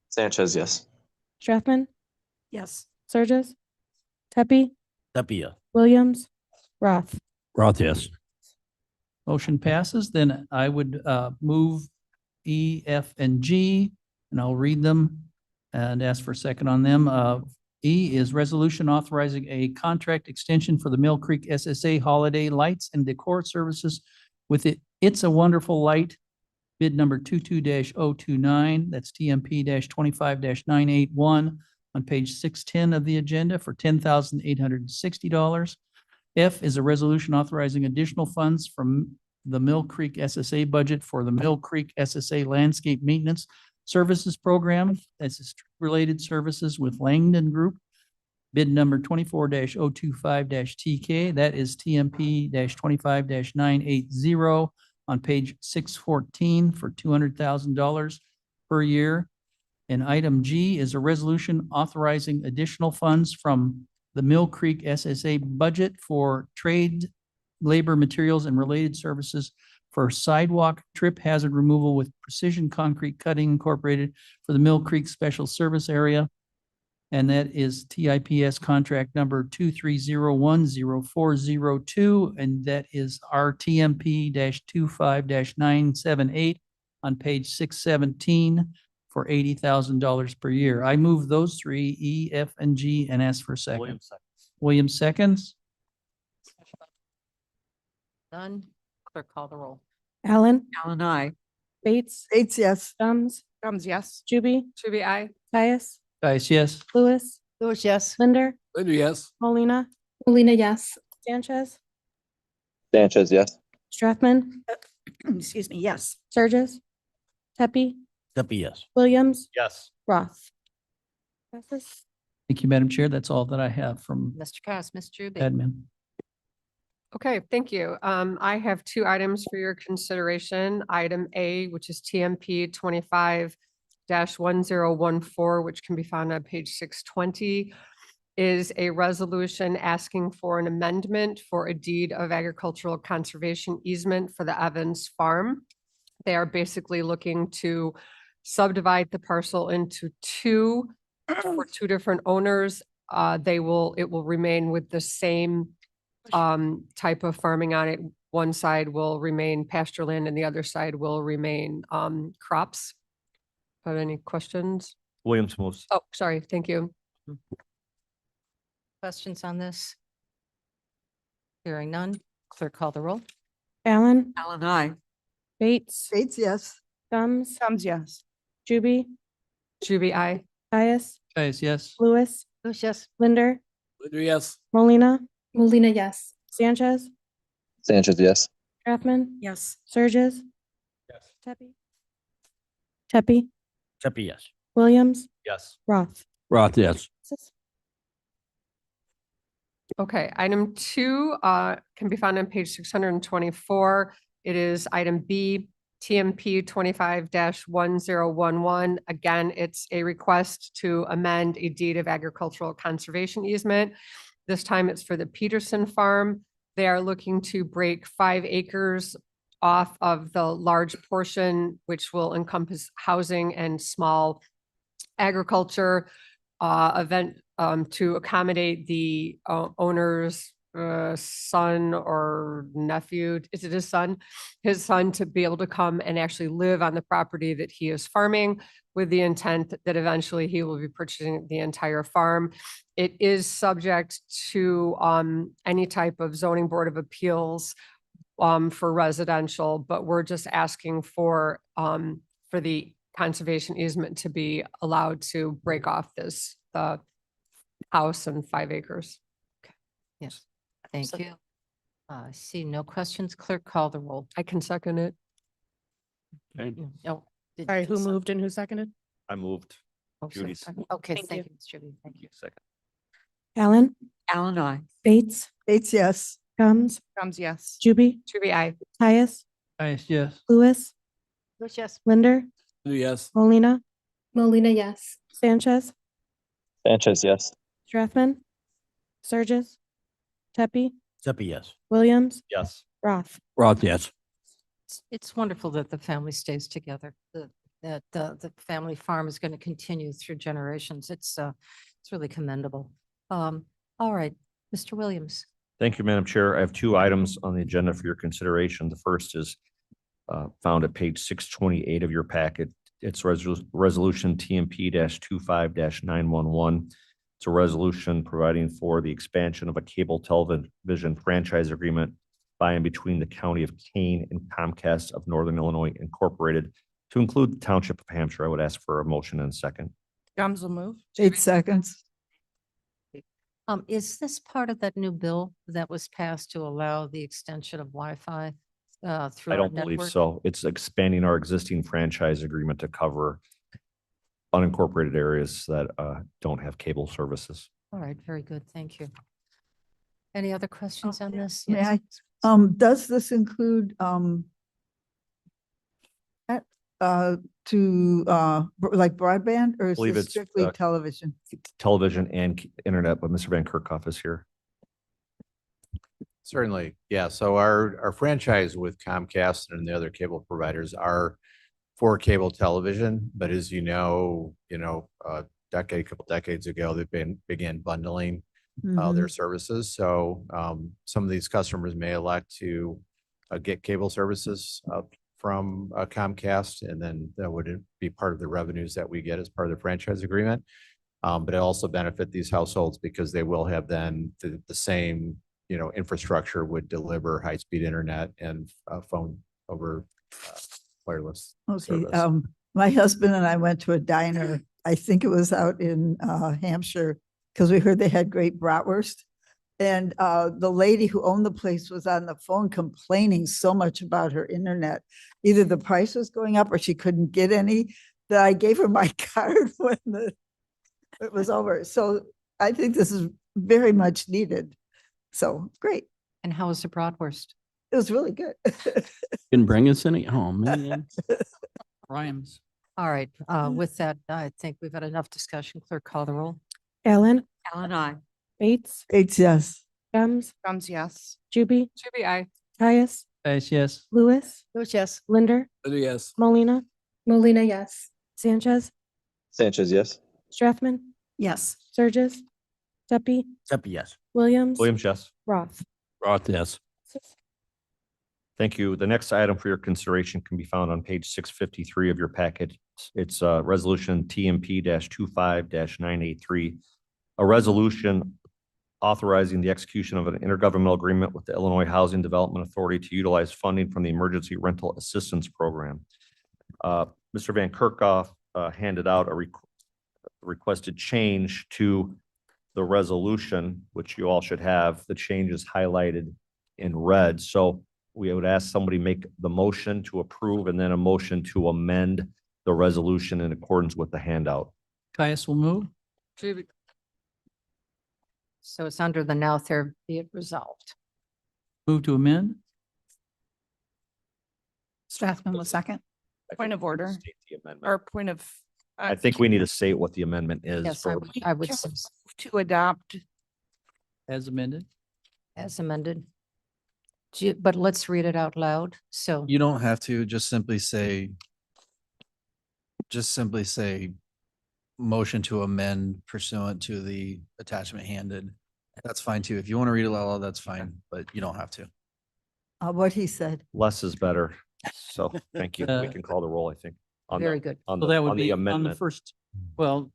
Sanchez, yes. Strathman, Yes. Surges, Tepe, Tapia. Williams, Roth. Roth, yes. Motion passes. Then I would move E, F, and G, and I'll read them and ask for a second on them. E is resolution authorizing a contract extension for the Mill Creek SSA Holiday Lights and Decor Services with It's a Wonderful Light, bid number 22-029. That's TMP 25-981 on page 610 of the agenda for $10,860. F is a resolution authorizing additional funds from the Mill Creek SSA budget for the Mill Creek SSA Landscape Maintenance Services Program. This is related services with Langdon Group. Bid number 24-025-TK. That is TMP 25-980 on page 614 for $200,000 per year. And item G is a resolution authorizing additional funds from the Mill Creek SSA budget for trade, labor, materials, and related services for sidewalk trip hazard removal with Precision Concrete Cutting Incorporated for the Mill Creek Special Service Area. And that is TIPS contract number 230100402, and that is RTMP 25-978 on page 617 for $80,000 per year. I move those three, E, F, and G, and ask for a second. Williams, second. Williams seconds. None. Clerk, call the roll. Allen, Ellen, I. Bates, Bates, yes. Gums, Gums, yes. Juby, Juby, I. Caius, Guys, yes. Lewis, Lewis, yes. Linder, Linder, yes. Molina. Molina, yes. Sanchez, Sanchez, yes. Strathman, Excuse me, yes. Surges, Tepe, Tapia, yes. Williams, Yes. Roth. Passes. Thank you, Madam Chair. That's all that I have from Mr. Cass, Ms. Juby. admin. Okay, thank you. I have two items for your consideration. Item A, which is TMP 25-1014, which can be found on page 620, is a resolution asking for an amendment for a deed of agricultural conservation easement for the Evans Farm. They are basically looking to subdivide the parcel into two for two different owners. It will remain with the same type of farming on it. One side will remain pasture land and the other side will remain crops. Have any questions? Williams moves. Oh, sorry. Thank you. Questions on this? Hearing none. Clerk, call the roll. Allen, Ellen, I. Bates, Bates, yes. Gums, Gums, yes. Juby, Juby, I. Caius, Guys, yes. Lewis, Lewis, yes. Linder, Linder, yes. Molina. Molina, yes. Sanchez, Sanchez, yes. Strathman, Yes. Surges. Tepe. Tepe, Tapia, yes. Williams, Yes. Roth. Roth, yes. Okay, item 2 can be found on page 624. It is item B, TMP 25-1011. Again, it's a request to amend a deed of agricultural conservation easement. This time it's for the Peterson Farm. They are looking to break 5 acres off of the large portion, which will encompass housing and small agriculture event to accommodate the owner's son or nephew. Is it his son? His son to be able to come and actually live on the property that he is farming, with the intent that eventually he will be purchasing the entire farm. It is subject to any type of zoning board of appeals for residential, but we're just asking for the conservation easement to be allowed to break off the house and 5 acres. Yes. Thank you. I see no questions. Clerk, call the roll. I can second it. Oh, Sorry, who moved and who seconded? I moved. Okay, Thank thank you, Ms. Juby. Thank you. Second. Allen, Ellen, I. Bates, Bates, yes. Gums, Gums, yes. Juby, Juby, I. Caius, Guys, yes. Lewis, Lewis, yes. Linder, Linder, yes. Molina. Molina, yes. Sanchez, Sanchez, yes. Strathman, Sturgis, Tepe, Zeppy, yes. Williams, Yes. Roth. Roth, yes. It's wonderful that the family stays together, that the family farm is going to continue through generations. It's really commendable. All right, Mr. Williams. Thank you, Madam Chair. I have two items on the agenda for your consideration. The first is found at page 628 of your packet. It's resolution TMP 25 911. It's a resolution providing for the expansion of a cable television franchise agreement by and between the County of Kane and Comcast of Northern Illinois Incorporated to include the Township of Hampshire. I would ask for a motion and a second. Gums will move. 8 seconds. Is this part of that new bill that was passed to allow the extension of Wi-Fi through I our don't believe network? so. It's expanding our existing franchise agreement to cover unincorporated areas that don't have cable services. All right, very good. Thank you. Any other questions on this? May Yes. I, does this include, like broadband or is Believe this it's, strictly television? Television and internet, but Mr. Van Kerkhoff is here. Certainly, yeah. So our franchise with Comcast and the other cable providers are for cable television, but as you know, a couple decades ago, they began bundling their services. So some of these customers may elect to get cable services from Comcast, and then that would be part of the revenues that we get as part of the franchise agreement. But it also benefit these households because they will have then the same infrastructure would deliver high-speed internet and phone over wireless Okay, service. my husband and I went to a diner, I think it was out in Hampshire, because we heard they had great bratwurst. And the lady who owned the place was on the phone complaining so much about her internet. Either the price was going up or she couldn't get any, that I gave her my card when it was over. So I think this is very much needed. So great. And how was the bratwurst? It was really good. Can bring us any, oh, man. Rhymes. All right, with that, I think we've had enough discussion. Clerk, call the roll. Allen, Allen, aye. Bates, 8 yes. Gums, Gums, yes. Juby, aye. Caius, Yes. Lewis, Lewis, yes. Linder, Yes. Molina, yes. Sanchez, Sanchez, yes. Strathman, Yes. Sturgis, Tepe, Zeppy, yes. Williams, Williams, yes. Roth. Roth, yes. Thank you. The next item for your consideration can be found on page 653 of your packet. It's resolution TMP 25 983, a resolution authorizing the execution of an intergovernmental agreement with the Illinois Housing Development Authority to utilize funding from the Emergency Rental Assistance Program. Mr. Van Kerkhoff handed out a requested change to the resolution, which you all should have. The change is highlighted in red. So we would ask somebody make the motion to approve and then a motion to amend the resolution in accordance with the handout. Caius will move. So it's under the now there be it resolved. Move to amend. Strathman was second. Point of order State the amendment. or point of. I think we need to state what the amendment is. Yes, for- I would Can say we move to adopt. As amended. as amended. But let's read it out loud. So You don't have to just simply say motion to amend pursuant to the attachment handed. That's fine too. If you want to read it out loud, that's fine, but you don't have to. What he said. Less is better. So thank you. We can call the roll, I think. on the- very good. On So the, that would on the be on the amendment. first, well,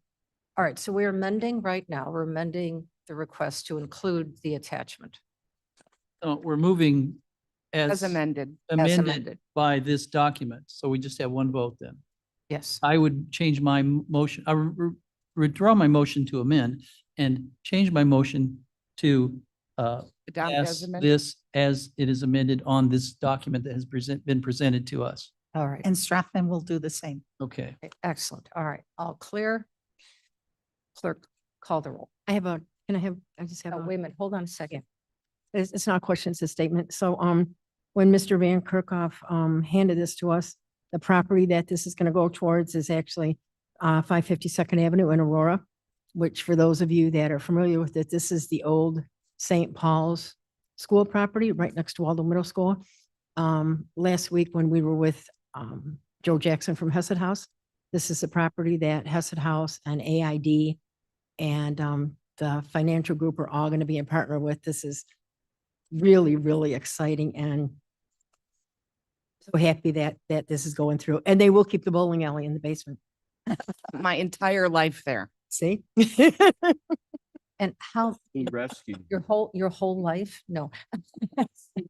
All right, so we're amending right now. We're amending the request to include the attachment. we're moving As as amended. amended amended. by this document. So we just have one vote then. Yes. I would change my motion, I withdraw my motion to amend and change my motion to Adopt as pass amended. this as it is amended on this document that has been presented to us. All right. And Strathman will do the same. Okay. Excellent. All right, all clear. Clerk, call the roll. I just have Oh, a. wait a minute, hold on a second. It's not a question, it's a statement. So, when Mr. Van Kerkhoff, handed this to us, the property that this is gonna go towards is actually, 552nd Avenue in Aurora. which for those of you that are familiar with it, this is the old St. Paul's school property right next to Waldo Middle School. Last week when we were with Joe Jackson from Hesed House, this is the property that Hesed House and AID and the financial group are all going to be in partner with. This is really, really exciting and so happy that this is going through. And they will keep the bowling alley in the basement. My entire life there. See? And how Rescued. Your whole life? No.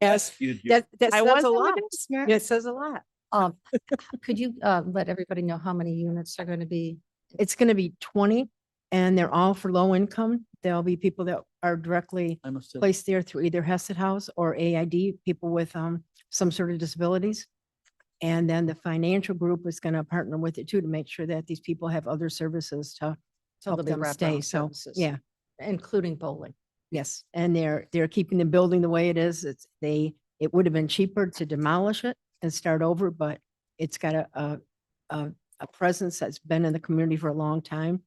Yes, You- that I says was a in the lot. basement. It says a lot. Could you let everybody know how many units are going to be? It's going to be 20 and they're all for low income. There'll be people that are directly I must have. placed there through either Hesed House or AID, people with some sort of disabilities. And then the financial group is going to partner with it too to make sure that these people have other services to So help there'll be them stay. wraparound So, services. yeah, Including bowling. yes. And they're keeping the building the way it is. It would have been cheaper to demolish it and start over, but it's got a presence that's been in the community for a long time.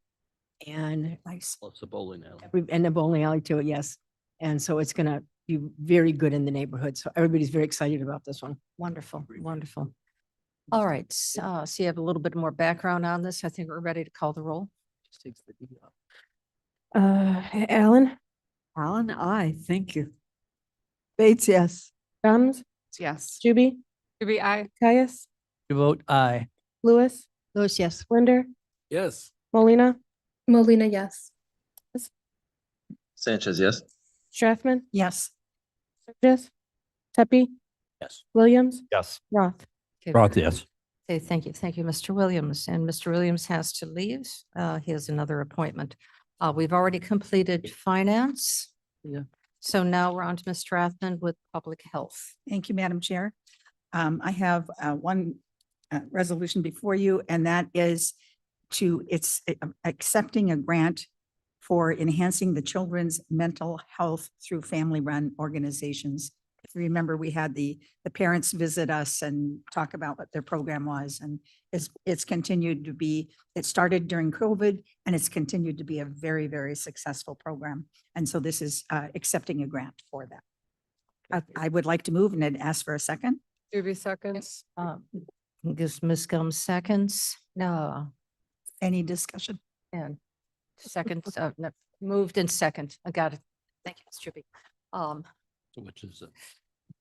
And Nice. Plus a bowling alley. and the bowling alley too, yes. And so it's gonna be very good in the neighborhood. So everybody's very excited about this one. Wonderful, wonderful. All right, so you have a little bit more background on this. I think we're ready to call the roll. Just takes the D off. Allen, Alan, I thank you. Bates, yes. Gums, Yes. Juby, Juby, I. Caius, You vote aye. Lewis, Louis, yes. Linder, Yes. Molina. Molina, yes. Sanchez, yes. Strathman, Yes. Burgess, Tepe, Yes. Williams, Yes. Roth. Okay, Roth, very yes. Okay, thank you. Thank you, Mr. Williams. And Mr. Williams has to leave. He has another appointment. We've already completed finance. Yeah. So now we're on to Ms. Strathman with public health. Thank you, Madam Chair. I have one resolution before you, and that is it's accepting a grant for enhancing the children's mental health through family-run organizations. If you remember, we had the parents visit us and talk about what their program was, and it's continued to be, it started during COVID, and it's continued to be a very, very successful program. And so this is accepting a grant for that. I would like to move and then ask for a second. Juby seconds. Gives Ms. Gums seconds. No, Any discussion? and second, no, moved in second. I got it. Thank you, Ms. Juby. Which is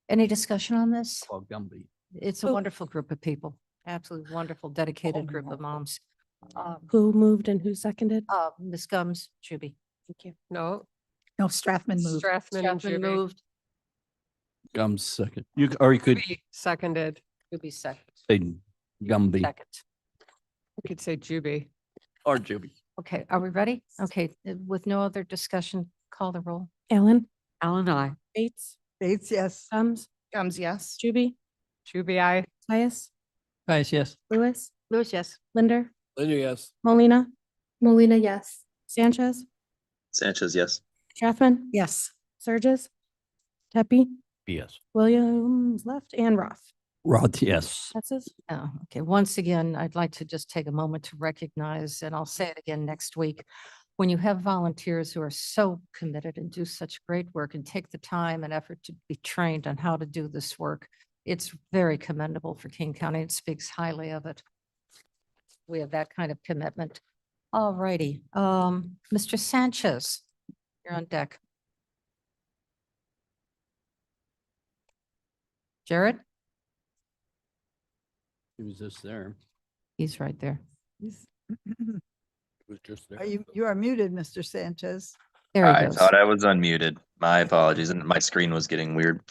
Any discussion on this? called Gumby. It's a wonderful group of people. Absolutely wonderful, dedicated group of moms. Who moved and who seconded? Ms. Gums, Juby. Thank you. No. No, Strathman moved. Strathman and Strathman Juby. moved, Gums second. Or you could Juby seconded. Juby second. say Gumby Second. You could say Juby. or Juby. Okay, are we ready? Okay, with no other discussion, call the roll. Allen, Alan, I. Bates, Bates, yes. Gums, Gums, yes. Juby, Juby, I. Caius, Guys, yes. Lewis, Louis, yes. Linder, Linder, yes. Molina. Molina, yes. Sanchez, Sanchez, yes. Strathman, Yes. Surges, Tepe, Yes. Williams left, and Roth. Roth, yes. That's it. Oh, okay. Once again, I'd like to just take a moment to recognize, and I'll say it again next week, when you have volunteers who are so committed and do such great work and take the time and effort to be trained on how to do this work, it's very commendable for King County. It speaks highly of it. We have that kind of commitment. All righty. Mr. Sanchez, you're on deck. Jared? He was just there. He's right there. He was just there. You are muted, Mr. Sanchez. There he I goes. thought I was unmuted. My apologies, and my screen was getting weird.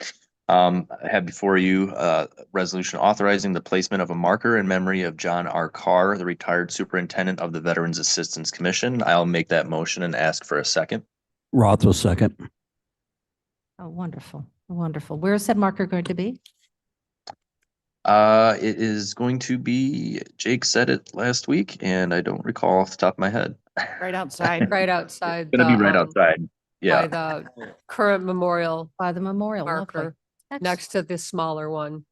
I have before you a resolution authorizing the placement of a marker in memory of John R. Carr, the retired superintendent of the Veterans Assistance Commission. I'll make that motion and ask for a second. Roth was second. Oh, wonderful, wonderful. Where is that marker going to be? It is going to be, Jake said it last week, and I don't recall off the top of my head. Right outside. Right outside. Gonna be the, right outside. By Yeah. the current memorial By the memorial. lovely. marker, That's next to the smaller one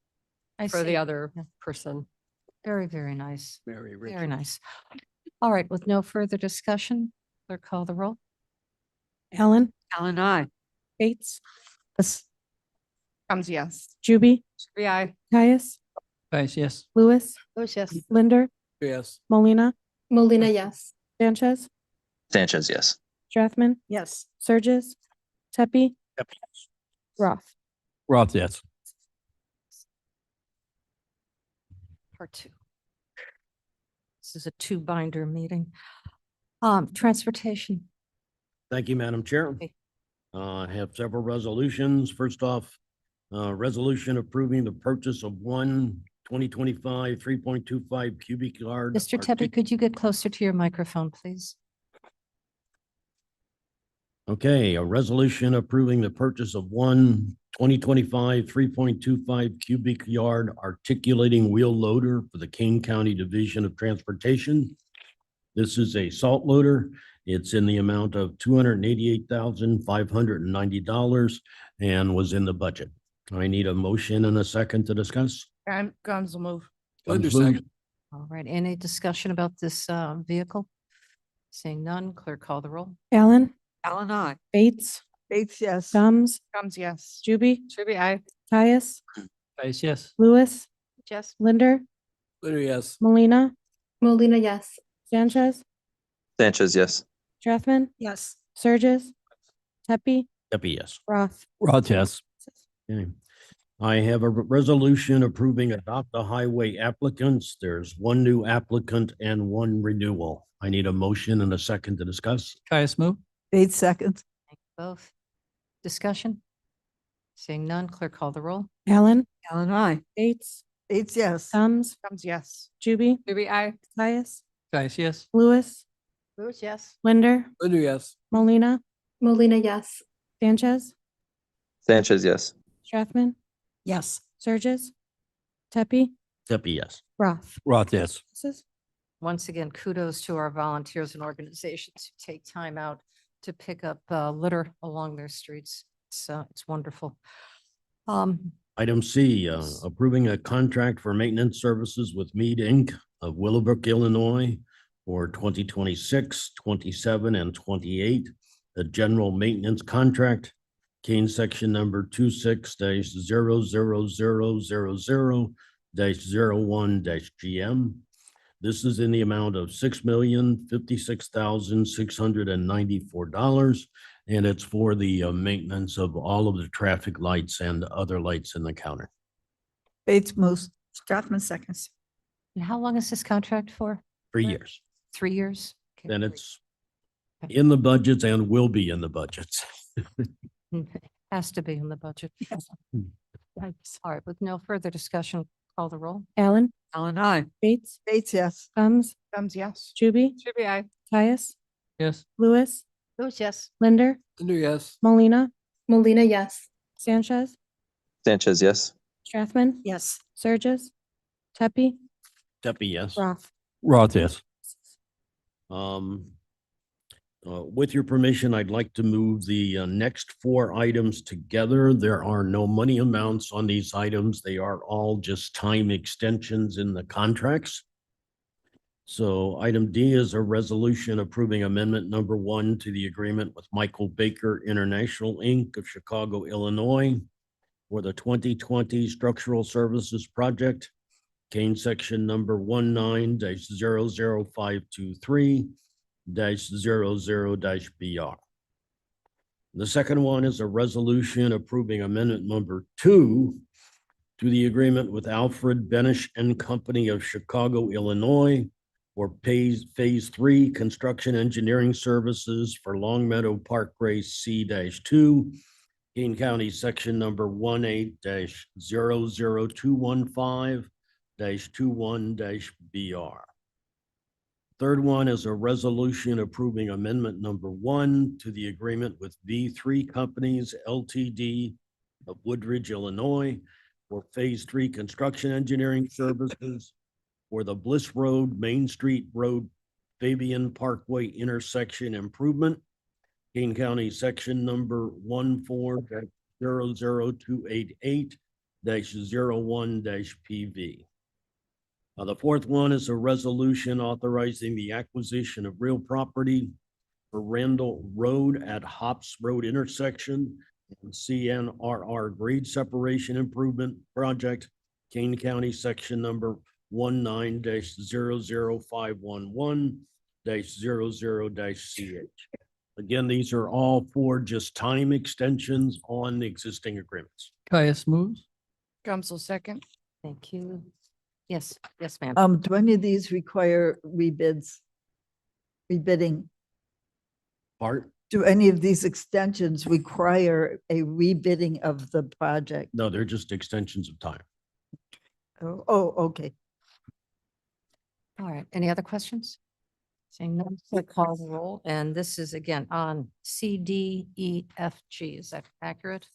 I for see. the other Yeah. person. Very, very nice. Mary Very nice. All right, with no further discussion, Clerk call the roll. Allen, Allen, I. Bates, Comes yes. Juby, Shelby, I. Caius, Guys, yes. Lewis, Louis, yes. Linder, Yes. Molina, Molina, yes. Sanchez, Sanchez, yes. Strathman, Yes. Surges, Tepe, Roth. Roth, yes. Part two. This is a two binder meeting. Transportation. Thank you, Madam Chair. Okay. I have several resolutions. First off, resolution approving the purchase of 2025 3.25 cubic yard. Mr. Tepe, could you get closer to your microphone, please? Okay, a resolution approving the purchase of 2025 3.25 cubic yard articulating wheel loader for the Kane County Division of Transportation. This is a salt loader. It's in the amount of $288,590 and was in the budget. I need a motion and a second to discuss. Guns will move. Guns moved. All right, any discussion about this vehicle? Seeing none, clerk call the roll. Allen, Allen, I. Bates, Bates, yes. Gums, Comes yes. Juby, Shelby, I. Caius, Guys, yes. Lewis, Yes. Linder, Litter, yes. Molina, Molina, yes. Sanchez, Sanchez, yes. Strathman, Yes. Surges, Tepe, Deputy, yes. Roth. Roth, yes. Okay. I have a resolution approving adopt a highway applicants. There's one new applicant and one renewal. I need a motion and a second to discuss. Caius, move. Bates, second. Both. Discussion? Seeing none, clerk call the roll. Allen, Allen, I. Bates, Bates, yes. Gums, Comes yes. Juby, Shelby, I. Caius, Guys, yes. Lewis, Louis, yes. Linder, Litter, yes. Molina, Molina, yes. Sanchez, Sanchez, yes. Strathman, Yes. Surges, Tepe, Deputy, yes. Roth. Roth, yes. Once again, kudos to our volunteers and organizations who take time out to pick up litter along their streets. It's wonderful. Item C, approving a contract for maintenance services with Mead Inc. of Willowbrook, Illinois for 2026, 27, and 28. The general maintenance contract, Kane section number 26-00000-01-GM. This is in the amount of $6,056,694. And it's for the maintenance of all of the traffic lights and other lights in the counter. Bates moves. Strathman seconds. And how long is this contract for? 3 years. 3 years? Okay, Then great. it's in the budgets and will be in the budgets. Has to be in the budget. Thanks. All right, with no further discussion, call the roll. Allen, Allen, I. Bates, Bates, yes. Gums, Comes yes. Juby, Shelby, I. Caius, Yes. Lewis, Louis, yes. Linder, Litter, yes. Molina, Molina, yes. Sanchez, Sanchez, yes. Strathman, Yes. Surges, Tepe, Deputy, yes. Roth. Roth, yes. With your permission, I'd like to move the next 4 items together. There are no money amounts on these items. They are all just time extensions in the contracts. So item D is a resolution approving amendment number 1 to the agreement with Michael Baker International, Inc. of Chicago, Illinois for the 2020 Structural Services Project, Kane section number 19-00523-00-BR. The second one is a resolution approving amendment number 2 to the agreement with Alfred Benish and Company of Chicago, Illinois for phase 3 construction engineering services for Long Meadow Parkway C-2, Kane County section number 18-00215-21-BR. Third one is a resolution approving amendment number 1 to the agreement with V3 Companies Ltd. of Woodridge, Illinois for phase 3 construction engineering services for the Bliss Road, Main Street Road, Fabian Parkway intersection improvement, Kane County section number 14-00288-01-PV. The fourth one is a resolution authorizing the acquisition of real property for Randall Road at Hops Road intersection and CNRR grade separation improvement project, Kane County, section number 19-00511-00-CH. Again, these are all for just time extensions on the existing agreements. Caius moves. Gums will second. Thank you. Yes, yes, ma'am. Do any of these require rebidding? Art? Do any of these extensions require a rebidding of the project? No, they're just extensions of time. Oh, okay. All right, any other questions? Saying none, we'll call the roll, and this is again on C, D, E, F, G. Is that accurate?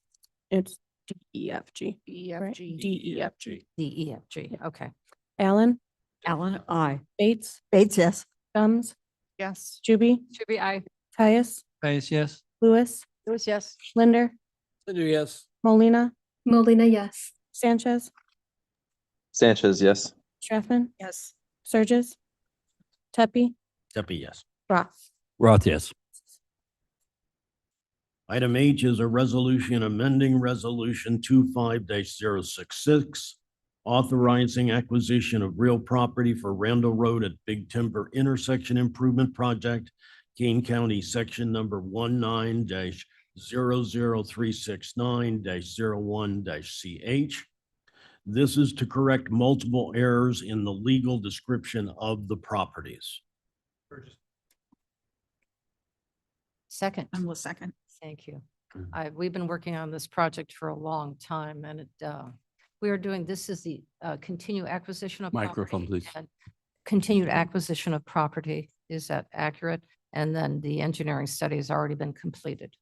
It's D, E, F, G. E, right? F, G. D, E, F, G. D, E, F, G, okay. Allen, Alan, I. Bates, Bates, yes. Gums, Yes. Juby, Should be I. Caius, Caius, yes. Lewis, Lewis, yes. Linder, Yes. Molina, Molina, yes. Sanchez, Sanchez, yes. Strathman, Yes. Surges, Tepe, Tepe, yes. Roth. Roth, yes. Item H is a resolution amending resolution 25-066, authorizing acquisition of real property for Randall Road at Big Timber Intersection Improvement Project, Kane County, section number 19-00369-01-CH. This is to correct multiple errors in the legal description of the properties. Second. I will second. Thank you. We've been working on this project for a long time and we are doing, this is the continued acquisition of. Microphone, property please. and Continued acquisition of property. Is that accurate? And then the engineering study has already been completed.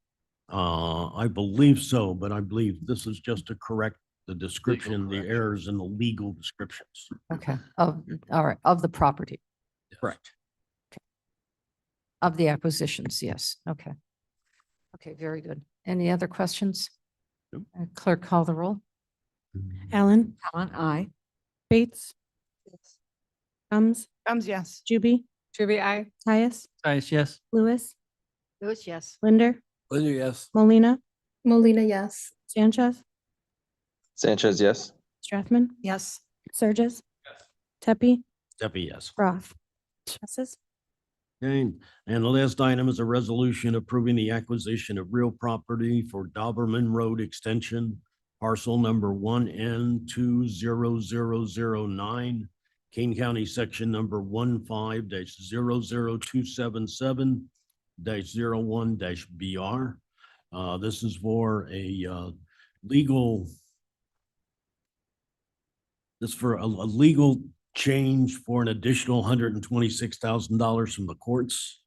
I believe so, but I believe this is just to correct the description, the errors in the legal descriptions. Okay, all right, of the property, Correct. of the acquisitions, yes, okay. Okay, very good. Any other questions? Clerk, call the roll. Allen, Alan, I. Bates, Gums, Gums, yes. Juby, Should be I. Caius, Caius, yes. Lewis, Lewis, yes. Linder, Linder, yes. Molina, Molina, yes. Sanchez, Sanchez, yes. Strathman, Yes. Surges, Tepe, Tepe, yes. Roth. Passes. Okay, and the last item is a resolution approving the acquisition of real property for Doberman Road Extension, parcel number 1N20009, Kane County, section number 15-00277-01-BR. This is for a legal change for an additional $126,000 from the courts.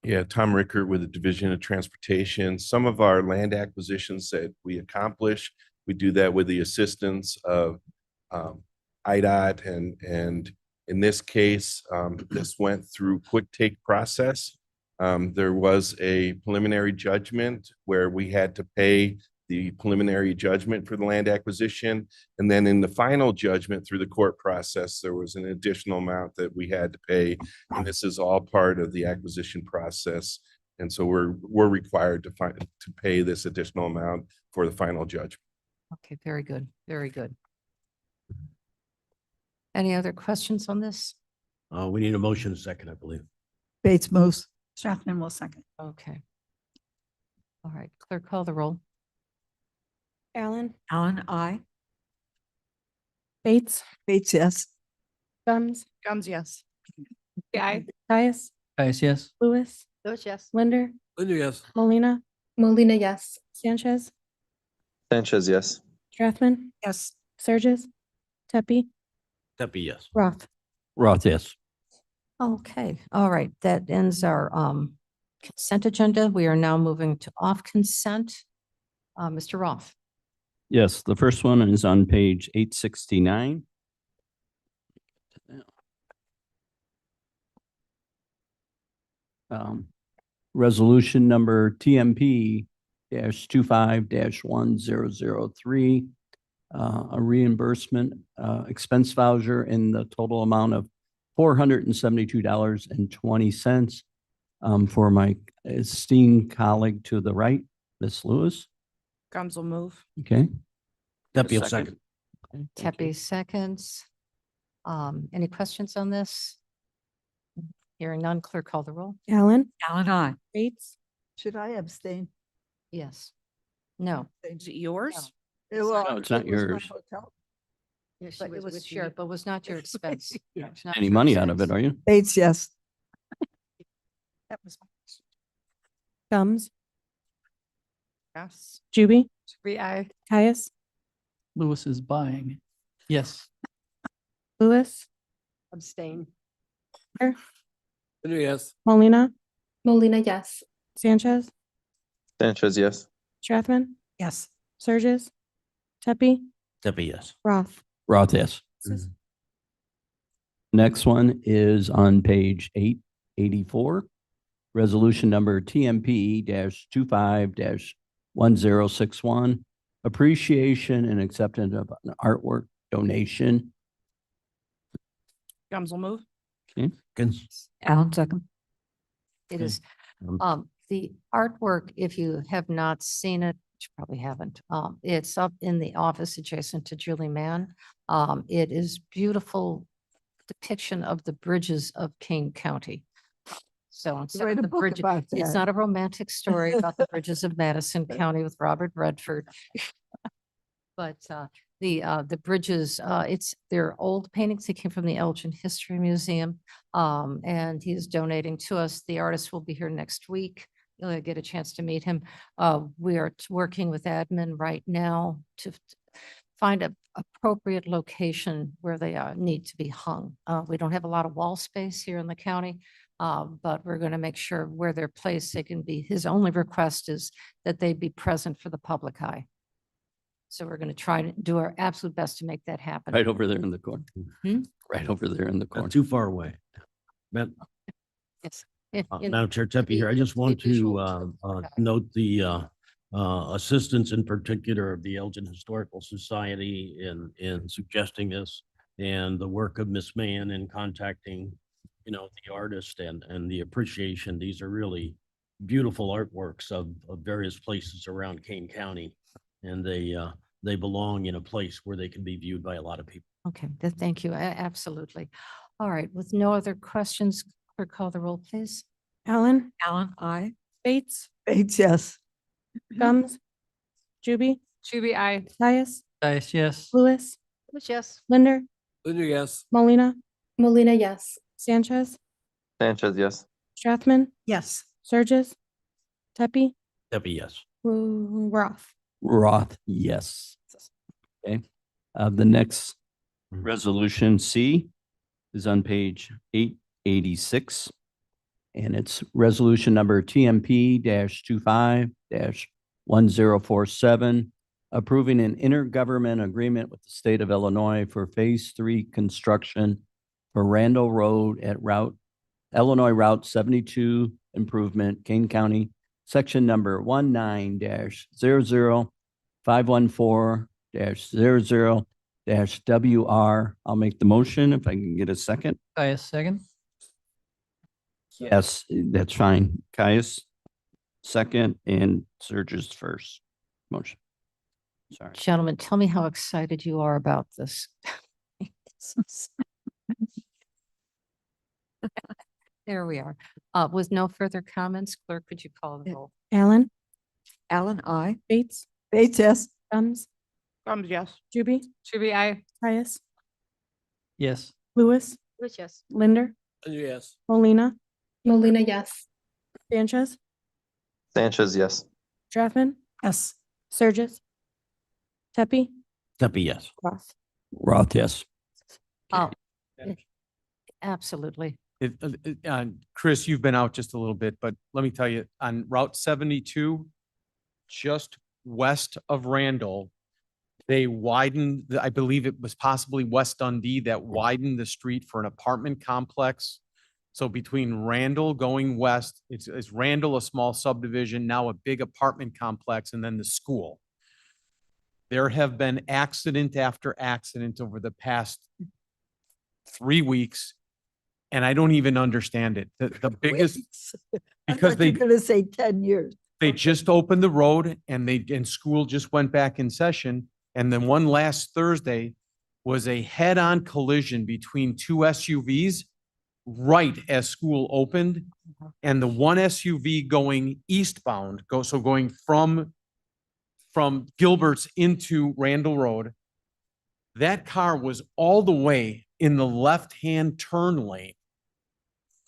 Yeah, Tom Rickert with the Division of Transportation. Some of our land acquisitions that we accomplish, we do that with the assistance of IDOT and in this case, this went through quick take process. There was a preliminary judgment where we had to pay the preliminary judgment for the land acquisition. And then in the final judgment through the court process, there was an additional amount that we had to pay. And this is all part of the acquisition process. And so we're required to pay this additional amount for the final judgment. Okay, very good, very good. Any other questions on this? We need a motion second, I believe. Bates moves. Strathman will second. Okay. All right, clerk, call the roll. Allen, Alan, I. Bates, Bates, yes. Gums, Gums, yes. I. Caius, Caius, yes. Lewis, Lewis, yes. Linder, Linder, yes. Molina, Molina, yes. Sanchez, Sanchez, yes. Strathman, Yes. Surges, Tepe, Tepe, yes. Roth. Roth, yes. Okay, all right, that ends our consent agenda. We are now moving to off consent. Mr. Roth. Yes, the first one is on page 869. Resolution number TMP -25-1003, a reimbursement expense voucher in the total amount of $472.20 for my esteemed colleague to the right, Ms. Lewis. Gums will move. Okay. That'd be a Second. second. Okay, thank you. Tepe seconds. Any questions on this? Hearing none, clerk call the roll. Allen, Allen, I. Bates, Should I abstain? Yes. No. Is it yours? No, it's not it was my yours. hotel. But it was shared, but was not your expense. It's not Any your money out of it, expense. are you? Bates, yes. That was. Gums, Yes. Juby, Shuby, I. Caius, Lewis is buying. Yes. Lewis, Abstain. Yes. Molina, Molina, yes. Sanchez, Sanchez, yes. Strathman, Yes. Surges, Tepe, That'd be yes. Roth. Roth, yes. Next one is on page 884. Resolution number TMP 25 1061. Appreciation and acceptance of an artwork donation. Gums will move. Okay. Allen, second. It Okay. is, Um, the artwork, if you have not seen it, which you probably haven't, it's up in the office adjacent to Julie Mann. It is beautiful depiction of the bridges of King County. So instead Write of a the book bridge, about it's that. not a romantic story about the bridges of Madison County with Robert Redford. But the bridges, they're old paintings. They came from the Elgin History Museum. And he is donating to us. The artist will be here next week. You'll get a chance to meet him. We are working with admin right now to find a appropriate location where they need to be hung. We don't have a lot of wall space here in the county. But we're going to make sure where they're placed, they can be, his only request is that they be present for the public eye. So we're going to try to do our absolute best to make that happen. Right over there in the corner. Hmm? Right over there in the corner. Not too far away. But, Yes. Madam Chair Tepe here, I just want to note the assistance in particular of the Elgin Historical Society in suggesting this, and the work of Miss Mann in contacting, the artist and the appreciation. These are really beautiful artworks of various places around Kane County. And they belong in a place where they can be viewed by a lot of people. Okay, thank you. Absolutely. All right, with no other questions, clerk call the roll, please. Allen, Allen, I. Bates, Bates, yes. Gums, Juby, Shuby, I. Caius, Dice, yes. Lewis, Yes. Linder, Yes. Molina, Molina, yes. Sanchez, Sanchez, yes. Strathman, Yes. Surges, Tepe, That'd be yes. Roth. Roth, yes. Okay. The next resolution C is on page 886. And it's resolution number TMP 25 1047, approving an intergovernment agreement with the state of Illinois for Phase 3 construction for Randall Road at Illinois Route 72 improvement, Kane County, section number 19-00514-00-WR. I'll make the motion if I can get a second. Caius, second. Yes, that's fine. Caius, second, and Surges first. Motion. Sorry. Gentlemen, tell me how excited you are about this. There we are. With no further comments, clerk, could you call the roll? Allen, Allen, I. Bates, Bates, yes. Gums, Gums, yes. Juby, Shuby, I. Caius, Yes. Lewis, Yes. Linder, Yes. Molina, Molina, yes. Sanchez, Sanchez, yes. Strathman, Yes. Surges, Tepe, That'd be yes. Roth. Roth, yes. Oh, absolutely. Chris, you've been out just a little bit, but let me tell you, on Route 72, just west of Randall, they widened, I believe it was possibly West Dundee that widened the street for an apartment complex. So between Randall going west, it's Randall, a small subdivision, now a big apartment complex, and then the school. There have been accident after accident over the past 3 weeks. And I don't even understand it. The biggest, I because thought you they, were gonna say 10 years. they just opened the road and school just went back in session. And then one last Thursday was a head-on collision between two SUVs right as school opened. And the one SUV going eastbound, going from Gilbert's into Randall Road. That car was all the way in the left-hand turn lane,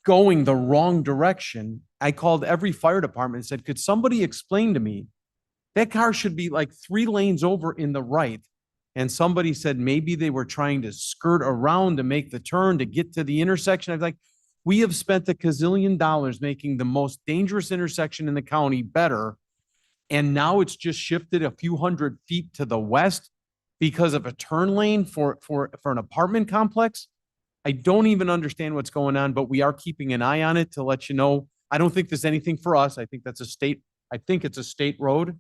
going the wrong direction. I called every fire department and said, could somebody explain to me? That car should be like 3 lanes over in the right. And somebody said maybe they were trying to skirt around to make the turn to get to the intersection. I was like, we have spent $1 gazillion making the most dangerous intersection in the county better. And now it's just shifted a few hundred feet to the west because of a turn lane for an apartment complex. I don't even understand what's going on, but we are keeping an eye on it to let you know. I don't think there's anything for us. I think it's a state road.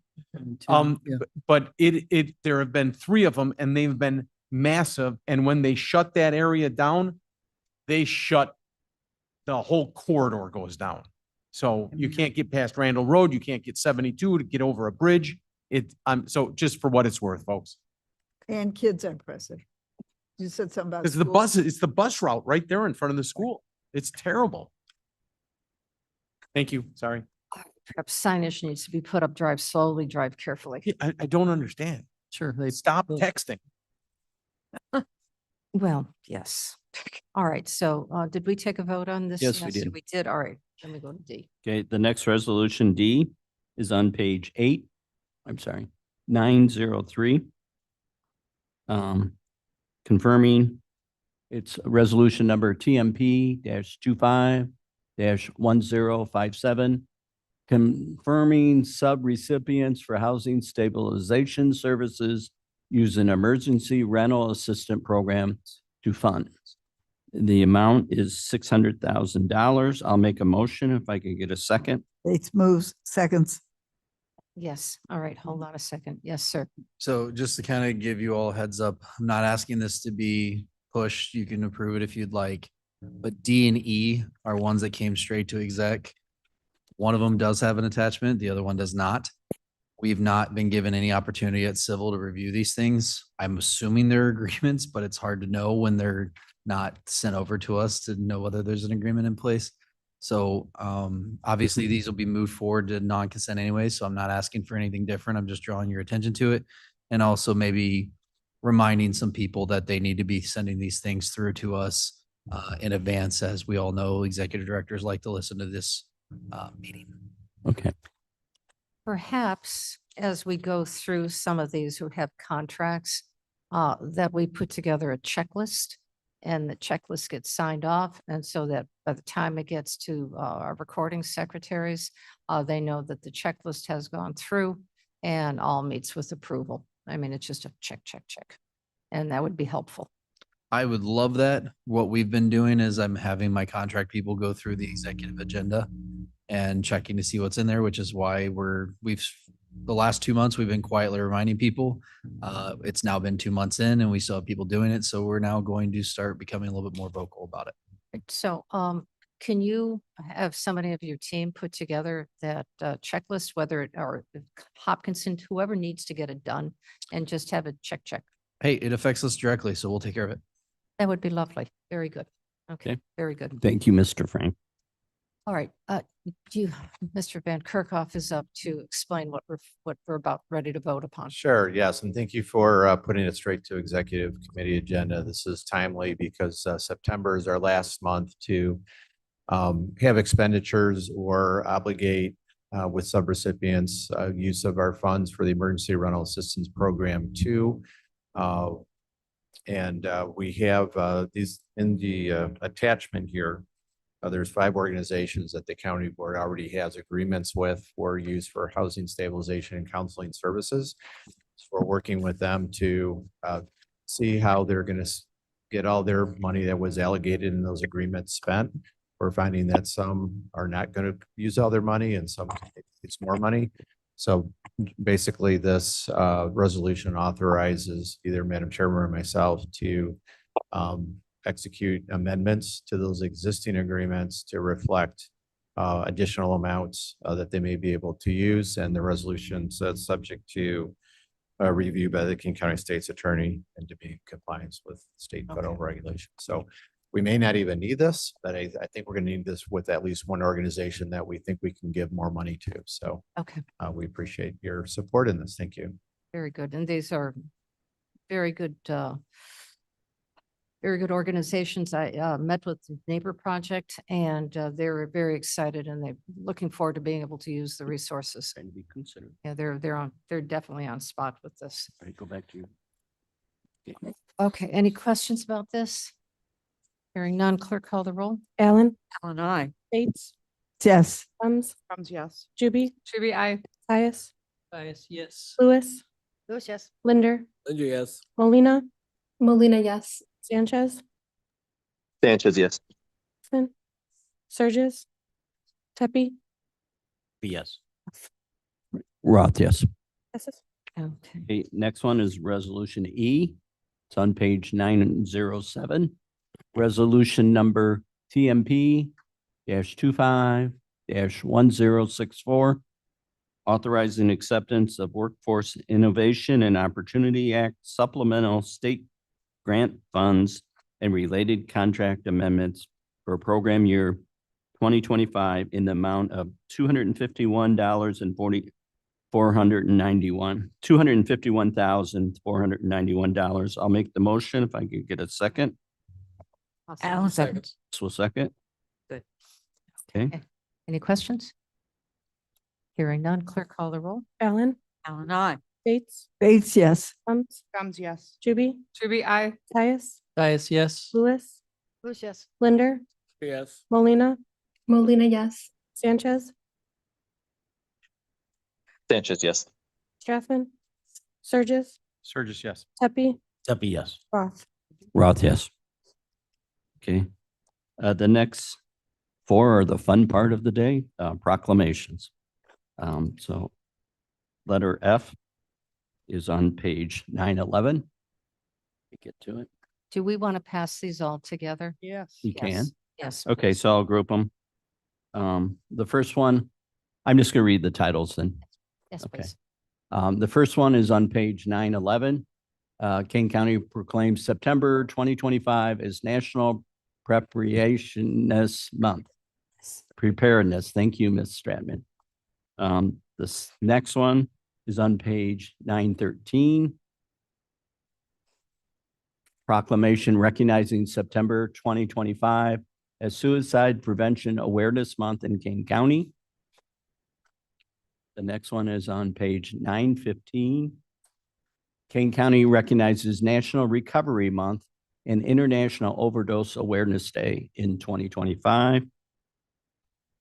But there have been 3 of them and they've been massive. And when they shut that area down, they shut the whole corridor goes down. So you can't get past Randall Road. You can't get 72 to get over a bridge. So just for what it's worth, folks. And kids are present. You said something about. Because it's the bus route right there in front of the school. It's terrible. Thank you. Sorry. Perhaps signage needs to be put up, drive slowly, drive carefully. I don't understand. Sure. Stop texting. Well, yes. All right. So did we take a vote on this? Yes, we did. We did. All right. Let me go to D. Okay, the next resolution D is on page 8. I'm sorry, 903. Confirming it's resolution number TMP-25-1057. Confirming sub-recipients for housing stabilization services using emergency rental assistant program to fund. The amount is $600,000. I'll make a motion if I can get a second. It's moves, seconds. Yes. All right. Hold on a second. Yes, sir. So just to kind of give you all a heads up, I'm not asking this to be pushed. You can approve it if you'd like. But D and E are ones that came straight to exec. One of them does have an attachment. The other one does not. We've not been given any opportunity at civil to review these things. I'm assuming they're agreements, but it's hard to know when they're not sent over to us to know whether there's an agreement in place. So obviously these will be moved forward to non-consent anyway. So I'm not asking for anything different. I'm just drawing your attention to it. And also maybe reminding some people that they need to be sending these things through to us in advance. As we all know, executive directors like to listen to this meeting. Okay. Perhaps as we go through some of these who have contracts, that we put together a checklist and the checklist gets signed off. And so that by the time it gets to our recording secretaries, they know that the checklist has gone through and all meets with approval. I mean, it's just a check, check, check. And that would be helpful. I would love that. What we've been doing is I'm having my contract people go through the executive agenda and checking to see what's in there, which is why the last 2 months, we've been quietly reminding people. It's now been 2 months in and we still have people doing it. So we're now going to start becoming a little bit more vocal about it. So can you have somebody of your team put together that checklist, whether it or if Hopkinson, whoever needs to get it done, and just have a check, check? Hey, it affects us directly, so we'll take care of it. That would be lovely. Very good. Okay, Okay. very good. Thank you, Mr. Frank. All right, Mr. Van Kerkhoff is up to explain what we're about ready to vote upon. Sure, yes, and thank you for putting it straight to executive committee agenda. This is timely because September is our last month to have expenditures or obligate with subrecipients use of our funds for the Emergency Rental Assistance Program 2. And we have these in the attachment here. There's 5 organizations that the county board already has agreements with for use for housing stabilization and counseling services. So we're working with them to see how they're going to get all their money that was allocated in those agreements spent. We're finding that some are not going to use all their money and some it's more money. So basically this resolution authorizes either Madam Chairman or myself to execute amendments to those existing agreements to reflect additional amounts that they may be able to use, and the resolution says subject to review by the King County State's Attorney and to be in compliance with state and federal regulations. So we may not even need this, but I think we're gonna need this with at least one organization that we think we can give more money to. So Okay, we appreciate your support in this. Thank you. very good. And these are very good organizations. I met with the Neighbor Project, and they're very excited, and they're looking forward to being able to use the resources. And be considered. Yeah, they're definitely on spot with this. All right, go back to you. Okay, any questions about this? Hearing none, clerk call the roll. Allen, Allen, I. Bates, Yes. Thomas, Yes. Juby, Truby, I. Caius, Yes. Lewis, Lewis, yes. Linder, Linder, yes. Molina, Molina, yes. Sanchez, Sanchez, yes. Groffman, Surges, Tepe, Yes. Roth, yes. passes. Okay. Okay, next one is Resolution E. It's on page 907. Resolution number TMP -25-1064. Authorizing acceptance of Workforce Innovation and Opportunity Act supplemental state grant funds and related contract amendments for program year 2025 in the amount of $251,491. I'll make the motion if I could get a second. Alan, second. So second. Good. Okay. Okay. Any questions? Hearing none, clerk call the roll. Allen, Allen, I. Bates, Bates, yes. Thomas, Yes. Juby, Truby, I. Caius, Yes. Lewis, Lewis, yes. Linder, Yes. Molina, Molina, yes. Sanchez, Sanchez, yes. Strathman, Surges, Surges, yes. Tepe, Tepe, yes. Roth. Roth, yes. Okay. The next four are the fun part of the day, proclamations. So letter F is on page 911. Get to it. Do we want to pass these all together? Yes. You can. Yes. Okay, so I'll group them. The first one, I'm just gonna read the titles then. Yes, Okay. please. The first one is on page 911. King County proclaims September 2025 as National Preparedness Month. Preparedness. Thank you, Ms. Stratman. This next one is on page 913. Proclamation recognizing September 2025 as Suicide Prevention Awareness Month in King County. The next one is on page 915. Kane County recognizes National Recovery Month and International Overdose Awareness Day in 2025.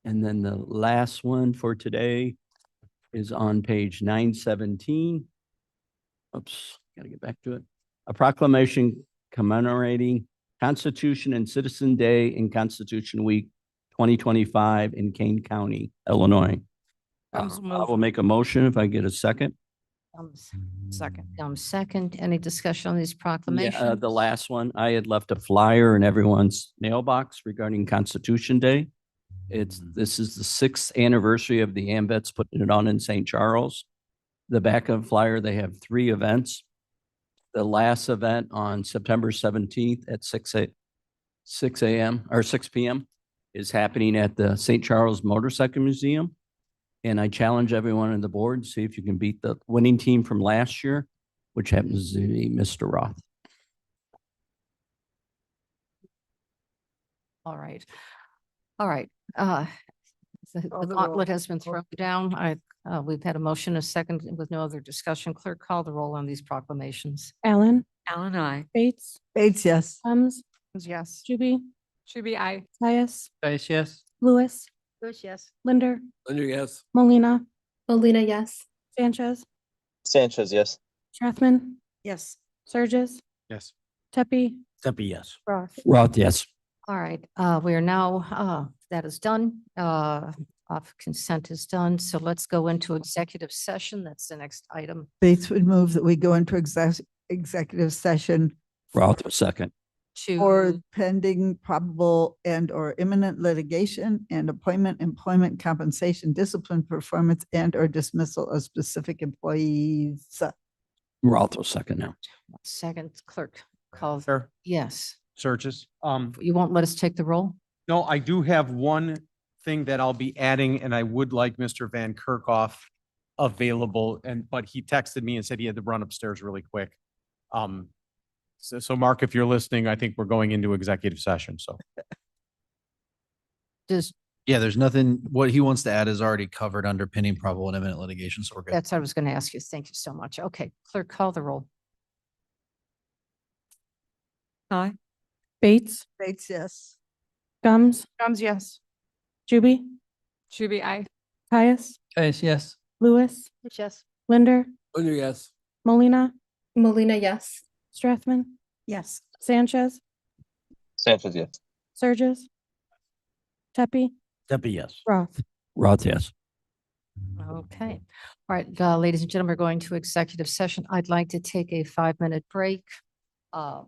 And then the last one for today is on page 917. Oops, gotta get back to it. A proclamation commemorating Constitution and Citizen Day and Constitution Week 2025 in Kane County, Illinois. I will make a motion if I get a second. Second. Second, any discussion on these proclamations? Yeah, the last one, I had left a flyer in everyone's mailbox regarding Constitution Day. This is the 6th anniversary of the AMVETS putting it on in St. Charles. The back of the flyer, they have 3 events. The last event on September 17th at 6 a.m. or 6 p.m. is happening at the St. Charles Motorcycle Museum. And I challenge everyone on the board, see if you can beat the winning team from last year, which happens to be Mr. Roth. All right. All right. The gauntlet has been thrown down. We've had a motion, a second with no other discussion. Clerk, call the roll on these proclamations. Allen, Allen, I. Bates, Bates, yes. Thomas, Yes. Juby, Truby, I. Caius, Yes. Lewis, Lewis, yes. Linder, Linder, yes. Molina, Molina, yes. Sanchez, Sanchez, yes. Strathman, Yes. Surges, Yes. Tepe, Tepe, yes. Roth. Roth, yes. All right, we are now, that is done. Off consent is done. So let's go into executive session. That's the next item. Bates would move that we go into executive session. Roth, second. or To, pending probable and or imminent litigation and appointment, employment, compensation, discipline, performance, and or dismissal of specific employees. Roth will second now. second clerk call. Sure. Yes. Searches. You won't let us take the roll? No, I do have one thing that I'll be adding, and I would like Mr. Van Kerkhoff available, but he texted me and said he had to run upstairs really quick. So Mark, if you're listening, I think we're going into executive session, so. Does, Yeah, there's nothing, what he wants to add is already covered under pending probable and imminent litigation, so we're good. that's what I was going to ask you. Thank you so much. Okay, clerk, call the roll. Aye. Bates, Bates, yes. Gums, Gums, yes. Juby, Juby, I. Caius, Yes, yes. Lewis, Yes. Linder, Linder, yes. Molina, Molina, yes. Strathman, Yes. Sanchez, Sanchez, yes. Surges, Tepe, Tepe, yes. Roth. Roth, yes. Okay. All right, ladies and gentlemen, we're going to executive session. I'd like to take a 5-minute break. Uh,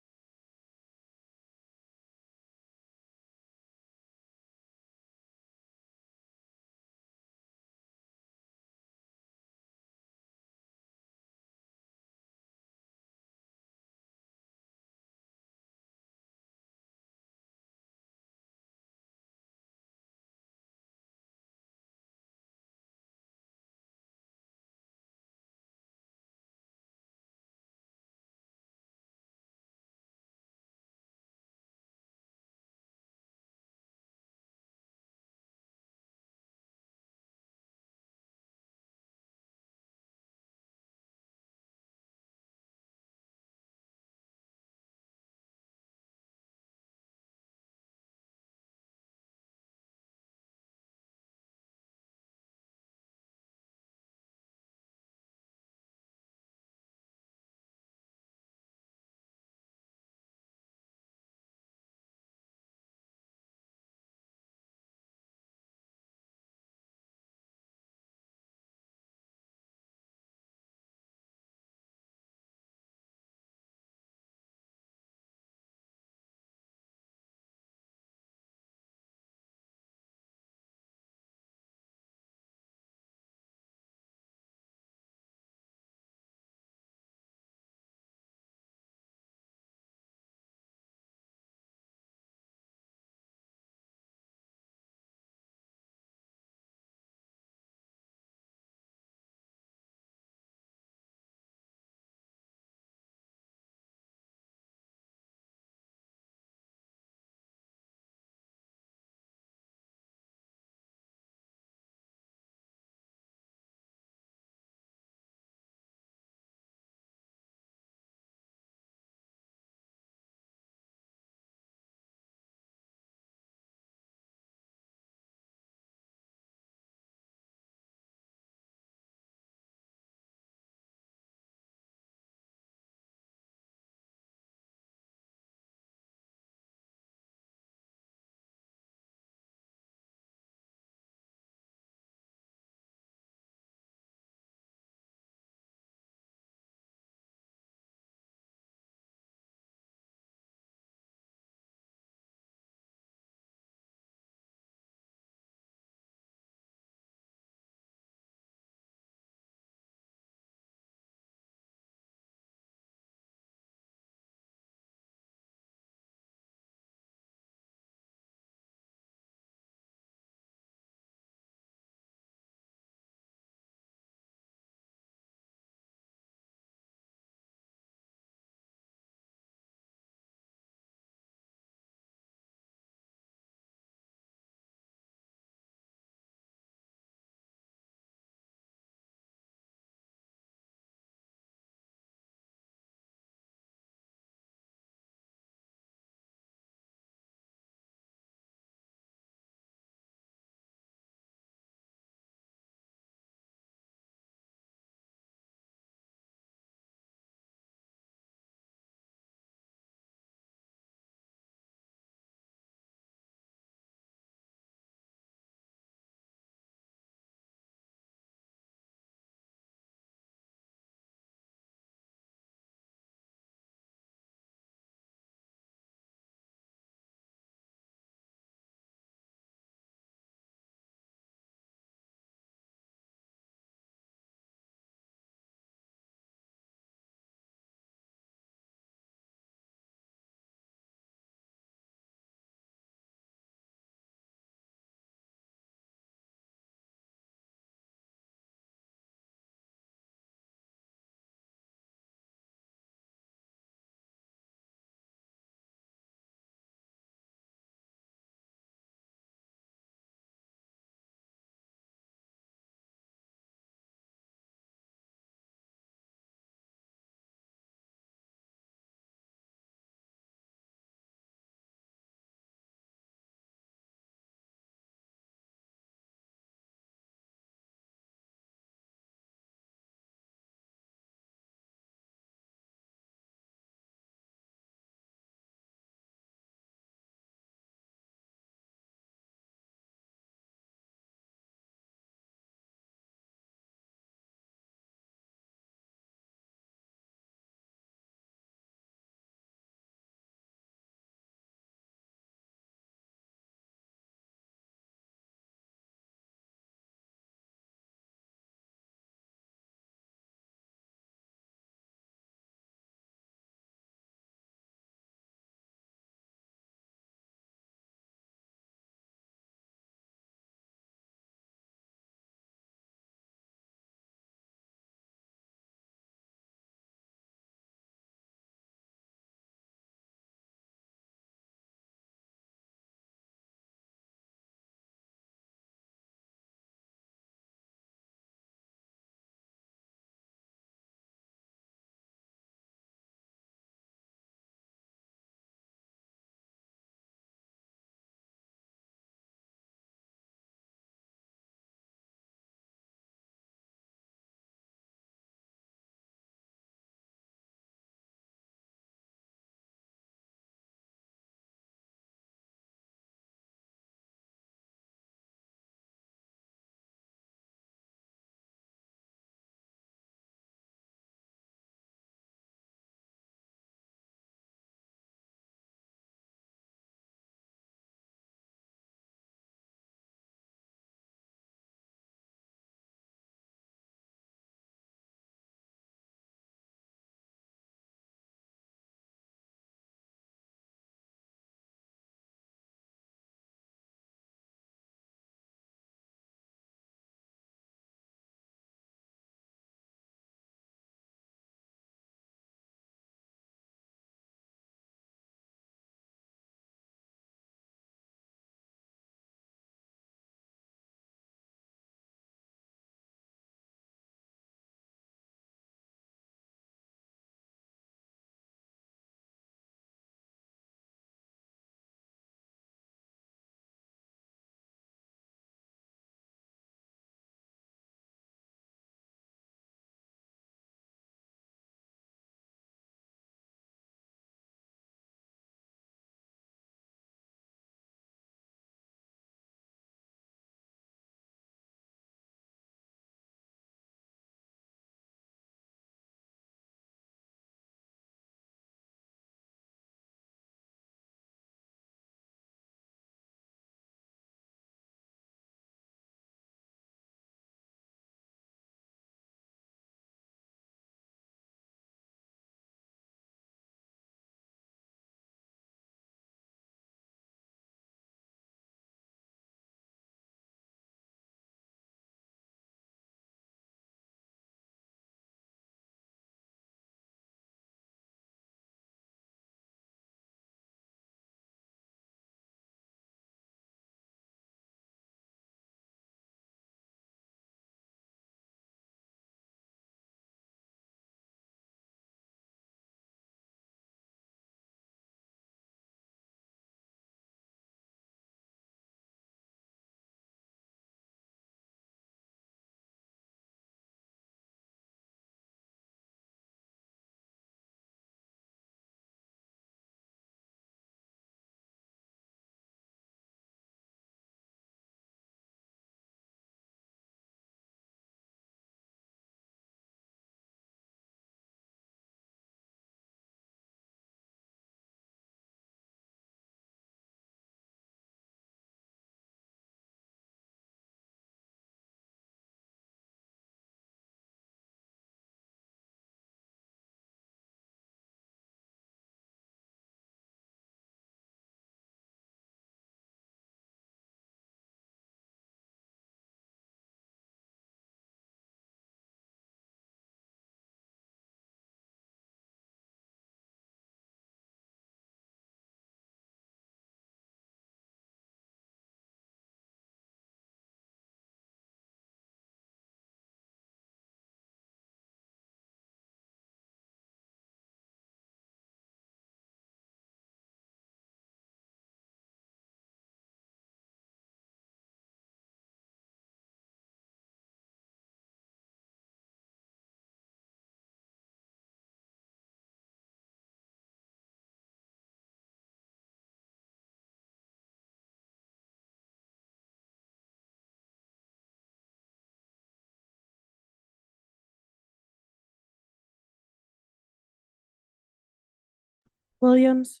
Williams,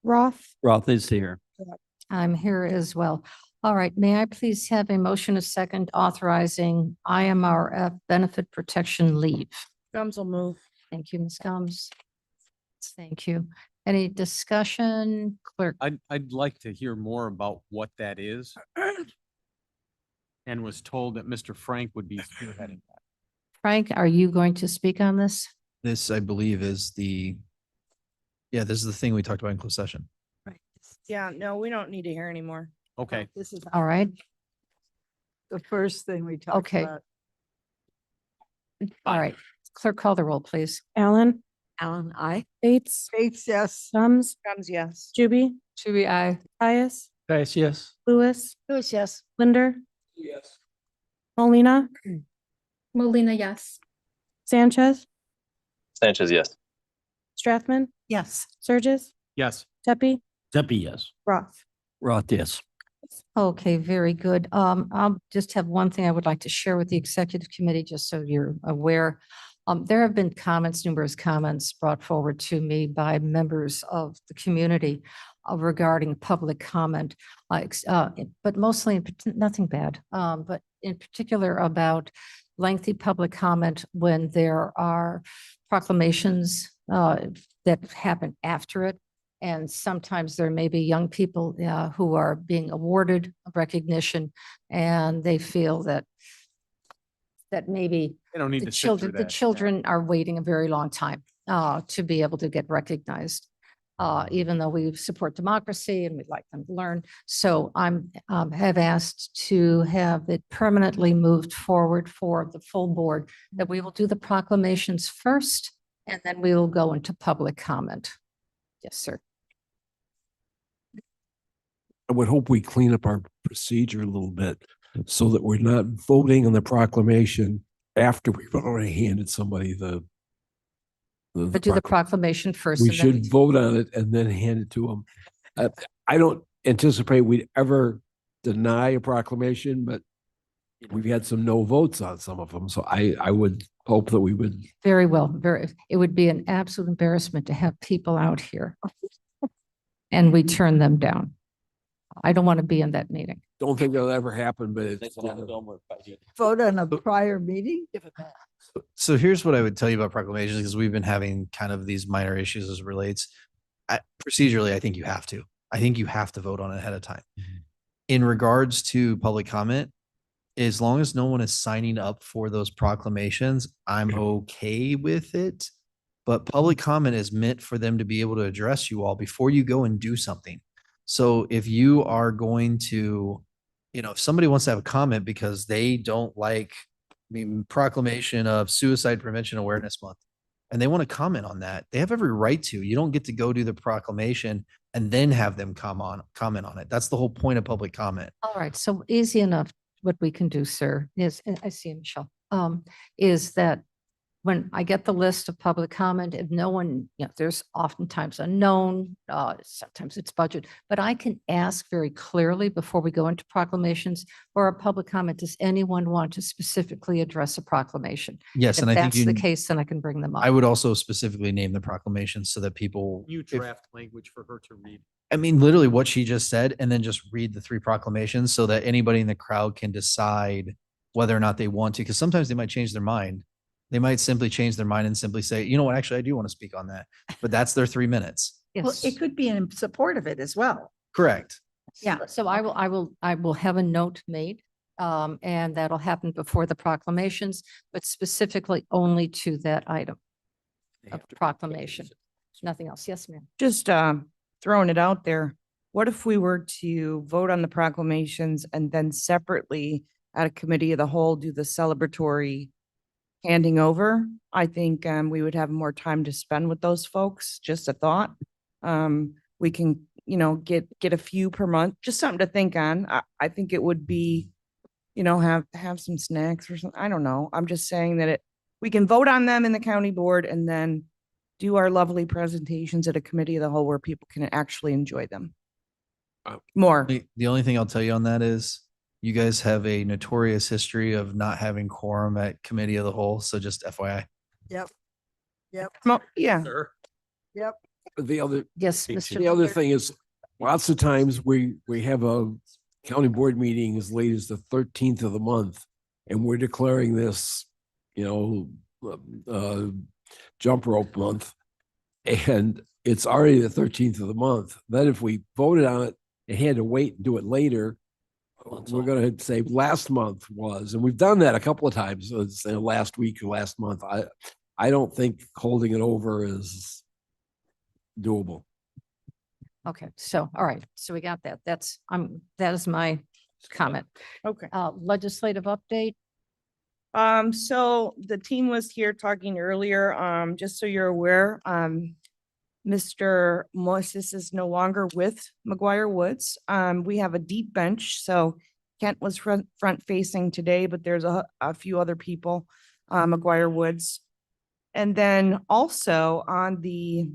Roth, Roth is here. I'm here as well. All right, may I please have a motion, a second, authorizing IMRF benefit protection leave? Gums will move. Thank you, Ms. Gomes. Thank you. Any discussion, clerk? I'd like to hear more about what that is. And was told that Mr. Frank would be spearheading that. Frank, are you going to speak on this? This, I believe, is this is the thing we talked about in closed session. Yeah, no, we don't need to hear anymore. Okay. This is All right, the first thing we talked Okay. about. all right. Clerk, call the roll, please. Allen, Alan, I. Bates, Bates, yes. Gums, Gums, yes. Juby, Shuby, I. Caius, Guys, yes. Lewis, Lewis, yes. Linder, Yes. Molina, Molina, yes. Sanchez, Sanchez, yes. Strathman, Yes. Surges, Yes. Tepe, Tepe, yes. Roth. Roth, yes. Okay, very good. I'll just have one thing I would like to share with the executive committee, just so you're aware. There have been comments, numerous comments brought forward to me by members of the community regarding public comment, but mostly nothing bad, but in particular about lengthy public comment when there are proclamations that happen after it. And sometimes there may be young people who are being awarded recognition, and they feel that maybe They don't need the to sit through children, the that, yeah. children are waiting a very long time to be able to get recognized. Even though we support democracy and we'd like them to learn. So I'm have asked to have it permanently moved forward for the full board, that we will do the proclamations first, and then we will go into public comment. Yes, sir. I would hope we clean up our procedure a little bit so that we're not voting on the proclamation after we've already handed somebody the But do the proclamation first. we and then should vote on it and then hand it to them. I don't anticipate we'd ever deny a proclamation, but we've had some no votes on some of them. So I would hope that we would. Very well, it would be an absolute embarrassment to have people out here and we turn them down. I don't want to be in that meeting. Don't think that'll ever happen, but it's. Vote on a prior meeting? So here's what I would tell you about proclamations, because we've been having kind of these minor issues as it relates. Procedurally, I think you have to. I think you have to vote on it ahead of time. In regards to public comment, as long as no one is signing up for those proclamations, I'm okay with it. But public comment is meant for them to be able to address you all before you go and do something. So if you are going to, if somebody wants to have a comment because they don't like proclamation of Suicide Prevention Awareness Month, and they want to comment on that, they have every right to. You don't get to go do the proclamation and then have them comment on it. That's the whole point of public comment. All right, so easy enough. What we can do, sir, is, and I see Michelle, is that when I get the list of public comment, if no one, there's oftentimes unknown, sometimes it's budget, but I can ask very clearly before we go into proclamations or a public comment, does anyone want to specifically address a proclamation? Yes, If and I think that's the case, then I can bring them up. I would also specifically name the proclamation so that people. New if- draft language for her to read. I mean, literally what she just said, and then just read the three proclamations so that anybody in the crowd can decide whether or not they want to, because sometimes they might change their mind. They might simply change their mind and simply say, you know what, actually, I do want to speak on that, but that's their 3 minutes. Well, it could be in support of it as well. Correct. Yeah. So I will have a note made, and that'll happen before the proclamations, but specifically only to that item of proclamation. Nothing else. Yes, ma'am. Just throwing it out there. What if we were to vote on the proclamations and then separately at a committee of the whole do the celebratory handing over? I think we would have more time to spend with those folks. Just a thought. We can, get a few per month, just something to think on. I think it would be, have some snacks or something. I don't know. I'm just saying that we can vote on them in the county board and then do our lovely presentations at a committee of the whole where people can actually enjoy them. More. The only thing I'll tell you on that is you guys have a notorious history of not having quorum at committee of the whole. So just FYI. Yep. Yep. Yeah. Yep. The other, Yes, Mr. the other Miller. thing is, lots of times we have a county board meeting as late as the 13th of the month, and we're declaring this, jump rope month, and it's already the 13th of the month. Then if we voted on it and had to wait and do it later, we're going to say last month was, and we've done that a couple of times, last week or last month. I don't think holding it over is doable. Okay, so, all right, so we got that. That is my comment. Okay. Legislative update. So the team was here talking earlier, just so you're aware, Mr. Moses is no longer with McGuire Woods. We have a deep bench, so Kent was front facing today, but there's a few other people, McGuire Woods. And then also on the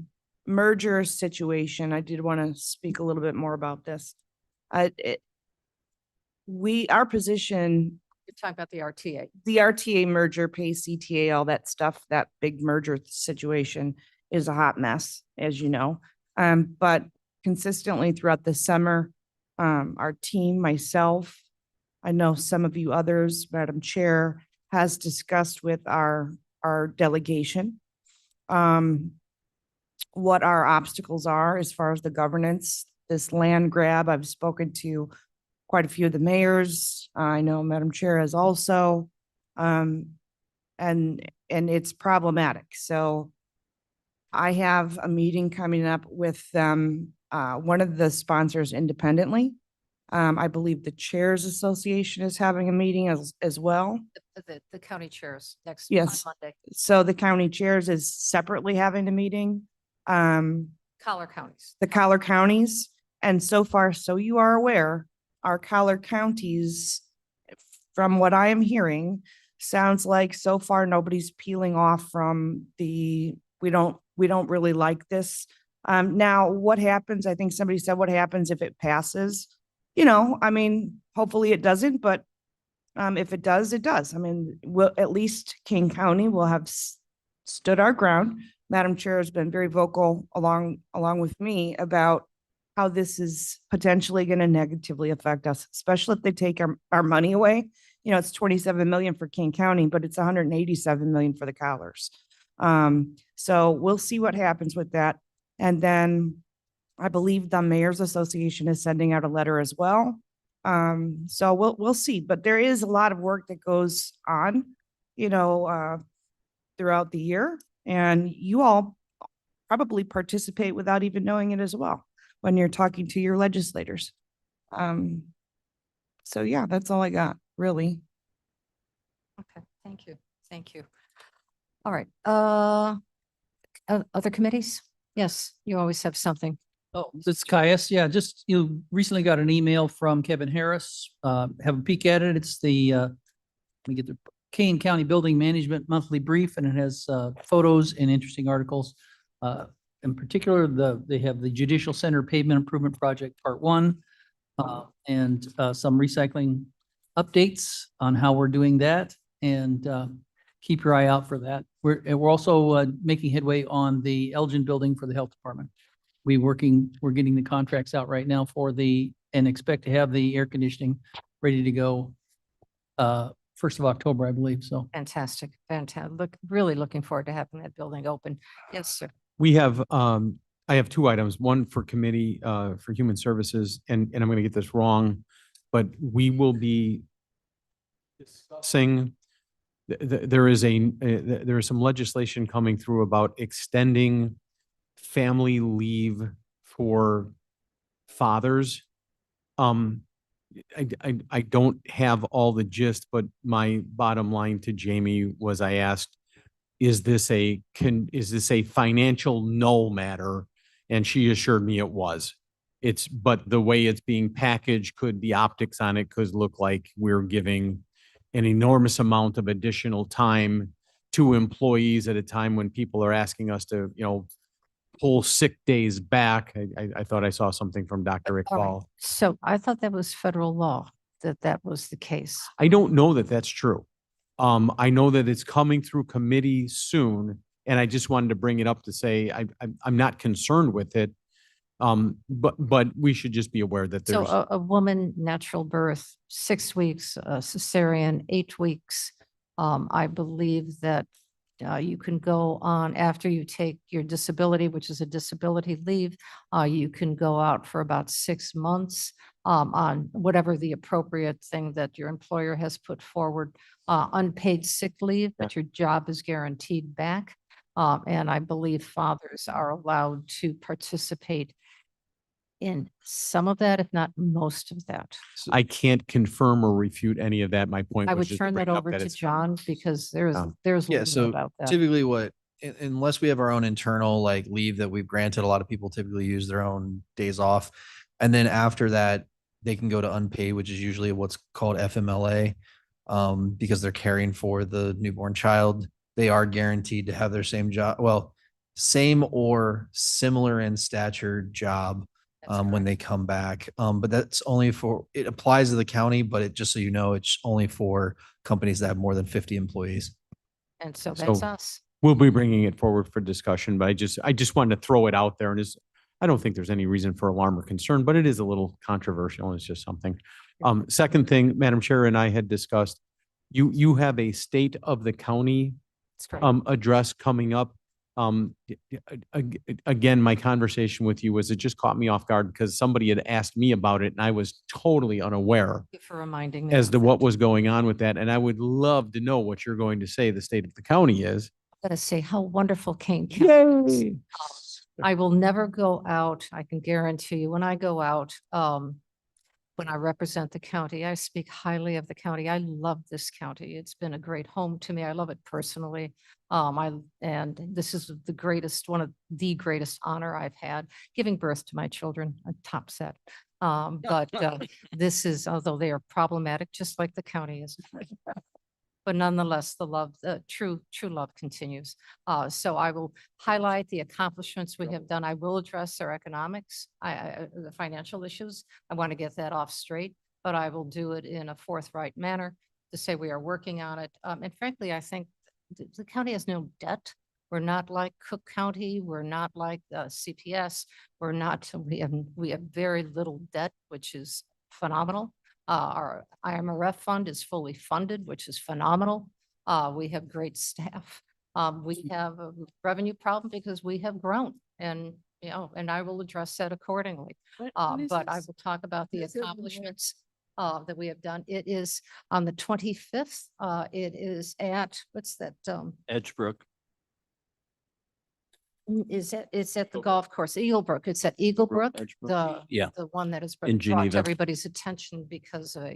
merger situation, I did want to speak a little bit more about this. Our position, You're talking about the RTA. the RTA merger, pay CTA, all that stuff, that big merger situation is a hot mess, as you know. But consistently throughout the summer, our team, myself, I know some of you others, Madam Chair, has discussed with our delegation what our obstacles are as far as the governance, this land grab. I've spoken to quite a few of the mayors. I know Madam Chair has also, and it's problematic. So I have a meeting coming up with one of the sponsors independently. I believe the Chairs Association is having a meeting as well. The county chairs next Yes. Monday. So the county chairs is separately having a meeting. Collar counties. The Collar counties. And so far, so you are aware, our Collar counties, from what I am hearing, sounds like so far nobody's peeling off from we don't really like this. Now what happens? I think somebody said, what happens if it passes? Hopefully it doesn't, but if it does, it does. At least King County will have stood our ground. Madam Chair has been very vocal along with me about how this is potentially going to negatively affect us, especially if they take our money away. It's 27 million for King County, but it's 187 million for the Collars. So we'll see what happens with that. And then I believe the Mayor's Association is sending out a letter as well. So we'll see, but there is a lot of work that goes on, throughout the year, and you all probably participate without even knowing it as well when you're talking to your legislators. So yeah, that's all I got, really. Okay, thank you. Thank you. All right, other committees? Yes, you always have something. Oh, it's Caius. Yeah, just, recently got an email from Kevin Harris. Have a peek at it. It's let me get the Kane County Building Management Monthly Brief, and it has photos and interesting articles. In particular, they have the Judicial Center Pavement Improvement Project Part 1, and some recycling updates on how we're doing that, and keep your eye out for that. We're also making headway on the Elgin building for the Health Department. We're getting the contracts out right now and expect to have the air conditioning ready to go 1st of October, I believe. So Fantastic. Really looking forward to having that building open. Yes, sir. We have, I have two items, one for committee, for human services, and I'm going to get this wrong, but we will be discussing, there is some legislation coming through about extending family leave for fathers. I don't have all the gist, but my bottom line to Jamie was, I asked, is this a financial no matter? And she assured me it was. But the way it's being packaged, the optics on it could look like we're giving an enormous amount of additional time to employees at a time when people are asking us to, pull sick days back. I thought I saw something from Dr. All right. Iqbal. So I thought that was federal law, that was the case. I don't know that that's true. I know that it's coming through committee soon, And I just wanted to bring it up to say, I'm not concerned with it. But we should just be aware that So there's. a woman, natural birth, 6 weeks, cesarean, 8 weeks. I believe that you can go on after you take your disability, which is a disability leave. You can go out for about 6 months on whatever the appropriate thing that your employer has put forward. Unpaid sick leave, but your job is guaranteed back. And I believe fathers are allowed to participate in some of that, if not most of that. I can't confirm or refute any of that. My point I was would just to turn that bring up over to it's. John because there's a Yeah, little so about that. typically what, unless we have our own internal like leave that we've granted, a lot of people typically use their own days off. And then after that, they can go to unpaid, which is usually what's called FMLA, because they're caring for the newborn child. They are guaranteed to have their same job, well, same or similar in stature job when they come back. But that's only for, it applies to the county, but it, just so you know, it's only for companies that have more than 50 employees. And so that's So us. we'll be bringing it forward for discussion, but I just wanted to throw it out there and I don't think there's any reason for alarm or concern, but it is a little controversial and it's just something. Second thing, Madam Chair and I had discussed, you have a state of the county address coming up. Again, my conversation with you was, it just caught me off guard because somebody had asked me about it and I was totally unaware Thank you for reminding me. as of to that. what was going on with that. And I would love to know what you're going to say the state of the county is. I'm gonna say how wonderful Kane County is. I will never go out. I can guarantee you, when I go out, when I represent the county, I speak highly of the county. I love this county. It's been a great home to me. I love it personally. And this is the greatest, one of the greatest honor I've had, giving birth to my children, a top set. But this is, although they are problematic, just like the county is. But nonetheless, the love, the true love continues. So I will highlight the accomplishments we have done. I will address our economics, the financial issues. I want to get that off straight, but I will do it in a forthright manner to say we are working on it. And frankly, I think the county has no debt. We're not like Cook County. We're not like CPS. We're not, we have very little debt, which is phenomenal. Our IMRF fund is fully funded, which is phenomenal. We have great staff. We have a revenue problem because we have grown and, you know, and I will address that accordingly. But I will talk about the accomplishments that we have done. It is on the 25th. It is at, what's that? Edgebrook. It's at the golf course, Eaglebrook. It's at Eaglebrook, Edgebrook. Yeah. the one that has In been brought to Geneva. everybody's attention because of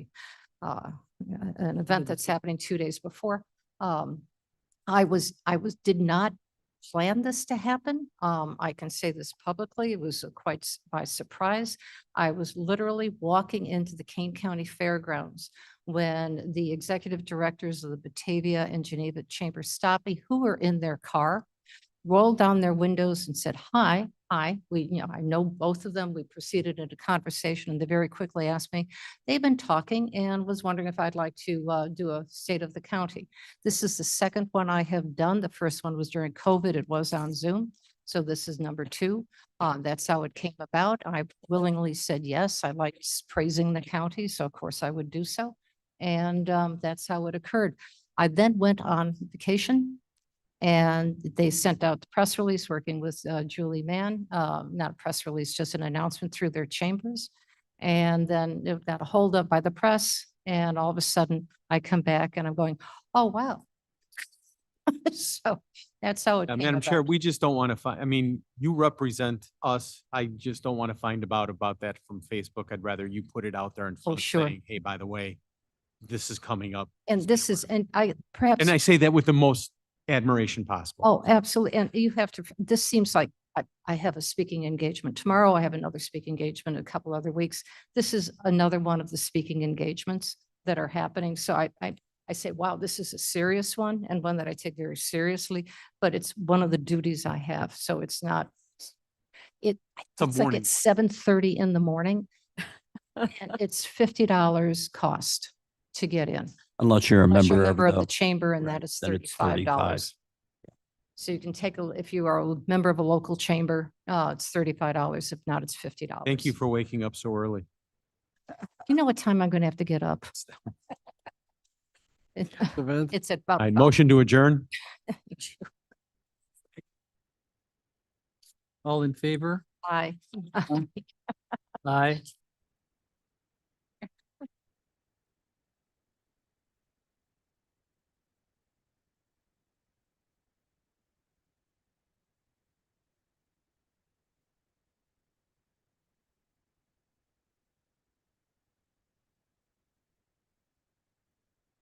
an event that's happening 2 days before. Did not plan this to happen. I can say this publicly. It was quite by surprise. I was literally walking into the Kane County Fairgrounds when the executive directors of the Batavia and Geneva Chamber stopped me, who were in their car, rolled down their windows and said, hi. I know both of them. We proceeded into conversation and they very quickly asked me, they've been talking and was wondering if I'd like to do a state of the county. This is the second one I have done. The first one was during COVID. It was on Zoom. So this is number 2. That's how it came about. I willingly said yes. I like praising the county. So of course I would do so. And that's how it occurred. I then went on vacation. And they sent out the press release working with Julie Mann, not a press release, just an announcement through their chambers. And then it got a hold of by the press. And all of a sudden I come back and I'm going, oh, wow. So that's how it came Madam Chair, about. we just don't want to find, I mean, you represent us. I just don't want to find about that from Facebook. I'd rather you put it out there and sure. saying, hey, by the way, this is coming up. And this is, and I perhaps. And I say that with the most admiration possible. Oh, absolutely. And you have to, this seems like I have a speaking engagement tomorrow. I have another speaking engagement in a couple other weeks. This is another one of the speaking engagements that are happening. So I say, wow, this is a serious one and one that I take very seriously, but it's one of the duties I have. So it's not, it's like morning it's 7:30 in the morning. And it's $50 cost to get in. Unless you're a Unless you're member of the chamber, and right, that is then it's $35. So you can take a, if you are a member of a local chamber, it's $35. If not, it's $50. Thank you for waking up so early. You know what time I'm going to have to get up? It's at about. I motion to adjourn. All in favor? Bye. Aye.